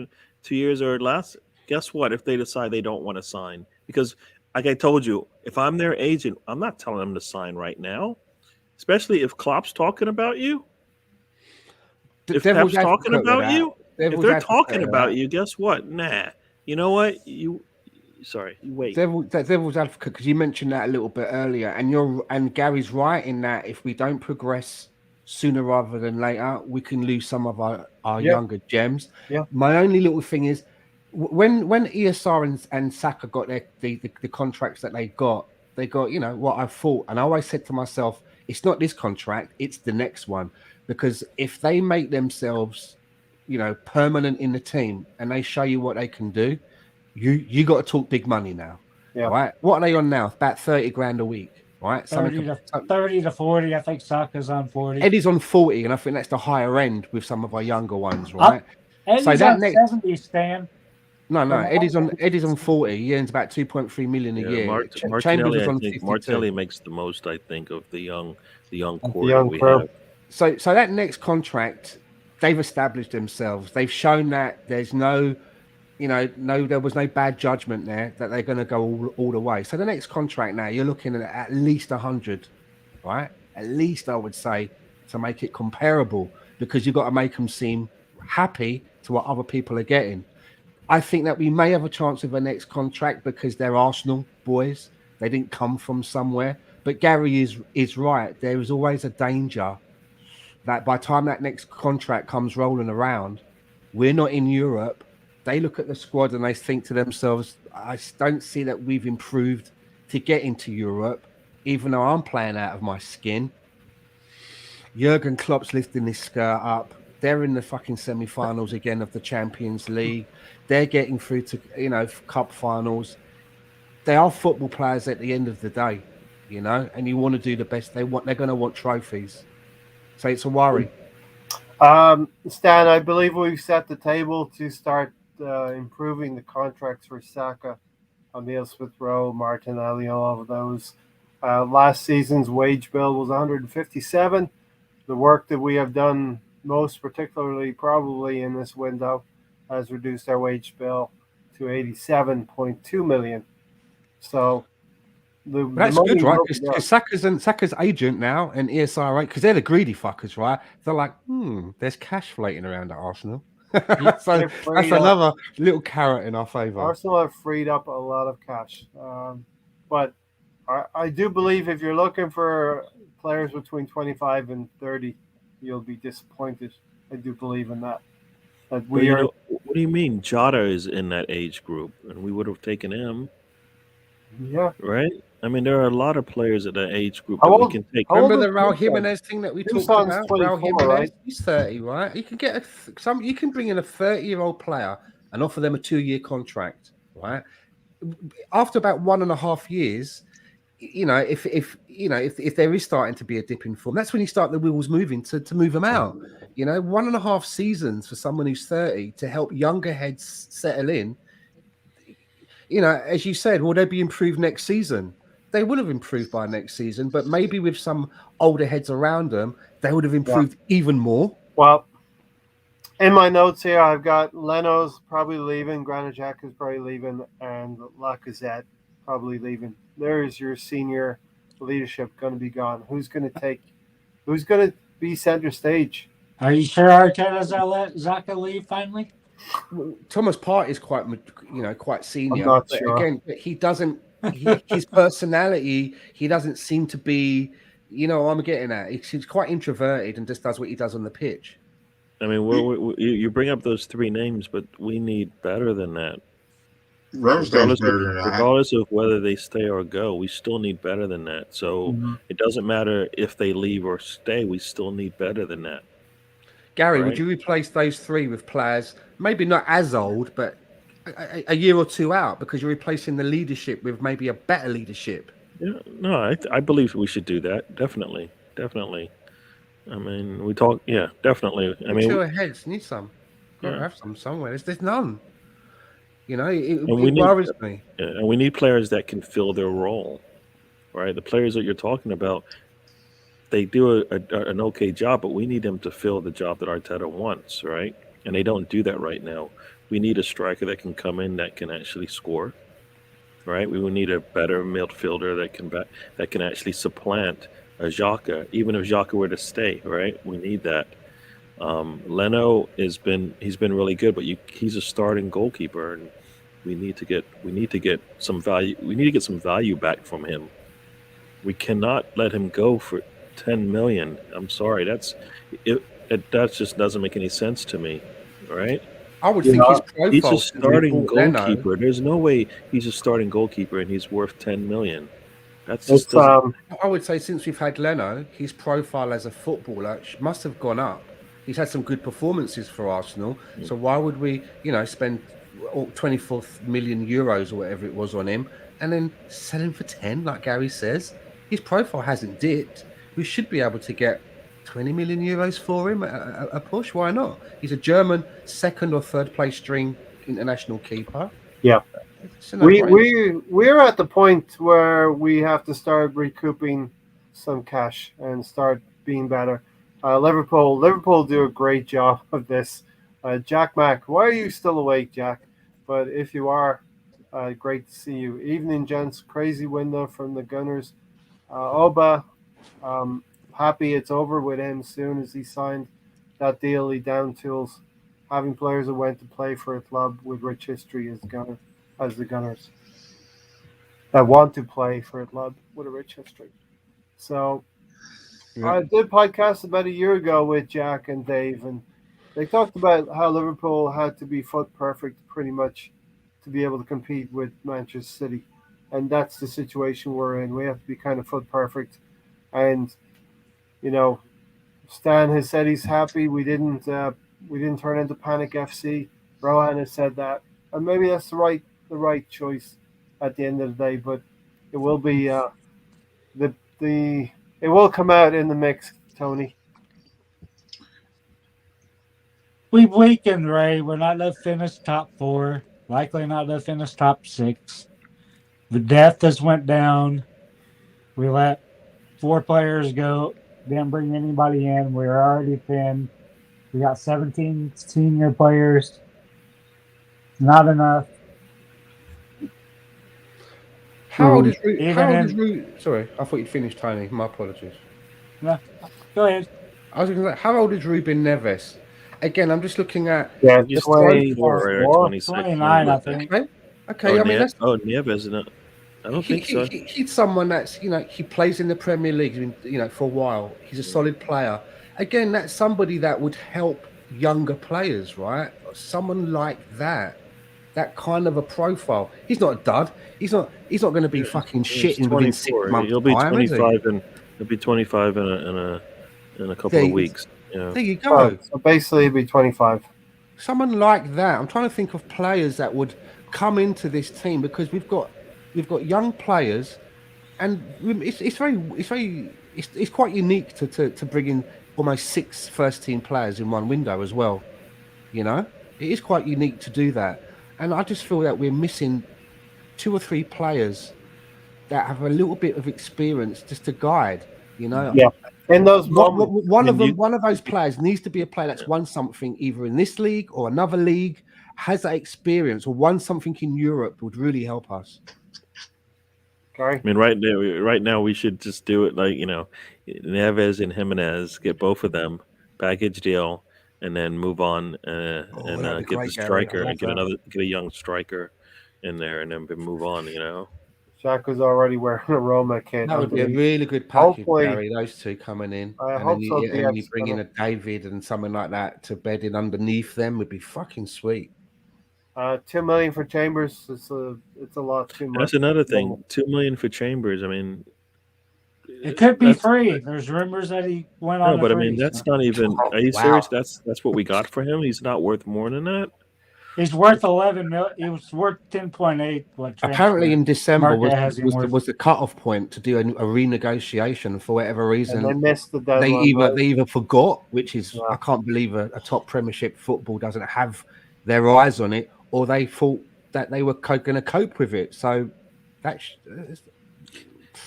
Speaker 2: or less. Guess what? If they decide they don't want to sign, because like I told you, if I'm their agent, I'm not telling them to sign right now. Especially if Klopp's talking about you. If Pep's talking about you, if they're talking about you, guess what? Nah. You know what? Sorry, you wait.
Speaker 5: Devil's advocate, because you mentioned that a little bit earlier, and Gary's right in that if we don't progress sooner rather than later, we can lose some of our younger gems.
Speaker 1: Yeah.
Speaker 5: My only little thing is when ESR and Saka got the contracts that they got what I thought, and I always said to myself, it's not this contract, it's the next one, because if they make themselves permanent in the team and they show you what they can do, you got to talk big money now.
Speaker 1: Yeah.
Speaker 5: Right? What are they on now? About 30 grand a week, right?
Speaker 4: 30 to 40. I think Saka's on 40.
Speaker 5: Eddie's on 40, and I think that's the higher end with some of our younger ones, right?
Speaker 4: Eddie's
Speaker 5: So that
Speaker 4: on
Speaker 5: next-
Speaker 4: 70, Stan.
Speaker 5: No,
Speaker 4: From
Speaker 5: Eddie's on 40. He earns about 2.3 million a year. Chambers was on 52.
Speaker 2: Martinelli makes the most, I think, of the young core
Speaker 1: young
Speaker 2: that we
Speaker 1: core.
Speaker 2: have.
Speaker 5: So that next contract, they've established themselves. They've shown that there's there was no bad judgment there, that they're going to go all the way. So the next contract now, you're looking at least 100, right? At least, I would say, to make it comparable, because you've got to make them seem happy to what other people are getting. I think that we may have a chance of a next contract because they're Arsenal boys. They didn't come from somewhere. But Gary is right. There is always a danger that by the time that next contract comes rolling around, we're not in Europe. They look at the squad and they think to themselves, I don't see that we've improved to get into Europe, even though I'm playing out of my skin. Jurgen Klopp's lifting his skirt up. They're in the fucking semi-finals again of the Champions League. They're getting through to, cup finals. They are football players at the end of the day, and you want to do the best. They're going to want trophies. So it's a worry.
Speaker 1: Stan, I believe we've set the table to start improving the contracts for Saka, Emile Smith-Rowe, Martinelli, all of those. Last season's wage bill was 157. The work that we have done, most particularly probably in this window, has reduced our wage bill to 87.2 million. So
Speaker 5: that's good, right? Because Saka's agent now and ESR, right? Because they're the greedy fuckers, right? They're like, there's cash floating around at Arsenal. So
Speaker 1: They've
Speaker 5: that's
Speaker 1: freed up.
Speaker 5: another little carrot in our favour.
Speaker 1: Arsenal have freed up a lot of cash, but I do believe if you're looking for players between 25 and 30, you'll be disappointed. I do believe in that. That
Speaker 2: But
Speaker 1: we
Speaker 2: you
Speaker 1: are.
Speaker 2: know, what do you mean? Jota is in that age group, and we would have taken him,
Speaker 1: Yeah.
Speaker 2: right? I mean, there are a lot of players at that age group
Speaker 1: How
Speaker 2: that we
Speaker 1: old?
Speaker 2: can take.
Speaker 1: How old
Speaker 5: Remember
Speaker 1: is
Speaker 5: the Raul
Speaker 1: Dusan?
Speaker 5: Jimenez thing that we talked
Speaker 1: Dusan's
Speaker 5: about?
Speaker 1: 24,
Speaker 5: Raul Jimenez,
Speaker 1: right?
Speaker 5: he's 30, right? You can get you can bring in a 30-year-old player and offer them a 2-year contract, right? After about 1.5 years, you know, if there is starting to be a dip in form, that's when you start the wheels moving to move them out. You know, 1.5 seasons for someone who's 30 to help younger heads settle in. You know, as you said, will they be improved next season? They would have improved by next season, but maybe with some older heads around them, they would have
Speaker 1: Yeah.
Speaker 5: improved even more.
Speaker 1: Well, in my notes here, I've got Leno's probably leaving, Granit Xhaka is probably leaving, and Lacazette probably leaving. There's your senior leadership going to be gone. Who's going to be center stage?
Speaker 4: Are you sure Arteta's gonna let Zaka leave finally?
Speaker 5: Thomas Partey is quite senior,
Speaker 1: not
Speaker 5: but
Speaker 1: sure.
Speaker 5: again, he doesn't. His personality, he doesn't seem to be. You know, I'm getting at. He's quite introverted and just does what he does on the pitch.
Speaker 2: I mean, you bring up those three names, but we need better than that.
Speaker 3: Ramsdale's better than that.
Speaker 2: Regardless of whether they stay or go, we still need better than that. So it doesn't matter if they leave or stay. We still need better than that.
Speaker 5: Gary,
Speaker 2: Right.
Speaker 5: would you replace those three with players maybe not as old, but a year or two out, because you're replacing the leadership with maybe a better leadership?
Speaker 2: Yeah, no, I believe we should do that. Definitely. I mean, we talk. Yeah, definitely. I mean,
Speaker 5: Two heads need some. Got to
Speaker 2: Yeah.
Speaker 5: have some somewhere. There's none. You know, it
Speaker 2: we need-
Speaker 5: worries me.
Speaker 2: and we need players that can fill their role. Right, the players that you're talking about, they do an okay job, but we need them to fill the job that Arteta wants, right? And they don't do that right now. We need a striker that can come in that can actually score, right? We will need a better midfielder that can actually supplant a Xhaka, even if Xhaka were to stay, right? We need that. Leno he's been really good, but he's a starting goalkeeper, and we need to get some value. We need to get some value back from him. We cannot let him go for 10 million. I'm sorry, that just doesn't make any sense to me, right?
Speaker 5: I would think his profile.
Speaker 2: He's a
Speaker 5: since we
Speaker 2: starting
Speaker 5: bought Leno-
Speaker 2: goalkeeper. There's no way he's a starting goalkeeper and he's worth 10 million. That's
Speaker 1: It's,
Speaker 2: just doesn't.
Speaker 5: I would say since we've had Leno, his profile as a footballer must have gone up. He's had some good performances for Arsenal. So why would we, spend 24 million euros or whatever it was on him and then sell him for 10, like Gary says? His profile hasn't dipped. We should be able to get 20 million euros for him, a push. Why not? He's a German second or third place string international keeper.
Speaker 1: Yeah. We're at the point where we have to start recouping some cash and start being better. Liverpool do a great job of this. Jack Mack, why are you still awake, Jack? But if you are, great to see you. Evening, gents. Crazy window from the Gunners. Oba, happy it's over with him soon as he signed that deal. He down tools having players who went to play for a club with rich history as the Gunners that want to play for a club with a rich history. So I did a podcast about a year ago with Jack and Dave, and they talked about how Liverpool had to be foot perfect pretty much to be able to compete with Manchester City. And that's the situation we're in. We have to be kind of foot perfect. And, Stan has said he's happy. We didn't turn into Panic FC. Rohan has said that. And maybe that's the right choice at the end of the day, but it will be it will come out in the mix, Tony.
Speaker 4: We've weakened, Ray. We're not going to finish top 4. Likely not going to finish top 6. The depth has went down. We let 4 players go. Didn't bring anybody in. We're already thin. We got 17 senior players. Not enough.
Speaker 5: How old is Rui? Sorry, I thought you'd finished, Tony. My apologies.
Speaker 4: No, go ahead.
Speaker 5: I was going to say, how old is Ruben Neves? again, I'm just looking at
Speaker 1: Yeah,
Speaker 5: the
Speaker 2: He's
Speaker 5: slow
Speaker 2: 24,
Speaker 5: pass.
Speaker 2: right? Or 26.
Speaker 4: 29, I think.
Speaker 5: Okay, okay. I mean, that's
Speaker 2: Nieves, isn't it? I don't think so.
Speaker 5: he's someone that's he plays in the Premier League, for a while. He's a solid player. Again, that's somebody that would help younger players, right? Someone like that. That kind of a profile. He's not a dud. He's not going to be fucking
Speaker 2: He's
Speaker 5: shitting within 6
Speaker 2: 24.
Speaker 5: months'
Speaker 2: He'll be
Speaker 5: time, is he?
Speaker 2: 25 and he'll be 25 in a couple of weeks. Yeah.
Speaker 5: There you
Speaker 1: Oh,
Speaker 5: go.
Speaker 1: so basically, it'd be 25.
Speaker 5: Someone like that. I'm trying to think of players that would come into this team because we've got young players, and it's quite unique to bring in almost 6 first team players in one window as well. It is quite unique to do that, and I just feel that we're missing 2 or 3 players that have a little bit of experience just to guide.
Speaker 1: Yeah. In those moments,
Speaker 5: One of those players needs to be a player that's won something either in this league or another league, has that experience, or won something in Europe would really help us.
Speaker 1: Gary.
Speaker 2: I mean, right now we should just do it like Neves and Jimenez, get both of them, package deal, and then move on
Speaker 5: that'd be
Speaker 2: get the
Speaker 5: great, Gary.
Speaker 2: striker
Speaker 5: I
Speaker 2: and get a young striker in there, and then move on.
Speaker 1: Jack was already wearing a Roma kit.
Speaker 5: That would be a really good package,
Speaker 1: Hopefully-
Speaker 5: Gary. Those two coming in,
Speaker 1: I
Speaker 5: and
Speaker 1: hope
Speaker 5: then you,
Speaker 1: so,
Speaker 5: and then you
Speaker 1: yes,
Speaker 5: bring in
Speaker 1: but-
Speaker 5: a David and someone like that to bed in underneath them would be fucking sweet.
Speaker 1: 2 million for Chambers. It's a lot too much.
Speaker 2: That's another thing. 2 million for Chambers. I mean,
Speaker 4: It could be
Speaker 2: that's-
Speaker 4: free. There's rumors that he went on.
Speaker 2: No, but I
Speaker 4: free,
Speaker 2: mean that's
Speaker 4: so.
Speaker 2: not even. Are you
Speaker 5: Wow.
Speaker 2: serious? That's what we got for him. He's not worth more than that.
Speaker 4: He's worth 11 million. He was worth 10.8.
Speaker 5: Apparently, in December
Speaker 4: Market has him worth.
Speaker 5: was the cutoff point to do a renegotiation. For whatever reason,
Speaker 1: And they missed the
Speaker 5: they
Speaker 1: deadline.
Speaker 5: either forgot, which is
Speaker 1: Yeah.
Speaker 5: I can't believe a top Premiership football doesn't have their eyes on it, or they thought that they were going to cope with it. So that's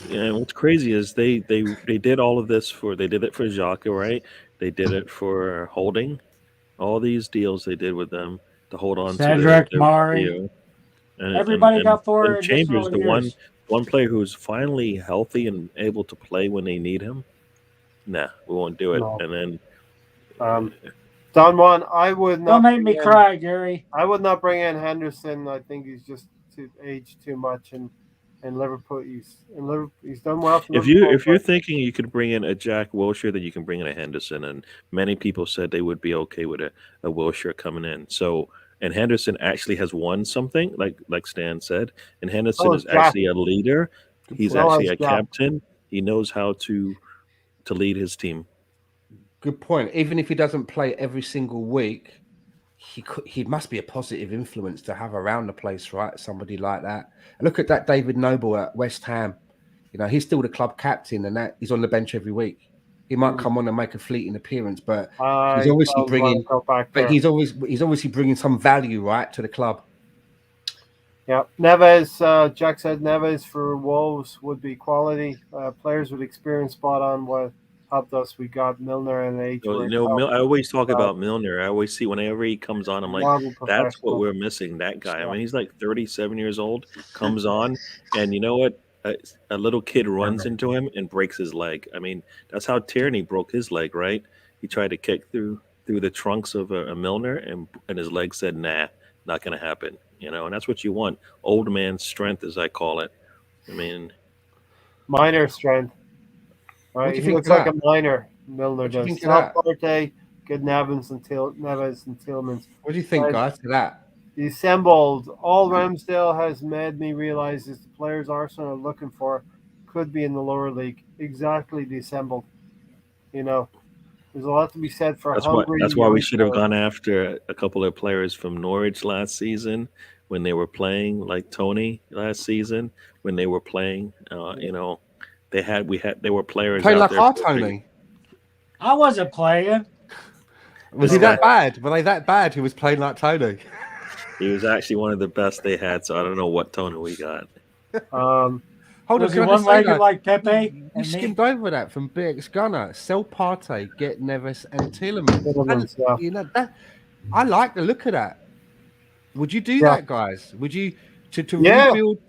Speaker 2: Yeah, what's crazy is they did all of this they did it for Xhaka, right? They did it for Holding. All these deals they did with them to hold on
Speaker 4: Cedric,
Speaker 2: to their
Speaker 4: Mari.
Speaker 2: deal. And,
Speaker 4: Everybody got 4
Speaker 2: and Chambers,
Speaker 4: additional
Speaker 2: the
Speaker 4: years.
Speaker 2: one player who's finally healthy and able to play when they need him. Nah, we won't do it.
Speaker 1: No.
Speaker 2: And then
Speaker 1: Don Juan, I would not.
Speaker 4: Don't make me
Speaker 1: bring in-
Speaker 4: cry, Gary.
Speaker 1: I would not bring in Henderson. I think he's just aged too much, and Liverpool, he's done well. For
Speaker 2: if
Speaker 1: Liverpool,
Speaker 2: you're
Speaker 1: but-
Speaker 2: thinking you could bring in a Jack Wilshere, then you can bring in a Henderson, and many people said they would be okay with a Wilshere coming in. So, and Henderson actually has won something, like Stan said, and Henderson
Speaker 1: Oh,
Speaker 2: is
Speaker 1: Jack.
Speaker 2: actually a leader. He's
Speaker 1: So
Speaker 2: actually
Speaker 1: has
Speaker 2: a
Speaker 1: Jack.
Speaker 2: captain. He knows how to lead his team.
Speaker 5: good point. Even if he doesn't play every single week, he must be a positive influence to have around the place, right? Somebody like that. And look at that David Noble at West Ham. He's still the club captain, and that he's on the bench every week. He might come on and make a fleeting appearance, but he's obviously bringing. But he's obviously bringing some value, right, to the club.
Speaker 1: Yeah, Neves. Jack said Neves for Wolves would be quality. Players with experience spot on. What helped us? We got Milner and age.
Speaker 2: So, I always talk about Milner. I always see whenever he comes on, I'm like, that's what we're missing. That guy. I mean, he's like 37 years old, comes on, and you know what? A little kid runs into him and breaks his leg. I mean, that's how Tierney broke his leg, right? He tried to kick through the trunks of a Milner, and his leg said, "Nah, not going to happen." And that's what you want. Old man strength, as I call it. I mean,
Speaker 1: minor strength. Right, he looks like a minor. Milner does. South Partey, good Neves and Tielemans.
Speaker 5: What do you think, guys, to that?
Speaker 1: The assembled. All Ramsdale has made me realize is the players Arsenal are looking for could be in the lower league. Exactly, the assembled. There's a lot to be said for hungry.
Speaker 2: That's why we should have gone after a couple of players from Norwich last season when they were playing, like Tony last season when they were playing. They were players
Speaker 5: playing
Speaker 2: out
Speaker 5: like our Tony.
Speaker 4: I wasn't playing.
Speaker 5: Was he that bad? Were they that bad? He was playing like Tony.
Speaker 2: He was actually one of the best they had, so I don't know what Tony we got.
Speaker 5: Hold
Speaker 4: Was he
Speaker 5: on,
Speaker 4: one-legged like Pepe?
Speaker 5: You skimmed over that from BX Gunner. Sell Partey, get Neves and Tielemans. That I like the look of that. Would you do that, guys? Would you rebuild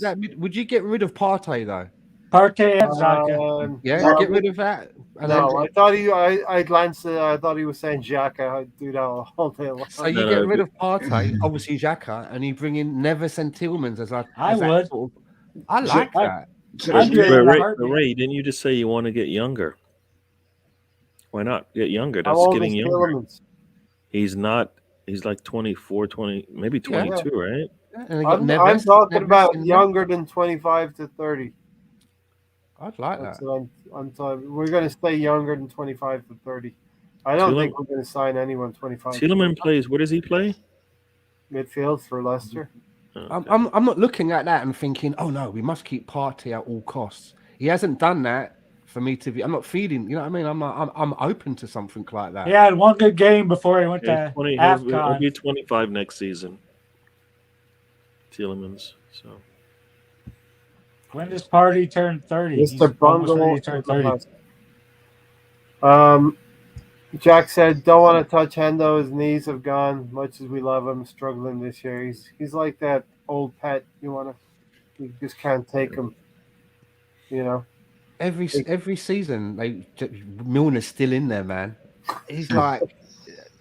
Speaker 5: that? Would you get rid of Partey though?
Speaker 4: Partey and Xhaka.
Speaker 5: Yeah,
Speaker 1: no,
Speaker 5: get rid of that. And
Speaker 1: No,
Speaker 5: then,
Speaker 1: I thought I glanced at it, I thought he was saying Xhaka. I'd do that all day long.
Speaker 5: so you
Speaker 2: No,
Speaker 5: get
Speaker 2: no,
Speaker 5: rid of Partey, obviously Xhaka, and you bring in Neves and Tillmans as like
Speaker 4: I
Speaker 5: as that
Speaker 4: would.
Speaker 5: sort of. I like
Speaker 4: I-
Speaker 5: that.
Speaker 4: I'd do it in a
Speaker 2: Ray,
Speaker 4: heartbeat.
Speaker 2: Ray, didn't you just say you want to get younger? Why not get younger?
Speaker 1: How
Speaker 2: That's
Speaker 1: old
Speaker 2: getting
Speaker 1: is
Speaker 2: younger.
Speaker 1: Tielemans?
Speaker 2: He's not. He's like 24, 20, maybe 22, right?
Speaker 5: Yeah, and they got
Speaker 1: I'm
Speaker 5: Neves.
Speaker 1: talking
Speaker 5: Neves
Speaker 1: about
Speaker 5: in there.
Speaker 1: younger than 25 to 30.
Speaker 5: I'd like
Speaker 1: That's
Speaker 5: that.
Speaker 1: what I'm talking. We're going to stay younger than 25 to 30. I don't think we're going to sign anyone 25.
Speaker 2: Tielemans plays. Where does he play?
Speaker 1: Midfield for Leicester.
Speaker 5: I'm not looking at that and thinking, oh no, we must keep Partey at all costs. He hasn't done that for me to be. I'm not feeding. You know what I mean? I'm open to something like that.
Speaker 4: He had one good game before he went
Speaker 2: Yeah,
Speaker 4: to
Speaker 2: 20, he'll
Speaker 4: AFCON.
Speaker 2: be 25 next season. Tielemans. So
Speaker 4: When does Partey turn 30? He's
Speaker 1: Mr.
Speaker 4: almost ready
Speaker 1: Bungle.
Speaker 4: to turn 30.
Speaker 1: Jack said, "Don't want to touch Hendo. His knees have gone. Much as we love him, struggling this year. He's like that old pet. You just can't take him. You know."
Speaker 5: Every season, Milner's still in there, man. He's like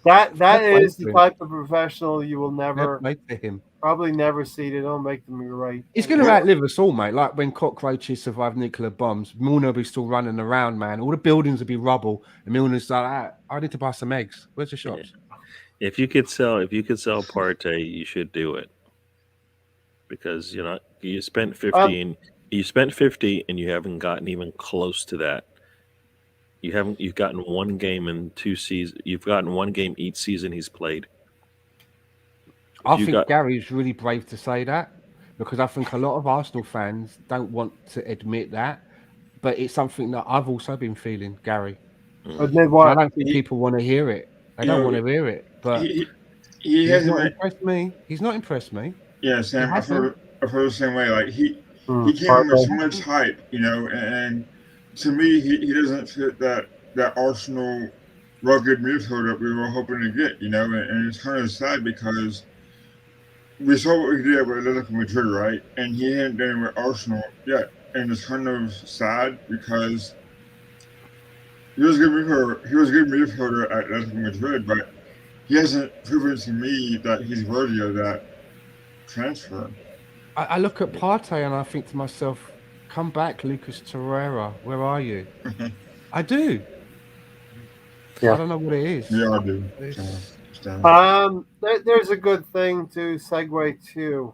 Speaker 1: That
Speaker 5: That's
Speaker 1: is the type of professional you will never,
Speaker 5: made for him.
Speaker 1: probably never see. They don't make them right.
Speaker 5: He's going to outlive us all, mate. Like when cockroaches survive nuclear bombs, Milner will be still running around, man. All the buildings will be rubble, and Milner's like, I need to buy some eggs. Where's the shops?
Speaker 2: if you could sell Partey, you should do it because you spent 50 and you haven't gotten even close to that. You've gotten one game in 2 seasons. You've gotten one game each season he's played.
Speaker 5: I think Gary's really brave to say that because I think a lot of Arsenal fans don't want to admit that, but it's something that I've also been feeling, Gary.
Speaker 1: Admit what?
Speaker 5: I don't think people want to hear it. They don't want to hear it. But
Speaker 3: he
Speaker 5: he's not impressed me. He's not impressed me.
Speaker 3: Yeah, Sam. I've heard the same way. Like he came in with so much hype, and to me, he doesn't fit that Arsenal rugged midfielder that we were hoping to get, and it's kind of sad because we saw what he did with Atletico Madrid, right? And he hadn't done it with Arsenal yet, and it's kind of sad because he was a good midfielder at Atletico Madrid, but he hasn't proven to me that he's worthy of that transfer.
Speaker 5: I look at Partey and I think to myself, come back, Lucas Torreira. Where are you? I do.
Speaker 1: Yeah.
Speaker 5: I don't know what it is.
Speaker 3: Yeah, I do.
Speaker 1: There's a good thing to segue to.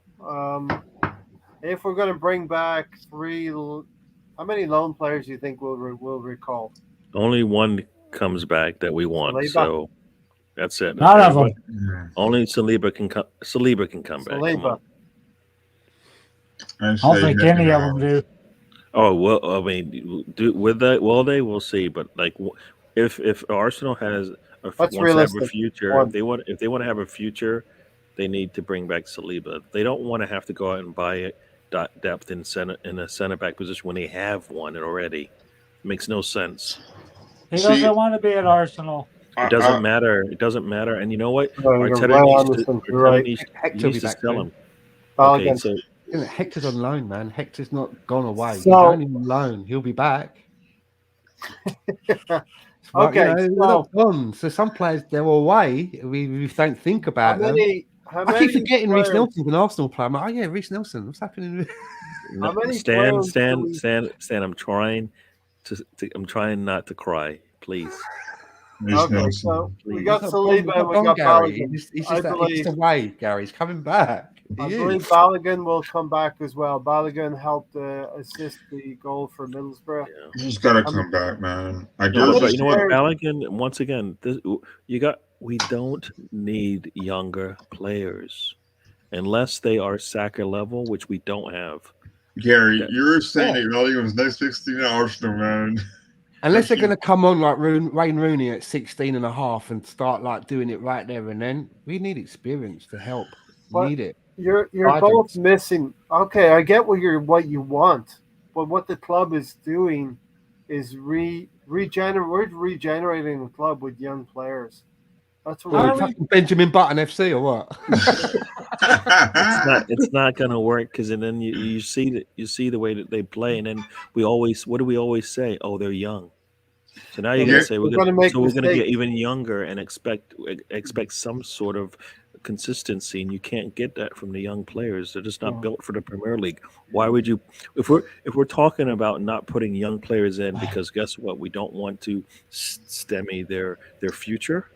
Speaker 1: If we're going to bring back 3, how many loan players do you think we'll recall?
Speaker 2: Only one comes back that we want,
Speaker 1: Saliba.
Speaker 2: so that's it.
Speaker 4: None of them.
Speaker 2: Only Saliba can come. Saliba can come back. Come on.
Speaker 4: I don't think any of them do.
Speaker 2: Oh well, I mean, will they? We'll see. But like, if Arsenal has wants to have a future, if they want to have a future, they need to bring back Saliba. They don't want to have to go out and buy depth in a center back position when they have one already. It makes no sense.
Speaker 4: He doesn't want to be at Arsenal.
Speaker 2: It doesn't matter. It doesn't matter. And you know what? Arteta needs to sell him. Okay, so
Speaker 5: Hector's on loan, man. Hector's not gone away. He's
Speaker 1: So-
Speaker 5: only on loan. He'll be back.
Speaker 1: Okay,
Speaker 5: they're not gone. So some players they're away. We don't think about them. I keep forgetting Reece Nelson's an Arsenal player. I'm like, oh yeah, Reece Nelson. What's happening?
Speaker 1: How many
Speaker 2: Stan,
Speaker 1: players
Speaker 2: I'm trying not to cry, please.
Speaker 1: Okay, so we got Saliba and we got Balogun.
Speaker 5: He's just away, Gary. He's coming back.
Speaker 1: I believe Balogun will come back as well. Balogun helped assist the goal for Middlesbrough.
Speaker 2: Yeah.
Speaker 3: He's got to come back, man.
Speaker 2: But you know what, Balogun? Once again, we don't need younger players unless they are Saka level, which we don't have.
Speaker 3: Gary, you were saying that Balogun was next 16 at Arsenal, man.
Speaker 5: Unless they're going to come on like Wayne Rooney at 16 and a half and start like doing it right there and then, we need experience to help. We need it.
Speaker 1: You're both missing. Okay, I get what you want, but what the club is doing is regenerating the club with young players. That's what
Speaker 5: Benjamin Button FC or what?
Speaker 2: It's not going to work because then you see the way that they play, and then what do we always say? Oh, they're young. So now you're
Speaker 1: But
Speaker 2: going
Speaker 3: Yeah,
Speaker 2: to say
Speaker 1: we're going to make
Speaker 2: we're going to get
Speaker 1: mistakes.
Speaker 2: even younger and expect some sort of consistency, and you can't get that from the young players. They're just not
Speaker 1: Yeah.
Speaker 2: built for the Premier League. Why would you? If we're talking about not putting young players in because guess what? We don't want to stymie their future.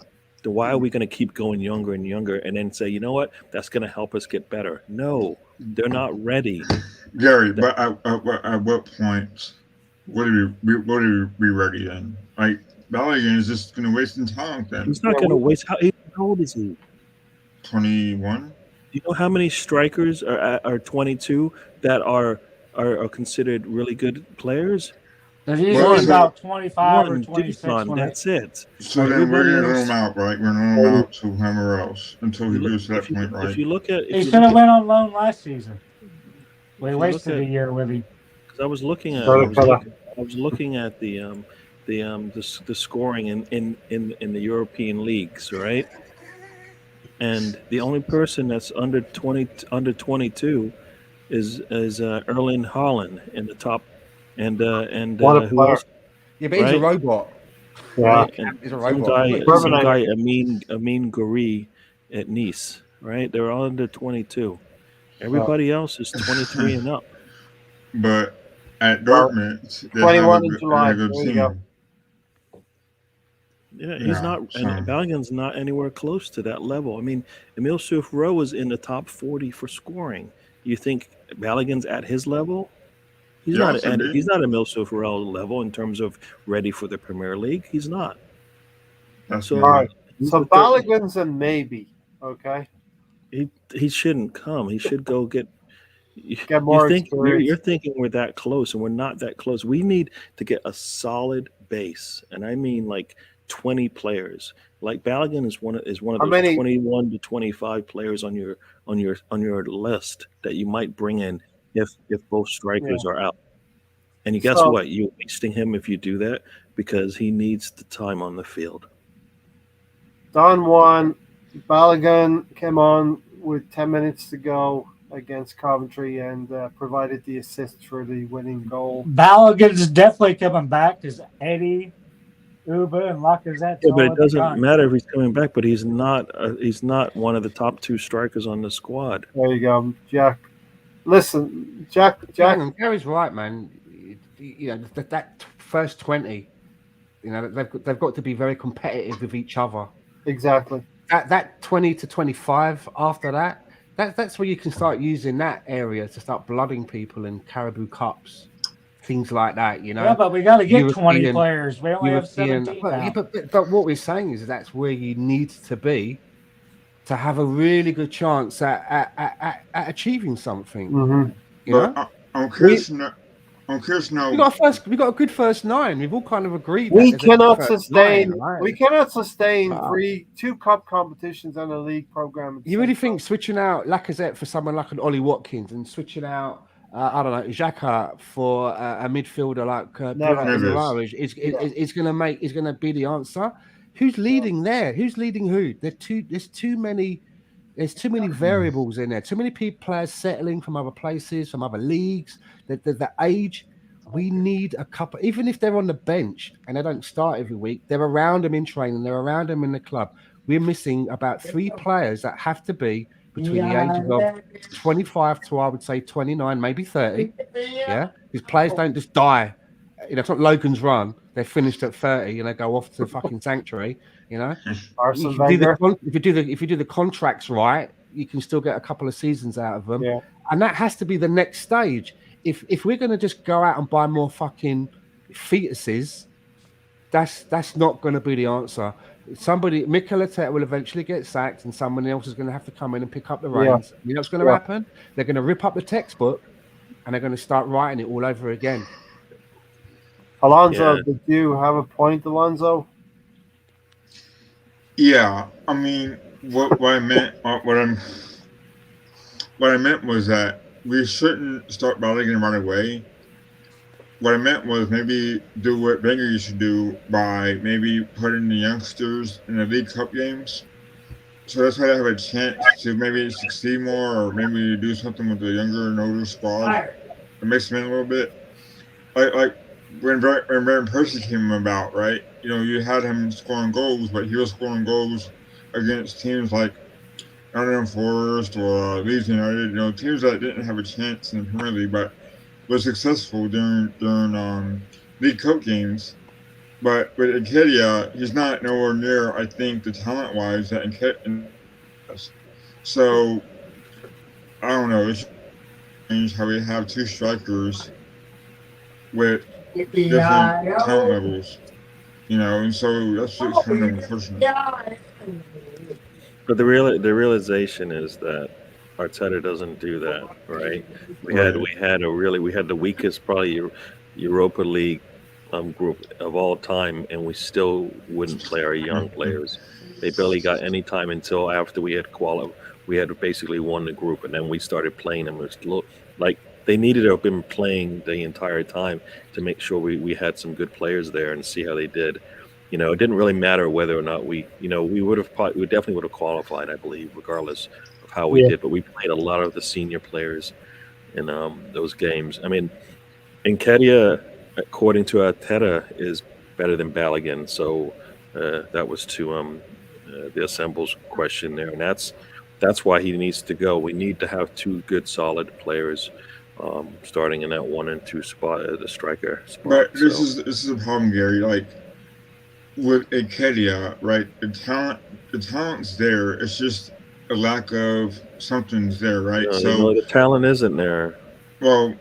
Speaker 2: Then why are we going to keep going younger and younger and then say, you know what, that's going to help us get better? No, they're not ready.
Speaker 3: Gary,
Speaker 2: That-
Speaker 3: but at what point would he be ready then? Like Balogun is just going to waste some time then.
Speaker 2: He's not
Speaker 1: Yeah,
Speaker 2: going to
Speaker 1: we,
Speaker 2: waste. How old is he?
Speaker 3: 21.
Speaker 2: Do you know how many strikers are 22 that are considered really good players?
Speaker 4: There's
Speaker 3: But
Speaker 4: usually
Speaker 2: One,
Speaker 4: about 25 or
Speaker 2: one,
Speaker 4: 26
Speaker 2: Dusan.
Speaker 4: when I.
Speaker 2: That's it.
Speaker 3: so then we're
Speaker 2: Everybody
Speaker 3: going to run him
Speaker 2: else.
Speaker 3: out, right? We're going to run him out to hammer else until he goes to that point,
Speaker 2: If
Speaker 3: right?
Speaker 2: you look at if
Speaker 4: He
Speaker 2: you
Speaker 4: should
Speaker 2: look
Speaker 4: have
Speaker 2: at
Speaker 4: went on loan last season. We
Speaker 2: if you look
Speaker 4: wasted
Speaker 2: at
Speaker 4: a year with him.
Speaker 2: because I was looking at
Speaker 1: Sorry, fella.
Speaker 2: I was looking at the scoring in the European leagues, right? And the only person that's under 22 is Erling Haaland in the top, and
Speaker 1: what a
Speaker 2: who
Speaker 1: player.
Speaker 2: else?
Speaker 5: Yeah, but he's a
Speaker 2: Right,
Speaker 5: robot.
Speaker 1: Yeah.
Speaker 2: right, and
Speaker 5: He's a
Speaker 2: some
Speaker 5: robot.
Speaker 2: guy,
Speaker 1: Terminator.
Speaker 2: Amin Guri at Nice, right? They're all under 22.
Speaker 1: Yeah.
Speaker 2: Everybody else is 23 and up.
Speaker 3: But at
Speaker 1: Well,
Speaker 3: Dortmund, they
Speaker 1: 21 in
Speaker 3: have
Speaker 1: July.
Speaker 3: a good
Speaker 1: There you go.
Speaker 3: team.
Speaker 2: Yeah, he's
Speaker 3: Yeah,
Speaker 2: not, and
Speaker 3: so
Speaker 2: Balogun's not anywhere close to that level. I mean, Emil Smith Rowe is in the top 40 for scoring. You think Balogun's at his level?
Speaker 3: yeah, should be.
Speaker 2: He's not Emil Smith Rowe level in terms of ready for the Premier League. He's not.
Speaker 3: That's
Speaker 2: So
Speaker 1: All right.
Speaker 2: he's
Speaker 1: So
Speaker 2: the third,
Speaker 1: Balogun's a maybe. Okay.
Speaker 2: he shouldn't come. He should go get.
Speaker 1: Get more experience.
Speaker 2: You're thinking we're that close, and we're not that close. We need to get a solid base, and I mean like 20 players. Like Balogun is one of
Speaker 1: How
Speaker 2: those
Speaker 1: many?
Speaker 2: 21 to 25 players on your list that you might bring in if both
Speaker 1: Yeah.
Speaker 2: strikers are out. And you guess
Speaker 1: So
Speaker 2: what? You're wasting him if you do that because he needs the time on the field.
Speaker 1: Don Juan, Balogun came on with 10 minutes to go against Coventry and provided the assist for the winning goal.
Speaker 4: Balogun's definitely coming back because Eddie, Uba, and Lacazette's
Speaker 2: Yeah, but
Speaker 4: all
Speaker 2: it
Speaker 4: at the
Speaker 2: doesn't
Speaker 4: time.
Speaker 2: matter if he's coming back. But he's not. He's not one of the top two strikers on the squad.
Speaker 1: There you go, Jack. Listen, Jack.
Speaker 5: Gary's right, man. You know that first 20. You know they've got to be very competitive with each other.
Speaker 1: Exactly.
Speaker 5: That 20 to 25 after that's where you can start using that area to start blooding people in Caribou Cups, things like that. You know.
Speaker 4: Yeah, but we got to get 20
Speaker 5: European-
Speaker 4: players. We only have 17 now.
Speaker 5: but what we're saying is that's where you need to be to have a really good chance at achieving something.
Speaker 1: Mm-hmm.
Speaker 5: You know,
Speaker 3: But I'm curious to know. I'm curious to know.
Speaker 5: we got a good first nine. We've all kind of agreed.
Speaker 1: We
Speaker 5: that there's a good
Speaker 1: cannot
Speaker 5: first
Speaker 1: sustain.
Speaker 5: nine, right?
Speaker 1: We cannot sustain
Speaker 5: Ah.
Speaker 1: two cup competitions and a league program. at the
Speaker 5: You really
Speaker 1: same
Speaker 5: think switching out Lacazette for someone like an Ollie Watkins and switching out, I don't know, Xhaka for a midfielder like
Speaker 1: Never.
Speaker 5: Pereira is going to be the answer? Who's leading there? Who's leading who? There's too many variables in there. Too many players settling from other places, from other leagues. The age. We need a couple, even if they're on the bench and they don't start every week, they're around them in training, they're around them in the club. We're missing about 3 players that have to be between the ages of 25 to, I would say, 29, maybe 30. Yeah, because players don't just die. You know, it's not Logan's Run. They're finished at 30 and they go off to the fucking sanctuary. You know,
Speaker 1: Arsene
Speaker 5: if you do the contracts right, you can still get a couple of seasons out of them.
Speaker 1: Yeah.
Speaker 5: And that has to be the next stage. If we're going to just go out and buy more fucking fetuses, that's not going to be the answer. Mikel Arteta will eventually get sacked, and someone else is going to have to come in and pick up the reins. You know what's going to happen? They're going to rip up the textbook, and they're going to start writing it all over again.
Speaker 1: Alonso,
Speaker 2: Yeah.
Speaker 1: did you have a point, Alonso?
Speaker 3: Yeah, I mean, what I meant was that we shouldn't start Balogun right away. What I meant was maybe do what Wenger used to do by maybe putting the youngsters in the League Cup games so that's why they have a chance to maybe succeed more, or maybe do something with the younger and older squad. It makes them in a little bit. Like when Baron Percy came about, right? You know, you had him scoring goals, but he was scoring goals against teams like Nottingham Forest or Leeds United. You know, teams that didn't have a chance in the Premier League, but was successful during League Cup games. But with Nketiah, he's not nowhere near, I think, the talent wise that Nketiah has. So I don't know. It's strange how we have two strikers with different talent levels, you know, and so that's just kind of unfortunate.
Speaker 2: But the realization is that Arteta doesn't do that, right? We had the weakest probably Europa League group of all time, and we still wouldn't play our young players. They barely got any time until after we had we had basically won the group, and then we started playing them. Like they needed to have been playing the entire time to make sure we had some good players there and see how they did. It didn't really matter whether or not we definitely would have qualified, I believe, regardless of how we
Speaker 1: Yeah.
Speaker 2: did. But we played a lot of the senior players in those games. I mean, Nketiah, according to Arteta, is better than Balogun. So that was to the Assemble's question there, and that's why he needs to go. We need to have two good, solid players starting in that 1 and 2 spot, the striker spot.
Speaker 3: But this is a problem, Gary. Like with Nketiah, right? The talent's there. It's just a lack of something's there, right? So,
Speaker 2: The talent isn't there.
Speaker 3: well,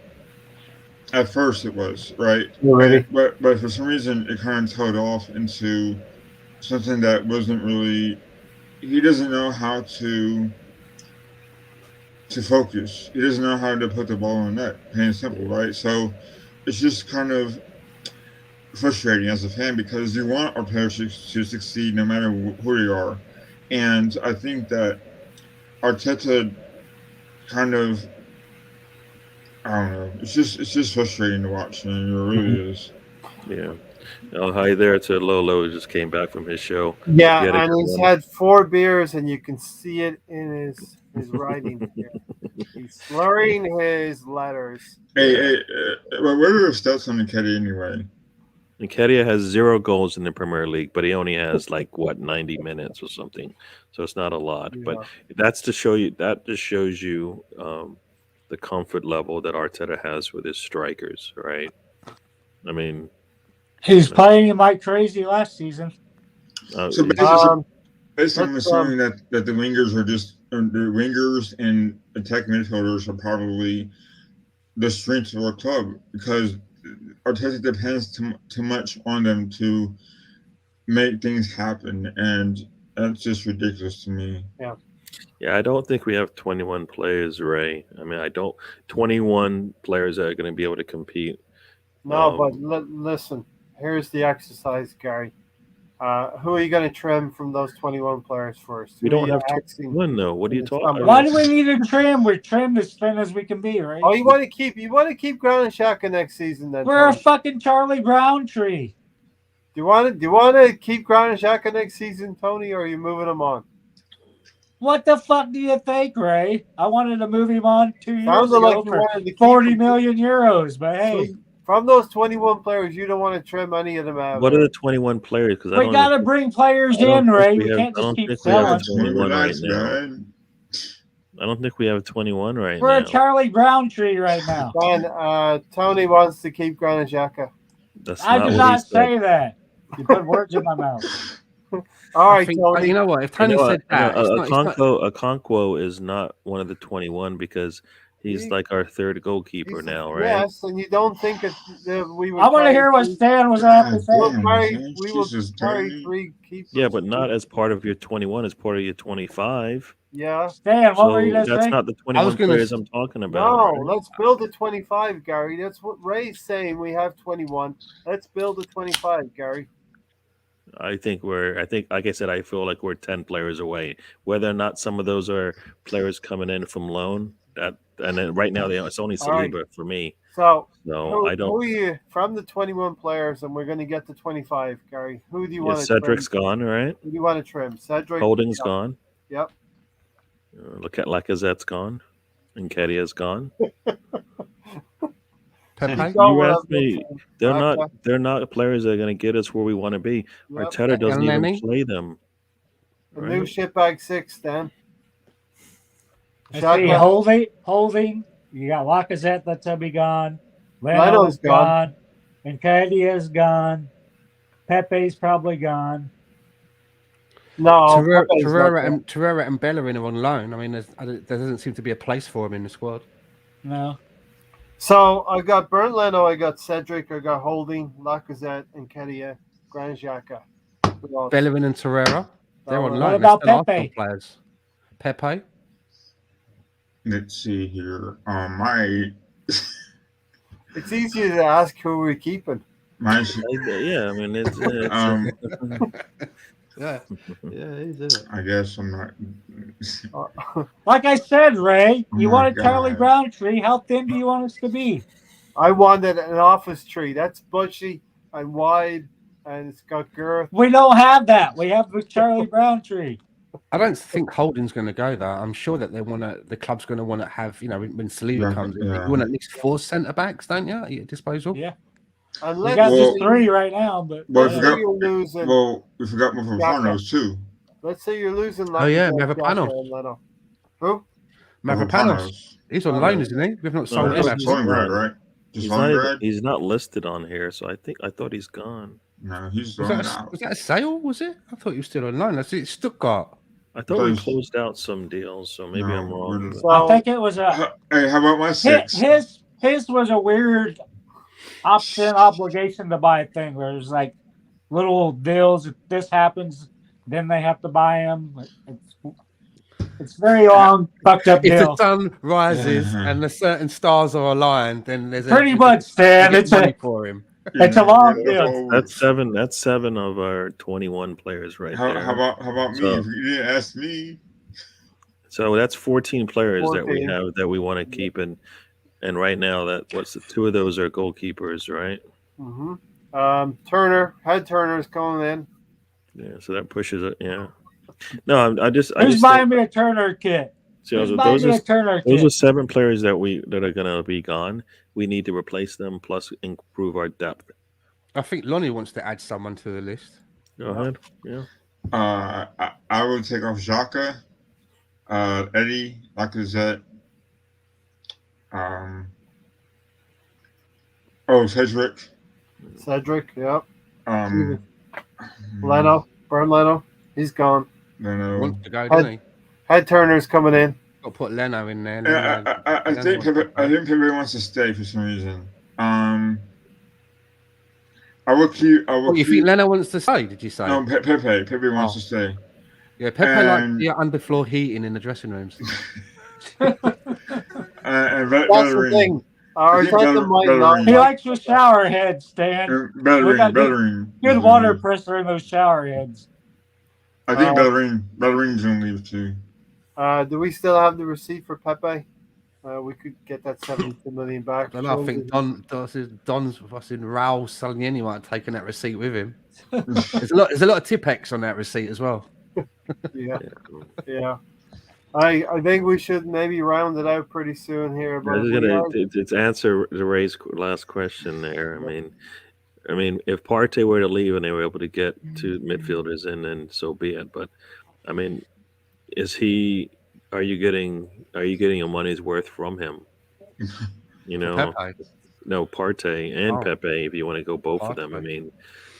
Speaker 3: at first it was right,
Speaker 1: Already.
Speaker 3: but for some reason it kind of tailed off into something that wasn't really. He doesn't know how to focus. He doesn't know how to put the ball in the net. Plain and simple, right? So it's just kind of frustrating as a fan because you want our players to succeed no matter who they are, and I think that Arteta kind of, I don't know. It's just frustrating to watch, man. It really is.
Speaker 2: Yeah. Oh, hi there to Lolo. Who just came back from his show.
Speaker 1: Yeah,
Speaker 2: Yet
Speaker 1: and he's
Speaker 2: again.
Speaker 1: had 4 beers, and you can see it in his writing here. He's slurring his letters.
Speaker 3: Hey, well, what are the stats on Nketiah anyway?
Speaker 2: Nketiah has 0 goals in the Premier League, but he only has 90 minutes or something, so it's not a lot. But
Speaker 1: Yeah.
Speaker 2: that's to show you that just shows you the comfort level that Arteta has with his strikers, right? I mean,
Speaker 4: He's playing him like crazy last season.
Speaker 3: So
Speaker 1: Um,
Speaker 3: basically, I'm
Speaker 1: let's,
Speaker 3: assuming that the wingers are just the wingers and attack midfielders are probably the strength of our club because Arteta depends too much on them to make things happen, and that's just ridiculous to me.
Speaker 2: yeah, I don't think we have 21 players, Ray. I mean, I don't 21 players that are going to be able to compete.
Speaker 1: no, but
Speaker 2: Um,
Speaker 1: listen. Here's the exercise, Gary. Who are you going to trim from those 21 players first?
Speaker 2: We
Speaker 1: Who are
Speaker 2: don't
Speaker 1: you
Speaker 2: have
Speaker 1: axing
Speaker 2: 21 though. What are
Speaker 1: in
Speaker 2: you
Speaker 1: the
Speaker 2: talking?
Speaker 1: summer?
Speaker 4: Why do we need to trim? We're trimmed as thin as we can be, right?
Speaker 1: Oh, you want to keep Granit Xhaka next season then?
Speaker 4: We're a
Speaker 1: Tony?
Speaker 4: fucking Charlie Brown tree.
Speaker 1: Do you want to keep Granit Xhaka next season, Tony, or are you moving him on?
Speaker 4: What the fuck do you think, Ray? I wanted to move him on 2 years
Speaker 1: Sounded
Speaker 4: ago
Speaker 1: like you
Speaker 4: for
Speaker 1: wanted to keep
Speaker 4: 40
Speaker 1: him.
Speaker 4: million euros, but
Speaker 1: So
Speaker 4: hey,
Speaker 1: from those 21 players, you don't want to trim any of them out.
Speaker 2: What are the 21 players? Because
Speaker 4: we got to bring players
Speaker 2: I don't
Speaker 4: in,
Speaker 2: think
Speaker 4: Ray.
Speaker 2: we
Speaker 4: We
Speaker 2: have.
Speaker 4: can't
Speaker 2: I
Speaker 4: just
Speaker 2: don't
Speaker 4: keep
Speaker 2: think we have
Speaker 4: selling.
Speaker 2: 21 right
Speaker 3: Relax,
Speaker 2: now.
Speaker 3: man.
Speaker 2: I don't think we have 21 right
Speaker 4: We're a
Speaker 2: now.
Speaker 4: Charlie Brown tree right now.
Speaker 1: And Tony wants to keep Granit Xhaka.
Speaker 2: That's
Speaker 4: I
Speaker 2: not
Speaker 4: did
Speaker 2: what he
Speaker 4: not
Speaker 2: said.
Speaker 4: say that. You put words in my mouth.
Speaker 1: All
Speaker 5: I
Speaker 1: right,
Speaker 5: think,
Speaker 1: Tony.
Speaker 5: you know what? If Tony said that, it's not.
Speaker 2: Okonkwo is not one of the 21 because he's like our third goalkeeper now, right?
Speaker 1: Yes, and you don't think that we would.
Speaker 4: I want to
Speaker 1: carry
Speaker 4: hear what
Speaker 1: three-
Speaker 4: Stan was going to have to
Speaker 3: God
Speaker 4: say.
Speaker 1: We'll
Speaker 3: damn,
Speaker 1: carry.
Speaker 3: man.
Speaker 1: We will
Speaker 3: Jesus,
Speaker 1: carry
Speaker 3: Tony.
Speaker 1: 3 keepers.
Speaker 2: Yeah, but not as part of your 21, as part of your 25.
Speaker 1: Yeah.
Speaker 4: Stan, what were you
Speaker 2: So
Speaker 4: going to
Speaker 2: that's
Speaker 4: say?
Speaker 2: not the
Speaker 5: I was
Speaker 2: 21
Speaker 5: gonna
Speaker 2: players
Speaker 5: s-
Speaker 2: I'm talking about.
Speaker 1: No,
Speaker 2: Right?
Speaker 1: let's build a 25, Gary. That's what Ray's saying. We have 21. Let's build a 25, Gary.
Speaker 2: I think, like I said, I feel like we're 10 players away. Whether or not some of those are players coming in from loan, and then right now it's only
Speaker 1: All right.
Speaker 2: Saliba for me.
Speaker 1: So
Speaker 2: No, I don't.
Speaker 1: who are you from the 21 players, and we're going to get to 25, Gary? Who do you
Speaker 2: Yeah,
Speaker 1: want to trim?
Speaker 2: Cedric's gone, right?
Speaker 1: Who do you want to trim? Cedric.
Speaker 2: Holding's
Speaker 1: Yeah.
Speaker 2: gone.
Speaker 1: Yep.
Speaker 2: Look at Lacazette's gone, and Kedia's gone.
Speaker 5: Pepe.
Speaker 1: Got
Speaker 2: You
Speaker 1: what
Speaker 2: asked
Speaker 1: I've been
Speaker 2: me.
Speaker 1: saying.
Speaker 2: They're
Speaker 1: Laka,
Speaker 2: not. They're not players that are going to get us where we want to be.
Speaker 1: Yep.
Speaker 2: Arteta doesn't
Speaker 5: And
Speaker 2: even
Speaker 5: Lenny?
Speaker 2: play them.
Speaker 1: The new
Speaker 2: Right?
Speaker 1: shitbag 6, Dan.
Speaker 4: Let's see,
Speaker 1: Xhaka,
Speaker 4: holding. You got Lacazette that's to be gone.
Speaker 1: Leno's
Speaker 4: Leno's
Speaker 1: gone.
Speaker 4: gone. And Cadilla's gone. Pepe's probably gone.
Speaker 1: No, Pepe's not there.
Speaker 5: Torreira and Bellerin are on loan. I mean, there doesn't seem to be a place for him in the squad.
Speaker 4: No.
Speaker 1: So I got Bernd Leno, I got Cedric, I got Holding, Lacazette, and Kedia, Granit Xhaka. Who else?
Speaker 5: Bellerin and Torreira, they're on
Speaker 1: What
Speaker 5: loan.
Speaker 4: about
Speaker 5: They're still
Speaker 4: Pepe?
Speaker 5: Arsenal players. Pepe.
Speaker 3: Let's see here.
Speaker 1: It's easier to ask who we're keeping.
Speaker 3: My
Speaker 2: Yeah, I mean, it's
Speaker 5: Yeah, he's in it.
Speaker 3: I guess I'm not.
Speaker 4: Like I said, Ray, you
Speaker 3: Oh my
Speaker 4: wanted Charlie
Speaker 3: God.
Speaker 4: Browntree. How thin do you want us to be?
Speaker 1: I wanted an office tree. That's bushy and wide, and it's got girth.
Speaker 4: We don't have that. We have the Charlie Browntree.
Speaker 5: I don't think Holding's going to go there. I'm sure that the club's going to want to have, when Saliba
Speaker 3: Yeah,
Speaker 5: comes in,
Speaker 3: yeah.
Speaker 5: you want at least 4 centre backs, don't you, at your disposal?
Speaker 4: Yeah.
Speaker 1: And
Speaker 4: We
Speaker 1: let's
Speaker 4: got
Speaker 1: say,
Speaker 4: just 3 right now, but
Speaker 3: Well,
Speaker 1: let's
Speaker 3: if
Speaker 1: say
Speaker 3: you got-
Speaker 1: you're losing.
Speaker 3: Well, we forgot Mavropanos too.
Speaker 1: Let's say you're losing.
Speaker 5: Oh, yeah,
Speaker 1: Lacazette,
Speaker 5: Mavropanos.
Speaker 1: Xhaka, and Leno. Who?
Speaker 5: Mavropanos. He's on
Speaker 2: Oh,
Speaker 5: loan,
Speaker 2: no.
Speaker 5: isn't he? We've not
Speaker 2: No,
Speaker 5: sold
Speaker 2: he's
Speaker 5: him.
Speaker 3: Just
Speaker 2: not.
Speaker 5: have we?
Speaker 3: Stalingrad, right? Just
Speaker 2: he's not. Even,
Speaker 3: Stalingrad?
Speaker 2: he's not listed on here, so I thought he's gone.
Speaker 3: No, he's
Speaker 5: Was
Speaker 3: gone
Speaker 5: that,
Speaker 3: out.
Speaker 5: was that a sale, was it? I thought he was still on loan. That's it, Stuttgart.
Speaker 2: I thought we
Speaker 3: Those-
Speaker 2: closed out some deals, so maybe
Speaker 3: No,
Speaker 2: I'm wrong.
Speaker 3: wouldn't.
Speaker 2: but-
Speaker 1: So
Speaker 4: I think it was a
Speaker 3: Hey, how about my 6?
Speaker 4: his was a weird option obligation to buy thing where there's like little deals. If this happens, then they have to buy them. It's very long, fucked up
Speaker 5: If the
Speaker 4: deal.
Speaker 5: sun rises
Speaker 3: Yeah.
Speaker 5: and the certain stars are aligned, then there's
Speaker 4: Pretty much, Stan.
Speaker 5: they get
Speaker 4: It's
Speaker 5: money
Speaker 4: a
Speaker 5: for him.
Speaker 4: it's a long deal.
Speaker 2: That's 7. That's 7 of our 21 players right
Speaker 3: How
Speaker 2: there.
Speaker 3: about me?
Speaker 2: So-
Speaker 3: If you didn't ask me,
Speaker 2: So that's 14 players that we
Speaker 1: 14.
Speaker 2: have that we want to keep, and right now what's the 2 of those are goalkeepers, right?
Speaker 1: Turner's coming in.
Speaker 2: Yeah, so that pushes it. Yeah. No, I just
Speaker 4: Who's
Speaker 2: think-
Speaker 4: buying me a Turner kit?
Speaker 2: see,
Speaker 4: Who's
Speaker 2: those
Speaker 4: buying me
Speaker 2: are
Speaker 4: a Turner
Speaker 2: those are
Speaker 4: kit?
Speaker 2: 7 players that are going to be gone. We need to replace them, plus improve our depth.
Speaker 5: I think Lonnie wants to add someone to the list.
Speaker 2: Go ahead. Yeah.
Speaker 3: I would take off Xhaka, Eddie, Lacazette, Cedric,
Speaker 1: Cedric, yep.
Speaker 3: Mm-hmm.
Speaker 1: Leno, Bernd Leno, he's gone.
Speaker 5: He
Speaker 3: No.
Speaker 5: wants to go, doesn't he?
Speaker 1: Head Turner's coming in.
Speaker 5: Got to put Leno in there.
Speaker 3: I think Pepe wants to stay for some reason. I would keep.
Speaker 5: What, you think Leno wants to stay? Did you say?
Speaker 3: No, Pepe wants
Speaker 5: Oh.
Speaker 3: to stay.
Speaker 5: Yeah, Pepe
Speaker 3: and-
Speaker 5: likes the underfloor heating in the dressing rooms.
Speaker 3: And
Speaker 1: That's the
Speaker 3: Bellerin.
Speaker 1: thing.
Speaker 3: I think
Speaker 1: Arteta might not.
Speaker 3: Bellerin.
Speaker 4: He likes your shower heads, Stan. We got
Speaker 3: Bellerin.
Speaker 4: Good water pressure in those shower heads.
Speaker 3: I think Bellerin's gonna leave too.
Speaker 1: Do we still have the receipt for Pepe? We could get that 72 million back.
Speaker 5: I think Don's fucking Raul Salieni might have taken that receipt with him. There's a lot of Tipex on that receipt as well.
Speaker 1: Yeah, yeah. I think we should maybe round it out pretty soon here.
Speaker 2: I
Speaker 1: But
Speaker 2: was
Speaker 1: we
Speaker 2: gonna
Speaker 1: are-
Speaker 2: to answer the Ray's last question there. I mean, if Partey were to leave and they were able to get 2 midfielders in, then so be it. But I mean, are you getting your money's worth from him? You know,
Speaker 5: Pepe.
Speaker 2: no, Partey and
Speaker 5: Oh.
Speaker 2: Pepe. If you want to go both of them, I
Speaker 5: Partey.
Speaker 2: mean,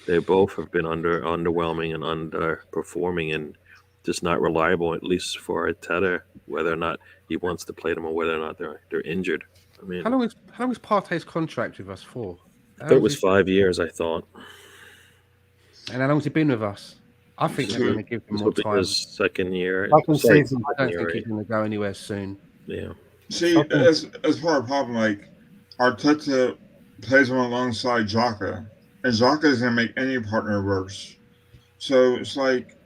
Speaker 2: they both have been underwhelming and underperforming and just not reliable, at least for Arteta, whether or not he wants to play them or whether or not they're injured. I mean,
Speaker 5: How long is Partey's contract with us for?
Speaker 2: I thought it was 5 years. I thought
Speaker 5: And how long's he been with us? I think they're going to give him
Speaker 2: this
Speaker 5: more
Speaker 2: will be
Speaker 5: time.
Speaker 2: his second year.
Speaker 1: Second season.
Speaker 5: I don't
Speaker 2: year,
Speaker 5: think
Speaker 2: right?
Speaker 5: he's going to go anywhere soon.
Speaker 2: Yeah.
Speaker 3: See, as part of the problem, like Arteta plays him alongside Xhaka, and Xhaka is gonna make any partner worse. So it's like,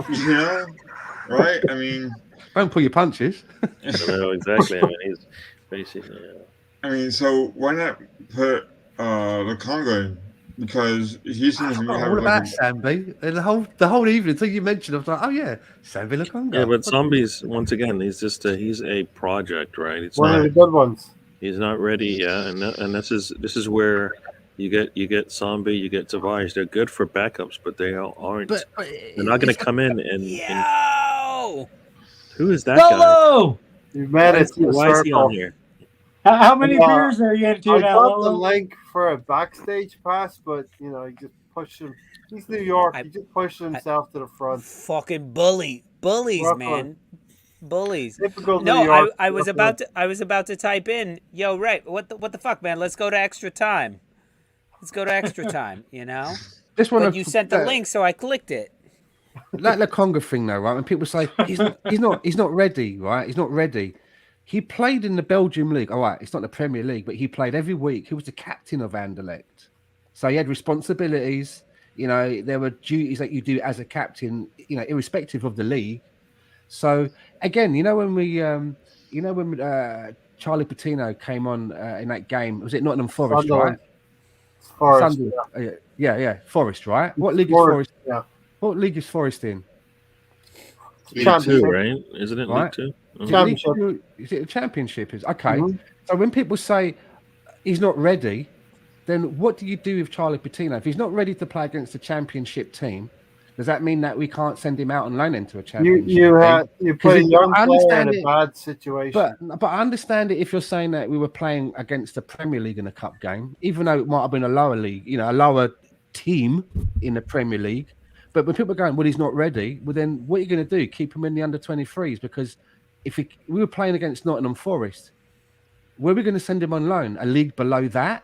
Speaker 3: you know, right? I mean,
Speaker 5: Don't pull your punches.
Speaker 2: I know exactly. I mean, he's basically.
Speaker 3: so why not put the Congo in? because he
Speaker 5: I
Speaker 3: seems to be
Speaker 5: forgot
Speaker 3: having
Speaker 5: all
Speaker 3: like
Speaker 5: about
Speaker 3: a
Speaker 5: Sambi. And the whole evening until you mentioned, I was like, oh yeah, Sambi Lakonga.
Speaker 2: Yeah, but Zombies once again, he's a project, right? It's
Speaker 1: One of
Speaker 2: not
Speaker 1: the good ones.
Speaker 2: he's not ready yet, and this is where you get Zombie, you get Savage. They're good for backups, but they aren't.
Speaker 5: but
Speaker 2: They're not going
Speaker 5: it's
Speaker 2: to come in and
Speaker 7: Yo!
Speaker 2: who is that guy?
Speaker 4: Lolo!
Speaker 1: You've made it to the
Speaker 2: Why is he on
Speaker 1: circle.
Speaker 2: here?
Speaker 4: How many
Speaker 1: And,
Speaker 4: beers are you into
Speaker 1: I
Speaker 4: now,
Speaker 1: got the
Speaker 4: Lolo?
Speaker 1: link for a backstage pass, but you know, he just pushed him. He's New York. He just pushed himself to the front.
Speaker 7: Fucking bullies,
Speaker 1: Brooklyn.
Speaker 7: man, bullies.
Speaker 1: Typical New
Speaker 7: No,
Speaker 1: York.
Speaker 7: I was about to type in, yo, right, what the fuck, man? Let's go to extra time. Let's go to extra time. You know.
Speaker 5: just want
Speaker 7: But you sent the link, so I clicked it.
Speaker 5: That Lakonga thing though, right? When people say he's not ready, right? He's not ready. He played in the Belgium league. All right, it's not the Premier League, but he played every week. He was the captain of Anderlecht, so he had responsibilities. You know, there were duties that you do as a captain. You know, irrespective of the league. So again, when Charlie Patino came on in that game, was it Nottingham Forest,
Speaker 1: Sunderland.
Speaker 5: right?
Speaker 1: Forest.
Speaker 5: Sunderland. Yeah, Forest, right? What league is
Speaker 1: Forest,
Speaker 5: Forest?
Speaker 1: yeah.
Speaker 5: What league is Forest in?
Speaker 2: League
Speaker 1: Championship.
Speaker 2: 2, right? Isn't it
Speaker 5: Right.
Speaker 2: League 2?
Speaker 5: Is it
Speaker 1: Championship.
Speaker 5: League 2? Is it a championship? Is okay.
Speaker 1: Mhm.
Speaker 5: So when people say he's not ready, then what do you do with Charlie Patino? If he's not ready to play against a championship team, does that mean that we can't send him out on loan into a championship team?
Speaker 1: You put a
Speaker 5: if-
Speaker 1: young
Speaker 5: I
Speaker 1: player in
Speaker 5: understand
Speaker 1: a
Speaker 5: it,
Speaker 1: bad situation.
Speaker 5: But I understand it if you're saying that we were playing against the Premier League in a cup game, even though it might have been a lower league, a lower team in the Premier League. But when people are going, well, he's not ready, well, then what are you going to do? Keep him in the under 23s? Because if we were playing against Nottingham Forest, where are we going to send him on loan? A league below that?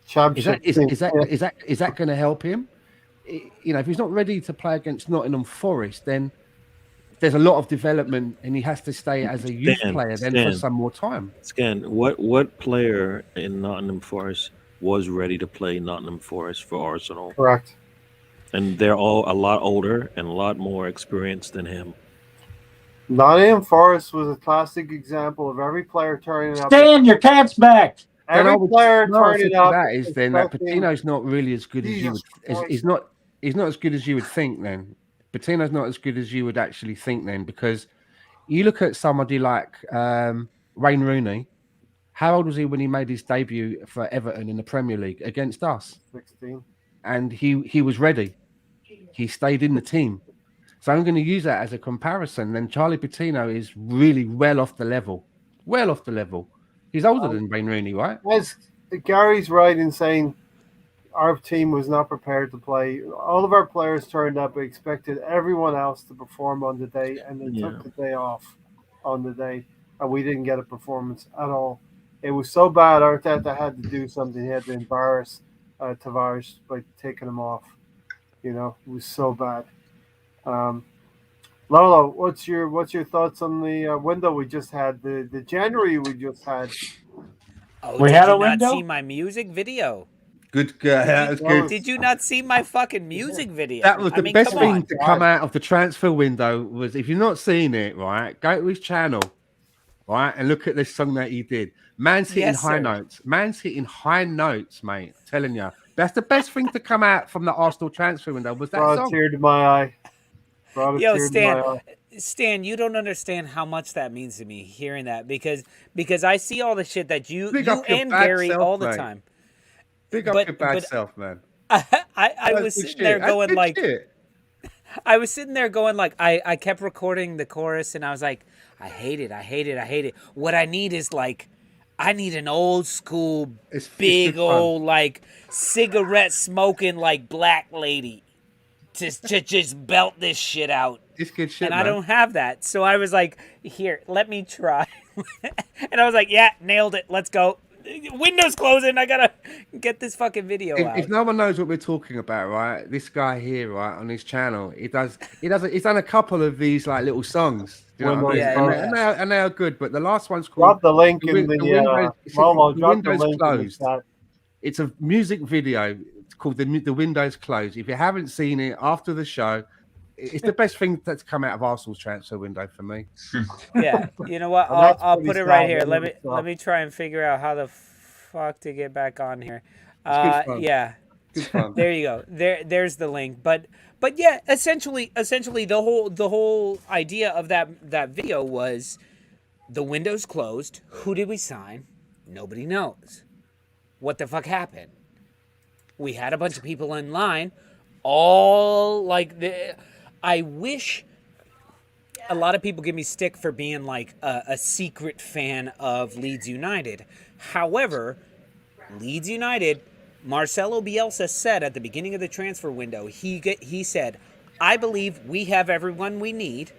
Speaker 1: Championship.
Speaker 5: Is that going to help him? If he's not ready to play against Nottingham Forest, then there's a lot of development, and he has to stay as a youth player then for some more time.
Speaker 2: Scan, what player in Nottingham Forest was ready to play Nottingham Forest for Arsenal?
Speaker 1: Correct.
Speaker 2: And they're all a lot older and a lot more experienced than him.
Speaker 1: Nottingham Forest was a classic example of every player turning up.
Speaker 4: Stan, your cat's back.
Speaker 1: Every player turning up.
Speaker 5: That is then that
Speaker 1: expecting-
Speaker 5: Patino's not really as good as you would.
Speaker 1: Jesus
Speaker 5: He's not as good as you would think. Then Patino's not as good as you would actually think. Then because you look at somebody like Wayne Rooney. How old was he when he made his debut for Everton in the Premier League against us?
Speaker 1: 16.
Speaker 5: And he was ready. He stayed in the team. So I'm going to use that as a comparison. Then Charlie Patino is really well off the level. Well off the level. He's older than Wayne Rooney, right?
Speaker 1: As Gary's right in saying our team was not prepared to play. All of our players turned up. We expected everyone else to perform on the day, and they took the day off on the day, and we didn't get a performance at all. It was so bad, Arteta had to do something. He had to embarrass Tavares by taking him off. It was so bad. Lolo, what's your thoughts on the window we just had? The January we just had.
Speaker 7: Oh,
Speaker 4: We
Speaker 7: did
Speaker 4: had
Speaker 7: you
Speaker 4: a window?
Speaker 7: not see my music video?
Speaker 5: Good guy. That was good.
Speaker 7: Did you not see my fucking music video?
Speaker 5: That was the best
Speaker 7: come
Speaker 5: thing
Speaker 7: on.
Speaker 5: to come out of the transfer window. Was if you've not seen it, right, go to his channel, right, and look at this song that he did. Man's hitting
Speaker 7: Yes,
Speaker 5: high
Speaker 7: sir.
Speaker 5: notes. Man's hitting high notes, mate. Telling you, that's the best thing to come out from the Arsenal transfer window. Was that
Speaker 1: Brought a
Speaker 5: song?
Speaker 1: tear to my eye. Brought a
Speaker 7: Yo,
Speaker 1: tear to my eye.
Speaker 7: Stan, you don't understand how much that means to me hearing that because I see all the shit that you
Speaker 5: Big up your
Speaker 7: and
Speaker 5: bad
Speaker 7: Gary
Speaker 5: self,
Speaker 7: all the
Speaker 5: mate.
Speaker 7: time.
Speaker 5: Big up
Speaker 7: but-
Speaker 5: your bad
Speaker 7: but-
Speaker 5: self, man.
Speaker 7: I
Speaker 5: That's
Speaker 7: was
Speaker 5: good
Speaker 7: sitting
Speaker 5: shit.
Speaker 7: there
Speaker 5: That's
Speaker 7: going
Speaker 5: good
Speaker 7: like,
Speaker 5: shit.
Speaker 7: I was sitting there going like, I kept recording the chorus and I was like, I hate it. What I need is like, I need an old school,
Speaker 5: It's
Speaker 7: big
Speaker 5: good fun.
Speaker 7: old like cigarette smoking like black lady to just belt this shit out.
Speaker 5: It's good shit,
Speaker 7: And
Speaker 5: man.
Speaker 7: I don't have that. So I was like, here, let me try. And I was like, yeah, nailed it. Let's go. Window's closing. I gotta get this fucking video out.
Speaker 5: If no one knows what we're talking about, right? This guy here, right, on his channel, he's done a couple of these like little songs. Do you know what I mean?
Speaker 7: Yeah,
Speaker 5: and,
Speaker 7: yeah.
Speaker 5: and they are good, but the last one's
Speaker 1: Drop
Speaker 5: called
Speaker 1: the link in
Speaker 5: the
Speaker 1: the
Speaker 5: Windows-
Speaker 1: Lolo,
Speaker 5: the
Speaker 1: drop the
Speaker 5: Windows
Speaker 1: link in the
Speaker 5: closed.
Speaker 1: chat.
Speaker 5: It's a music video. It's called the Windows Closed. If you haven't seen it after the show, it's the best thing that's come out of Arsenal's transfer window for me.
Speaker 7: Yeah, you know what?
Speaker 1: Well, that's
Speaker 7: I'll
Speaker 1: pretty
Speaker 7: put it right
Speaker 1: sad,
Speaker 7: here.
Speaker 1: isn't
Speaker 7: Let me
Speaker 1: it? So-
Speaker 7: let me try and figure out how the fuck to get back on here.
Speaker 5: It's good fun.
Speaker 7: Yeah,
Speaker 5: Good fun.
Speaker 7: There you go. There's the link. But yeah, essentially the whole idea of that video was the window's closed. Who did we sign? Nobody knows. What the fuck happened? We had a bunch of people in line, all like I wish. A lot of people give me stick for being like a secret fan of Leeds United. However, Leeds United, Marcelo Bielsa said at the beginning of the transfer window, he said, "I believe we have everyone we need,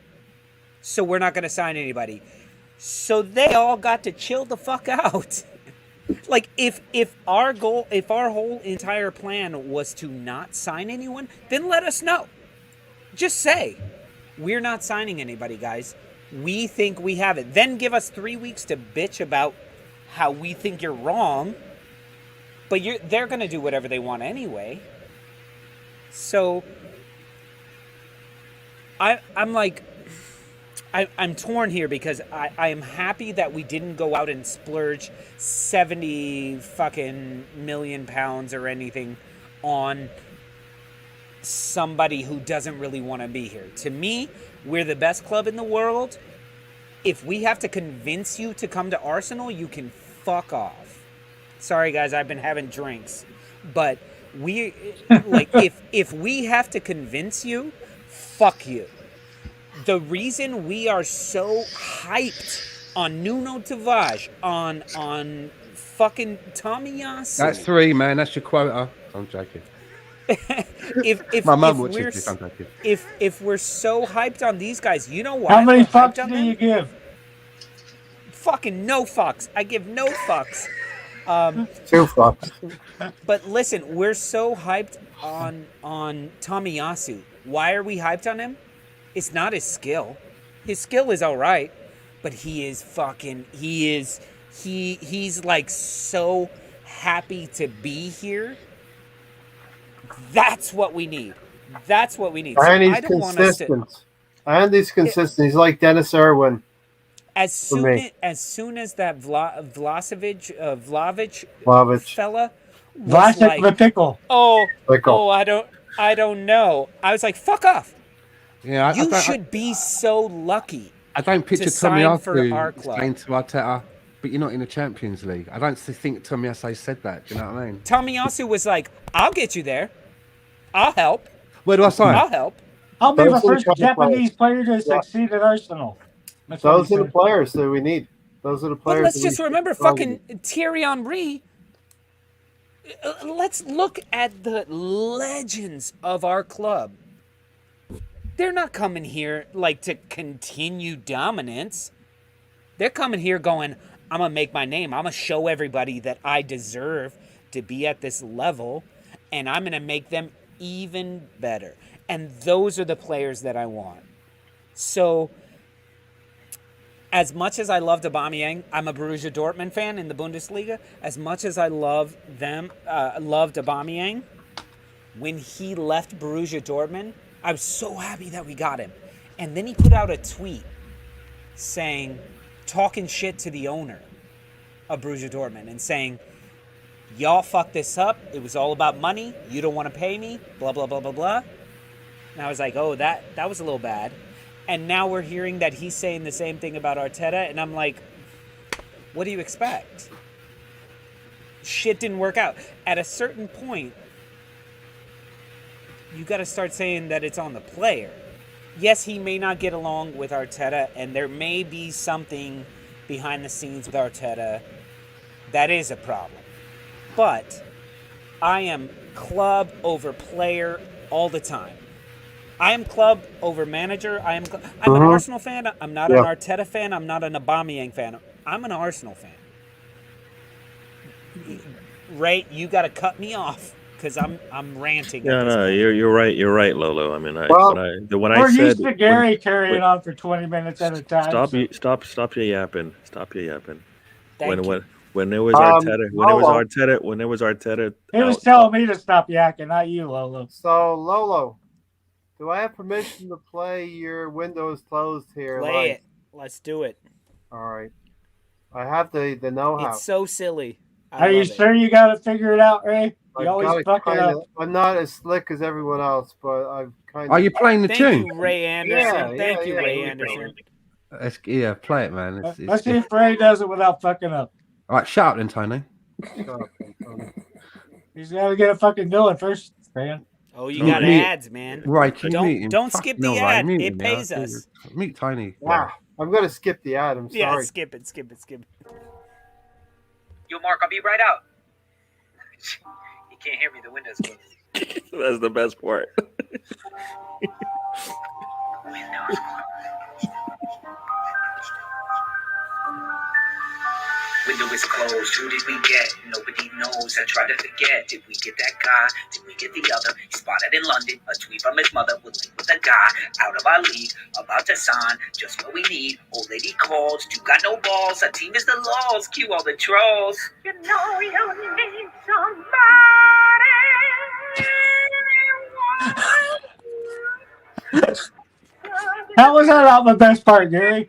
Speaker 7: so we're not going to sign anybody." So they all got to chill the fuck out. Like if our whole entire plan was to not sign anyone, then let us know. Just say, we're not signing anybody, guys. We think we have it. Then give us 3 weeks to bitch about how we think you're wrong. But they're going to do whatever they want anyway. So I'm like, I'm torn here because I am happy that we didn't go out and splurge 70 fucking million pounds or anything on somebody who doesn't really want to be here. To me, we're the best club in the world. If we have to convince you to come to Arsenal, you can fuck off. Sorry guys, I've been having drinks. But we like if we have to convince you, fuck you. The reason we are so hyped on Nuno Tavares, on fucking Tomiyasu.
Speaker 5: That's 3, man. That's your quota. I'm joking.
Speaker 7: if
Speaker 5: My mum
Speaker 7: if
Speaker 5: watches
Speaker 7: we're
Speaker 5: this. I'm joking.
Speaker 7: if we're so hyped on these guys, you know why?
Speaker 4: How many
Speaker 7: we're hyped
Speaker 4: fucks
Speaker 7: on
Speaker 4: do
Speaker 7: them?
Speaker 4: you give?
Speaker 7: Fucking no fucks. I give no fucks.
Speaker 1: 2 fucks.
Speaker 7: But listen, we're so hyped on Tomiyasu. Why are we hyped on him? It's not his skill. His skill is all right, but he's like so happy to be here. That's what we need. That's what we need. So
Speaker 1: And he's
Speaker 7: I don't want us to.
Speaker 1: consistent. And he's consistent. He's like Dennis Irwin.
Speaker 7: As soon
Speaker 1: me.
Speaker 7: as that Vlahovic
Speaker 1: Vlahovic.
Speaker 7: fella was
Speaker 4: Vlasic
Speaker 7: like,
Speaker 4: the pickle.
Speaker 1: Pickle.
Speaker 7: I don't know. I was like, fuck off.
Speaker 5: Yeah,
Speaker 7: You should be so lucky.
Speaker 5: I don't picture
Speaker 7: to sign for our
Speaker 5: Tomiyasu
Speaker 7: club.
Speaker 5: saying to Arteta, but you're not in the Champions League. I don't think Tomiyasu said that. Do you know what I mean?
Speaker 7: Tomiyasu was like, I'll get you there. I'll help.
Speaker 5: Where do I sign?
Speaker 7: I'll help.
Speaker 4: I'll be
Speaker 1: Those
Speaker 4: the
Speaker 1: are the
Speaker 4: first
Speaker 1: couple
Speaker 4: Japanese player to
Speaker 1: Yeah.
Speaker 4: succeed at Arsenal. That's what
Speaker 1: Those
Speaker 4: he
Speaker 1: are the
Speaker 4: said.
Speaker 1: players that we need. Those are the
Speaker 7: But
Speaker 1: players.
Speaker 7: let's
Speaker 1: that
Speaker 7: just
Speaker 1: we
Speaker 7: remember
Speaker 1: strong
Speaker 7: fucking Thierry Henry. Let's look at the legends of our club. They're not coming here like to continue dominance. They're coming here going, I'm going to make my name. I'm going to show everybody that I deserve to be at this level, and I'm going to make them even better. And those are the players that I want. So, as much as I loved Aubameyang, I'm a Borussia Dortmund fan in the Bundesliga. As much as I loved Aubameyang, when he left Borussia Dortmund, I was so happy that we got him. And then he put out a tweet saying, talking shit to the owner of Borussia Dortmund and saying, y'all fucked this up. It was all about money. You don't want to pay me. Blah, blah, blah, blah, blah. And I was like, oh, that was a little bad. And now we're hearing that he's saying the same thing about Arteta. And I'm like, what do you expect? Shit didn't work out. At a certain point, you got to start saying that it's on the player. Yes, he may not get along with Arteta, and there may be something behind the scenes with Arteta that is a problem. But I am club over player all the time. I am club over manager. I'm an Arsenal fan. I'm not an Arteta fan. I'm not an Aubameyang fan. I'm an Arsenal fan. Ray, you got to cut me off because I'm ranting.
Speaker 2: Yeah, no, you're right. You're right, Lolo. I mean, when I
Speaker 4: We're
Speaker 2: said
Speaker 4: used to Gary carrying on for 20 minutes at a time.
Speaker 2: stop your yapping. Stop your yapping.
Speaker 7: Thank you.
Speaker 2: When there was Arteta, when there was Arteta,
Speaker 4: He was telling me to stop yakking, not you, Lolo.
Speaker 1: So Lolo, do I have permission to play your Windows closed here?
Speaker 7: Play it. Let's do it.
Speaker 1: All right. I have the know-how.
Speaker 7: It's so silly. I
Speaker 4: Are you
Speaker 7: love it.
Speaker 4: sure you got to figure it out, Ray?
Speaker 1: I
Speaker 4: You always
Speaker 1: got it
Speaker 4: fuck it
Speaker 1: kind
Speaker 4: up.
Speaker 1: of. I'm not as slick as everyone else, but I've kind
Speaker 5: Are
Speaker 1: of.
Speaker 5: you playing the
Speaker 7: Thank
Speaker 5: tune?
Speaker 7: you, Ray Anderson. Thank you, Ray
Speaker 1: Here we go.
Speaker 7: Anderson.
Speaker 5: Yeah, play it, man.
Speaker 4: Let's see if Ray does it without fucking up.
Speaker 5: All right, shout out then, Tony.
Speaker 1: Shut up, Tony.
Speaker 4: He's got to get it fucking going first, man.
Speaker 7: Oh, you
Speaker 5: Oh,
Speaker 7: got
Speaker 5: me-
Speaker 7: ads, man.
Speaker 5: Right, can you mute him?
Speaker 7: Don't
Speaker 5: Fucking
Speaker 7: skip the
Speaker 5: hell, Ray,
Speaker 7: ad.
Speaker 5: mute
Speaker 7: It
Speaker 5: him now.
Speaker 7: pays us.
Speaker 5: Meet Tony.
Speaker 1: Ah, I'm gonna skip the ad. I'm
Speaker 7: Yeah,
Speaker 1: sorry.
Speaker 7: skip it.
Speaker 8: Yo, Mark, I'll be right out. You can't hear me. The window's closed.
Speaker 2: That's the best part.
Speaker 8: Window's closed. Window is closed. Who did we get? Nobody knows. I try to forget. Did we get that guy? Did we get the other? He spotted in London. A tweet from his mother would link with a guy out of our league, about to sign just what we need. Old lady calls. You got no balls. Our team is the laws. Cue all the trolls. You know you need somebody.
Speaker 4: How was that not the best part, Gary?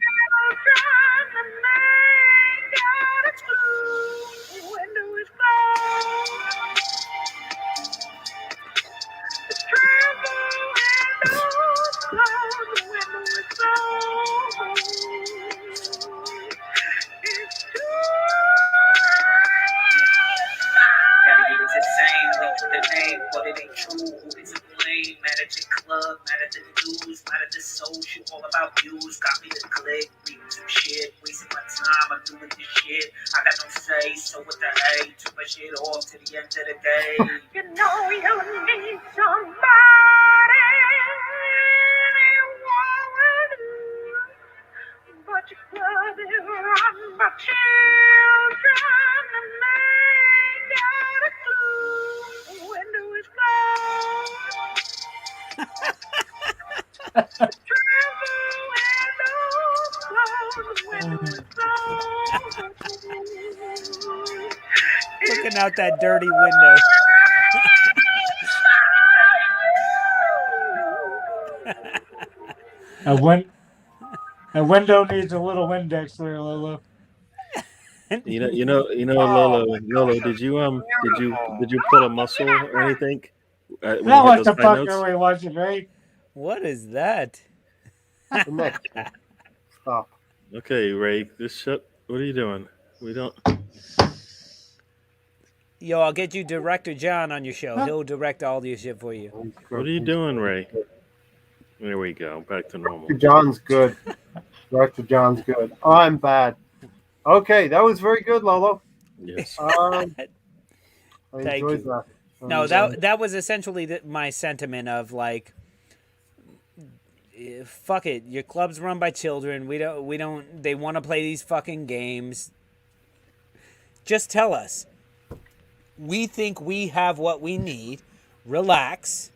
Speaker 8: Everybody's insane, we put the name, but it ain't true. Who is to blame? Mad at your club, mad at the news, mad at the social, all about views. Got me to click, reading some shit, wasting my time, I'm doing this shit. I got no say, so what the hey? Took my shit off to the end of the day. You know you need somebody, but your blood is run by children, and they got a clue. The window is closed.
Speaker 7: Looking out that dirty window.
Speaker 4: A window needs a little Windex there, Lolo.
Speaker 2: Lolo. Did you pull a muscle or anything? When
Speaker 4: Now
Speaker 2: you hit
Speaker 4: what
Speaker 2: those
Speaker 4: the
Speaker 2: high
Speaker 4: fuck
Speaker 2: notes?
Speaker 4: are we watching, Ray?
Speaker 7: What is that?
Speaker 1: The next one. Stop.
Speaker 2: Okay, Ray, just shut. What are you doing? We don't.
Speaker 7: Yo, I'll get you Director John on your show. He'll direct all your shit for you.
Speaker 2: What are you doing, Ray? There we go. Back to normal.
Speaker 1: Dr. John's good. Dr. John's good. I'm bad. Okay, that was very good, Lolo.
Speaker 2: Yes.
Speaker 1: I
Speaker 7: Thank
Speaker 1: enjoyed
Speaker 7: you.
Speaker 1: that.
Speaker 7: No, that was essentially my sentiment of like, fuck it. Your club's run by children. We don't. They want to play these fucking games. Just tell us. We think we have what we need. Relax.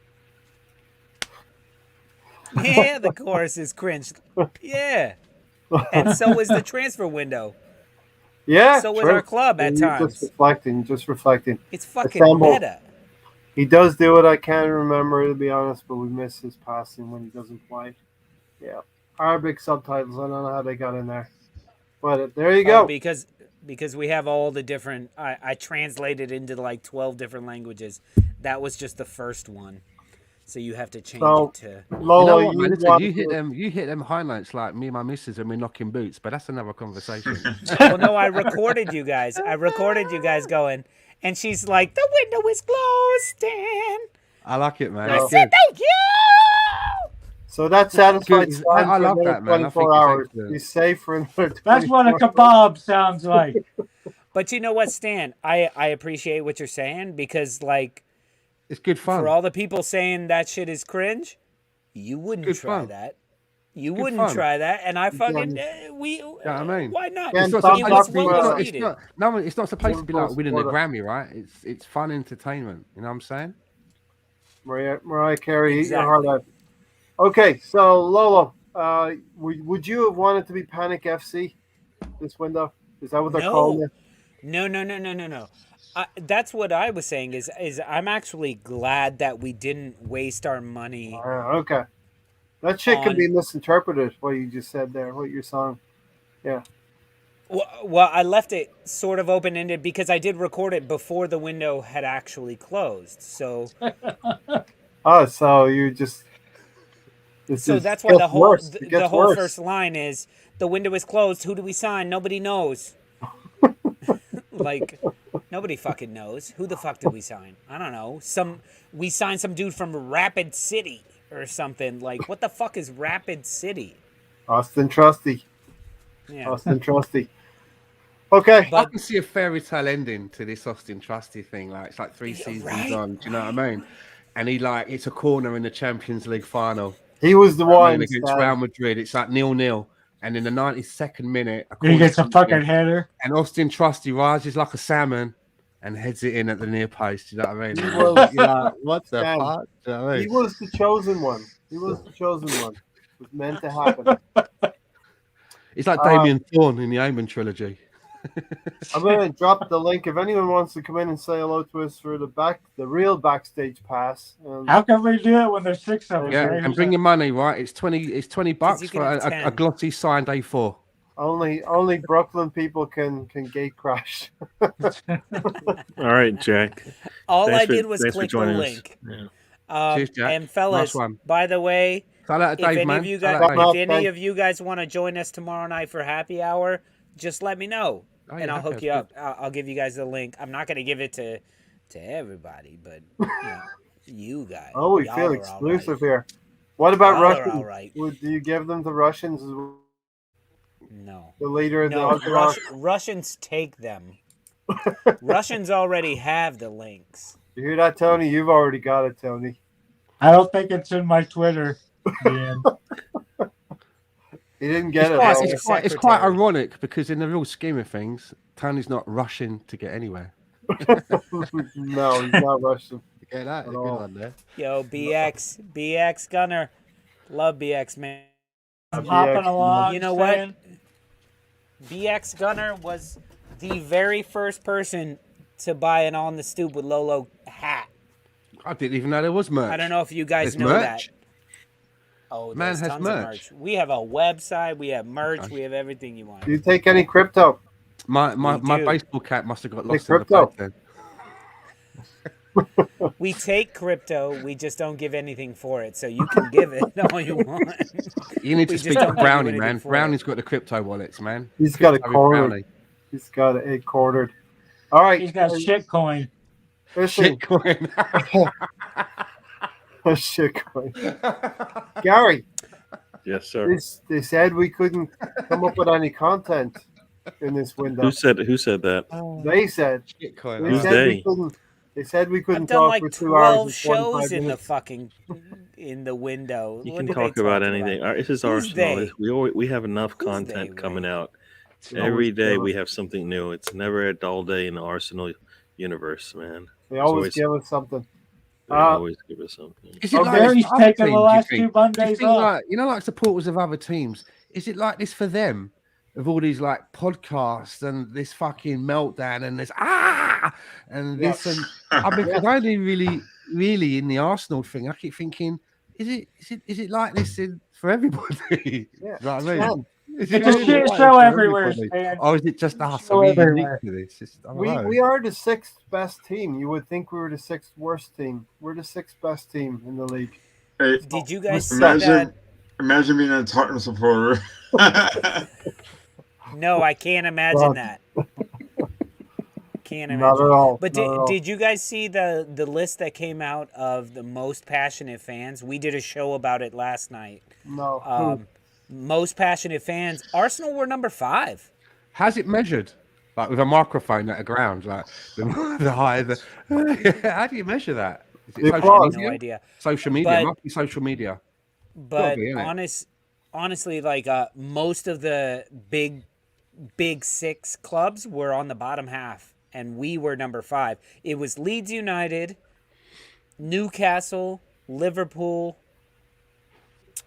Speaker 7: Yeah, the chorus is cringe. Yeah. And so is the transfer window.
Speaker 1: Yeah.
Speaker 7: So is
Speaker 1: true.
Speaker 7: our club at
Speaker 1: You're
Speaker 7: times.
Speaker 1: Just reflecting.
Speaker 7: It's fucking
Speaker 1: Assemble.
Speaker 7: meta.
Speaker 1: He does do it. I can't remember, to be honest, but we miss his passing when he doesn't play. Yeah. Arabic subtitles. I don't know how they got in there. But there you go.
Speaker 7: Because we have all the different. I translated into like 12 different languages. That was just the first one. So you have to change it to.
Speaker 1: Lolo,
Speaker 5: you know what, man? Listen,
Speaker 1: want
Speaker 5: you hit them highlights like me and my missus when we're knocking boots, but that's another conversation.
Speaker 7: Well, no, I recorded you guys. Going, and she's like, "The window is closed, Stan."
Speaker 5: I like it, man.
Speaker 7: I
Speaker 5: It's
Speaker 7: said,
Speaker 5: good.
Speaker 7: "Thank you."
Speaker 1: So that satisfied
Speaker 5: Good.
Speaker 1: Stan
Speaker 5: I
Speaker 1: for
Speaker 5: love
Speaker 1: another
Speaker 5: that, man. I think
Speaker 1: 24
Speaker 5: it's
Speaker 1: hours.
Speaker 5: excellent.
Speaker 1: He's safe for another 24
Speaker 4: That's what a kebab sounds like.
Speaker 7: But you know what, Stan? I appreciate what you're saying because, like,
Speaker 5: It's good fun.
Speaker 7: for all the people saying that shit is cringe, you wouldn't
Speaker 5: Good
Speaker 7: try
Speaker 5: fun.
Speaker 7: that. You
Speaker 5: Good
Speaker 7: wouldn't
Speaker 5: fun.
Speaker 7: try that, and I fucking
Speaker 1: Yeah.
Speaker 5: I mean?
Speaker 7: why not?
Speaker 1: Ken,
Speaker 5: It's not,
Speaker 1: stop
Speaker 7: It
Speaker 5: supposed,
Speaker 7: was
Speaker 1: talking
Speaker 7: what
Speaker 1: about-
Speaker 7: was
Speaker 5: it's
Speaker 7: needed.
Speaker 5: not, it's not supposed to be like
Speaker 1: Liverpool
Speaker 5: winning a
Speaker 1: supporter.
Speaker 5: Grammy, right? It's fun entertainment. You know what I'm saying?
Speaker 1: Mariah Carey, eat your
Speaker 7: Exactly.
Speaker 1: heart out. Okay, so Lolo, would you have wanted to be Panic FC this window? Is that what they're calling it?
Speaker 7: No. That's what I was saying. Is I'm actually glad that we didn't waste our money.
Speaker 1: Okay. That shit could
Speaker 7: On-
Speaker 1: be misinterpreted, what you just said there, what your song. Yeah.
Speaker 7: Well, I left it sort of open ended because I did record it before the window had actually closed. So
Speaker 1: Oh, so you just
Speaker 7: that's why
Speaker 1: gets
Speaker 7: the whole
Speaker 1: worse. It
Speaker 7: the
Speaker 1: gets
Speaker 7: whole
Speaker 1: worse.
Speaker 7: first line is the window is closed. Who do we sign? Nobody knows. Like nobody fucking knows. Who the fuck did we sign? I don't know. We signed some dude from Rapid City or something. Like what the fuck is Rapid City?
Speaker 1: Austin Trusty.
Speaker 7: Yeah.
Speaker 1: Austin Trusty. Okay.
Speaker 5: I
Speaker 7: But
Speaker 5: can see a fairy tale ending to this Austin Trusty thing. Like it's like 3
Speaker 7: Yeah,
Speaker 5: seasons
Speaker 7: right?
Speaker 5: on. Do you know what I mean? And it's a corner in the Champions League final.
Speaker 1: He was the
Speaker 5: I mean,
Speaker 1: one
Speaker 5: against
Speaker 1: Stan.
Speaker 5: Real Madrid. It's like 0-0. And in the 92nd minute,
Speaker 4: He gets a
Speaker 5: comes
Speaker 4: fucking
Speaker 5: in,
Speaker 4: header.
Speaker 5: and Austin Trusty rises like a salmon and heads it in at the near post. You know what I mean?
Speaker 1: He was-
Speaker 5: You're like, what the
Speaker 1: Stan,
Speaker 5: fuck? Do you know what I
Speaker 1: He
Speaker 5: mean?
Speaker 1: was the chosen one. He was the chosen one. It was meant to happen.
Speaker 5: It's like Damien Thorne in the Omen trilogy.
Speaker 1: I'm going to drop the link if anyone wants to come in and say hello to us for the real backstage pass.
Speaker 4: How can we do it when there's 6 of us?
Speaker 5: Yeah,
Speaker 4: right?
Speaker 5: and bring your money, right? It's 20 bucks
Speaker 7: you
Speaker 5: for
Speaker 7: can have
Speaker 5: a
Speaker 7: 10.
Speaker 5: glossy signed A4.
Speaker 1: Only Brooklyn people can gate crash.
Speaker 2: All right, Jack.
Speaker 7: all
Speaker 2: Thanks
Speaker 7: I did
Speaker 2: for-
Speaker 7: was
Speaker 2: thanks for
Speaker 7: click the
Speaker 2: joining us.
Speaker 7: link.
Speaker 2: Yeah.
Speaker 5: Cheers, Jack.
Speaker 7: And fellas,
Speaker 5: Nice one.
Speaker 7: by the way,
Speaker 5: Shout out to
Speaker 7: if
Speaker 5: Dave,
Speaker 7: any
Speaker 5: man.
Speaker 7: of you
Speaker 5: Shout
Speaker 7: guys,
Speaker 5: out to Dave.
Speaker 1: Matt,
Speaker 7: if any
Speaker 1: thank-
Speaker 7: of you guys want to join us tomorrow night for happy hour, just let me know,
Speaker 5: Oh,
Speaker 7: and
Speaker 5: yeah,
Speaker 7: I'll hook
Speaker 5: okay,
Speaker 7: you
Speaker 5: that's
Speaker 7: up. I'll give you guys the link. I'm not gonna give it to everybody, but you guys.
Speaker 1: Oh, we
Speaker 7: y'all
Speaker 1: feel
Speaker 7: are
Speaker 1: exclusive
Speaker 7: all
Speaker 1: here. What about
Speaker 7: Y'all are
Speaker 1: Russians?
Speaker 7: all right.
Speaker 1: Do you give them to Russians as well?
Speaker 7: right. No,
Speaker 1: The leader of the
Speaker 7: no,
Speaker 1: entourage?
Speaker 7: Russians take them. Russians already have the links.
Speaker 1: You hear that, Tony? You've already got it, Tony.
Speaker 4: I don't think it's in my Twitter. Dan.
Speaker 1: He didn't get
Speaker 5: It's
Speaker 1: it.
Speaker 5: quite,
Speaker 1: though.
Speaker 5: it's, quite, it's quite ironic because in the real scheme of things, Tony's not rushing to get anywhere.
Speaker 1: No, he's not Russian.
Speaker 5: Get that?
Speaker 1: At
Speaker 5: Good
Speaker 1: all.
Speaker 5: one there.
Speaker 7: Yo, BX Gunner, love BX man.
Speaker 4: I'm hopping
Speaker 1: BX,
Speaker 4: along.
Speaker 7: You know what?
Speaker 4: Stan.
Speaker 7: BX Gunner was the very first person to buy an On the Stoop with Lolo hat.
Speaker 5: I didn't even know there was merch.
Speaker 7: I don't know if you guys
Speaker 5: There's
Speaker 7: know
Speaker 5: merch?
Speaker 7: that. Oh,
Speaker 5: Man
Speaker 7: there's
Speaker 5: has
Speaker 7: tons
Speaker 5: merch.
Speaker 7: of merch. We have a website. We have merch.
Speaker 5: Okay.
Speaker 7: We have everything you want.
Speaker 1: Do you take any crypto?
Speaker 5: My
Speaker 7: We do.
Speaker 5: baseball cap must have got
Speaker 1: Hey,
Speaker 5: lost in the
Speaker 1: crypto.
Speaker 5: post then.
Speaker 7: We take crypto. We just don't give anything for it. So you can give it all you want.
Speaker 5: You need
Speaker 7: We
Speaker 5: to
Speaker 7: just
Speaker 5: speak
Speaker 7: don't
Speaker 5: to
Speaker 7: give you
Speaker 5: Brownie,
Speaker 7: anything
Speaker 5: man.
Speaker 7: for it.
Speaker 5: Brownie's got the crypto wallets, man.
Speaker 1: He's got it
Speaker 5: Crypto with
Speaker 1: cornered.
Speaker 5: Brownie.
Speaker 1: He's got it quartered. All right.
Speaker 4: He's got shit coin.
Speaker 1: Listen,
Speaker 5: Shitcoin.
Speaker 1: shit coin. Gary,
Speaker 2: Yes, sir.
Speaker 1: they said we couldn't come up with any content in this window.
Speaker 2: Who said that?
Speaker 1: They said.
Speaker 5: Shitcoin.
Speaker 1: They
Speaker 2: Who's
Speaker 1: said
Speaker 2: they?
Speaker 1: we couldn't. They said we couldn't
Speaker 7: I've done
Speaker 1: talk
Speaker 7: like
Speaker 1: for 2 hours
Speaker 7: 12
Speaker 1: and
Speaker 7: shows
Speaker 1: 45
Speaker 7: in the
Speaker 1: minutes.
Speaker 7: fucking in the window.
Speaker 2: You
Speaker 7: What
Speaker 2: can
Speaker 7: did
Speaker 2: talk
Speaker 7: they
Speaker 2: about
Speaker 7: talk
Speaker 2: anything. This is
Speaker 7: Who's
Speaker 2: Arsenal.
Speaker 7: they?
Speaker 2: We have enough
Speaker 7: Who's
Speaker 2: content
Speaker 7: they,
Speaker 2: coming
Speaker 7: Ray?
Speaker 2: out.
Speaker 1: It's always
Speaker 2: Every day
Speaker 1: give
Speaker 2: we
Speaker 1: us-
Speaker 2: have something new. It's never a dull day in the Arsenal universe, man.
Speaker 1: They always
Speaker 2: always-
Speaker 1: give us something.
Speaker 2: They
Speaker 1: Uh,
Speaker 2: always give us something.
Speaker 5: Is it
Speaker 1: Okay.
Speaker 5: like this
Speaker 4: Gary's
Speaker 5: for other
Speaker 4: taken the
Speaker 5: teams,
Speaker 4: last
Speaker 5: you
Speaker 4: 2
Speaker 5: think?
Speaker 4: Mondays
Speaker 5: Do you think
Speaker 4: off.
Speaker 5: like, like supporters of other teams, is it like this for them? Of all these like podcasts and this fucking meltdown and this and this and I mean, because I only really in the Arsenal thing, I keep thinking, is it like this for everybody?
Speaker 1: Yeah.
Speaker 5: You know what I mean?
Speaker 1: Stan,
Speaker 5: Is
Speaker 4: It's a
Speaker 5: really
Speaker 4: shit
Speaker 5: like
Speaker 4: show
Speaker 5: for
Speaker 4: everywhere,
Speaker 5: everybody?
Speaker 4: Stan.
Speaker 5: Or is it just us?
Speaker 4: Show
Speaker 5: Are we unique
Speaker 4: everywhere.
Speaker 5: to this? I don't
Speaker 1: we
Speaker 5: know.
Speaker 1: are the 6th best team. You would think we were the 6th worst team. We're the 6th best team in the league.
Speaker 3: Hey,
Speaker 7: Did you guys see
Speaker 3: imagine,
Speaker 7: that?
Speaker 3: imagine being a Tottenham supporter.
Speaker 7: No, I can't imagine
Speaker 1: God.
Speaker 7: that. Can't
Speaker 1: Not
Speaker 7: imagine.
Speaker 1: at all.
Speaker 7: But
Speaker 1: Not at all.
Speaker 7: did you guys see the list that came out of the most passionate fans? We did a show about it last night.
Speaker 1: No.
Speaker 7: Most passionate fans. Arsenal were number 5.
Speaker 5: How's it measured? Like with a microphone at the ground, like the higher the. How do you measure that? Is it
Speaker 1: The
Speaker 5: social
Speaker 1: applause.
Speaker 5: media?
Speaker 7: No idea.
Speaker 5: Social media.
Speaker 7: But-
Speaker 5: It must be social media.
Speaker 7: But
Speaker 5: be, innit?
Speaker 7: honestly, like most of the big 6 clubs were on the bottom half, and we were number 5. It was Leeds United, Newcastle, Liverpool,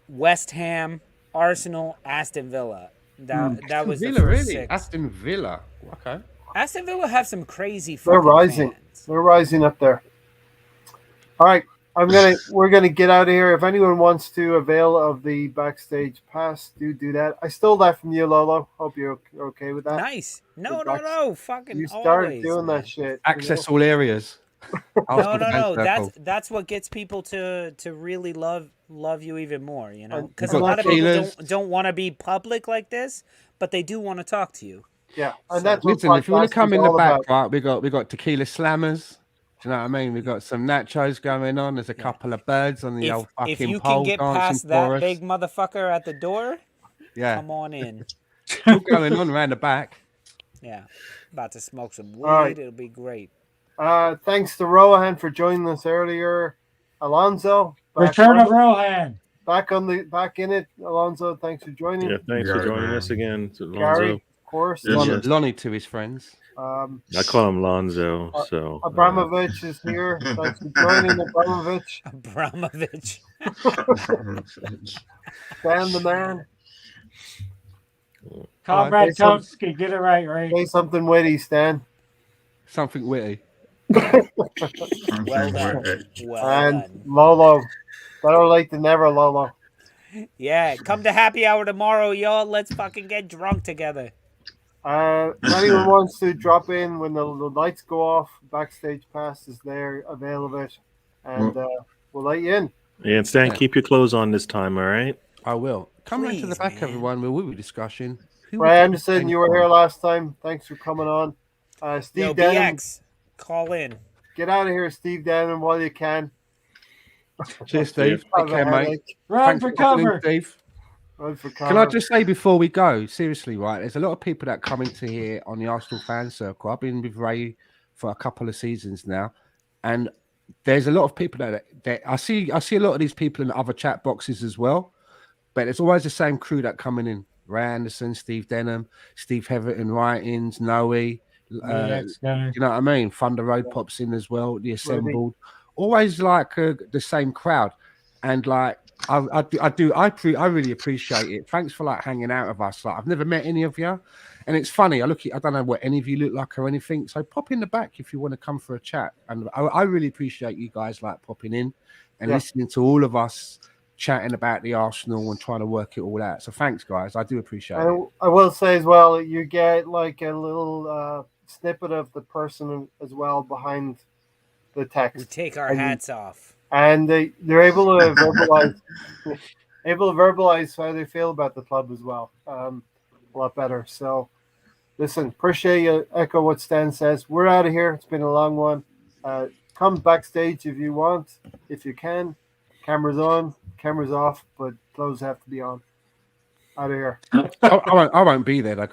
Speaker 7: West Ham, Arsenal, Aston Villa. That was the
Speaker 5: Villa,
Speaker 7: first
Speaker 5: really?
Speaker 7: 6.
Speaker 5: Aston Villa. Okay.
Speaker 7: Aston Villa have some crazy
Speaker 1: They're
Speaker 7: fucking
Speaker 1: rising.
Speaker 7: fans.
Speaker 1: They're rising up there. All right. We're gonna get out of here. If anyone wants to avail of the backstage pass, do that. I stole that from you, Lolo. Hope you're okay with that.
Speaker 7: Nice. No,
Speaker 1: The
Speaker 7: no. Fucking
Speaker 1: You started
Speaker 7: always,
Speaker 1: doing
Speaker 7: man.
Speaker 1: that shit.
Speaker 5: Access all areas.
Speaker 7: No. That's what gets people to really love you even more. You know, because a lot of people don't want to be public like this, but they do want to talk to you.
Speaker 1: Yeah,
Speaker 7: So-
Speaker 1: and that's what
Speaker 5: Listen, if you want to come in the
Speaker 1: all
Speaker 5: back,
Speaker 1: about.
Speaker 5: right, we got tequila slammers. Do you know what I mean? We got some nachos going on. There's a couple of birds on the old
Speaker 7: If
Speaker 5: fucking
Speaker 7: you can
Speaker 5: pole
Speaker 7: get
Speaker 5: dancing
Speaker 7: past
Speaker 5: for
Speaker 7: that
Speaker 5: us.
Speaker 7: big motherfucker at the door,
Speaker 5: Yeah,
Speaker 7: come on in.
Speaker 5: all going on around the back.
Speaker 7: Yeah, about to smoke some weed.
Speaker 1: All right.
Speaker 7: It'll be great.
Speaker 1: Thanks to Rohan for joining us earlier. Alonso,
Speaker 4: Return of Rohan.
Speaker 1: back in it. Alonso, thanks for joining.
Speaker 2: Yeah, thanks for joining us again,
Speaker 1: Gary,
Speaker 2: Lonzo.
Speaker 1: of course.
Speaker 2: Yes.
Speaker 5: Lonnie to his friends.
Speaker 2: I call him Lonzo. So
Speaker 1: Abramovich is here. Thanks for joining, Abramovich.
Speaker 7: Abramovich.
Speaker 1: Stan the man.
Speaker 4: Comrade Tomsky, get it right?
Speaker 1: Say something witty, Stan.
Speaker 5: Something witty.
Speaker 7: Well done. Well done.
Speaker 1: Lolo. Better late than never, Lolo.
Speaker 7: Yeah, come to happy hour tomorrow, y'all. Let's fucking get drunk together.
Speaker 1: If anyone wants to drop in when the lights go off, backstage pass is there, avail of it, and we'll let you in.
Speaker 2: Yeah, and Stan, keep your clothes on this time, all right?
Speaker 5: I will. Come right to the back,
Speaker 7: man.
Speaker 5: everyone. We'll be discussing.
Speaker 1: Ray Anderson, you were here last time. Thanks for coming on. Steve Denham,
Speaker 7: BX, call in.
Speaker 1: get out of here, Steve Denham, while you can.
Speaker 5: Cheers, Steve. Take care, mate.
Speaker 4: Run for cover.
Speaker 5: Steve.
Speaker 1: Run for cover.
Speaker 5: Can I just say before we go, seriously, right? There's a lot of people that come into here on the Arsenal fan circle. I've been with Ray for a couple of seasons now, and there's a lot of people that I see a lot of these people in other chat boxes as well, but it's always the same crew that coming in. Ray Anderson, Steve Denham, Steve Heverton, Writings, Noe. You know what I mean? Thunder Road pops in as well. The Assembled, always like the same crowd, and like I really appreciate it. Thanks for like hanging out with us. Like I've never met any of you, and it's funny. I don't know what any of you look like or anything. So pop in the back if you want to come for a chat, and I really appreciate you guys like popping in and listening to all of us chatting about the Arsenal and trying to work it all out. So thanks, guys. I do appreciate it.
Speaker 1: I will say as well, you get like a little snippet of the person as well behind the text.
Speaker 7: We take our hats off,
Speaker 1: and they're able to verbalize how they feel about the club as well. A lot better. So, listen, appreciate you. Echo what Stan says. We're out of here. It's been a long one. Come backstage if you want, if you can. Cameras on, cameras off, but clothes have to be on. Out of here.
Speaker 5: I won't be there though.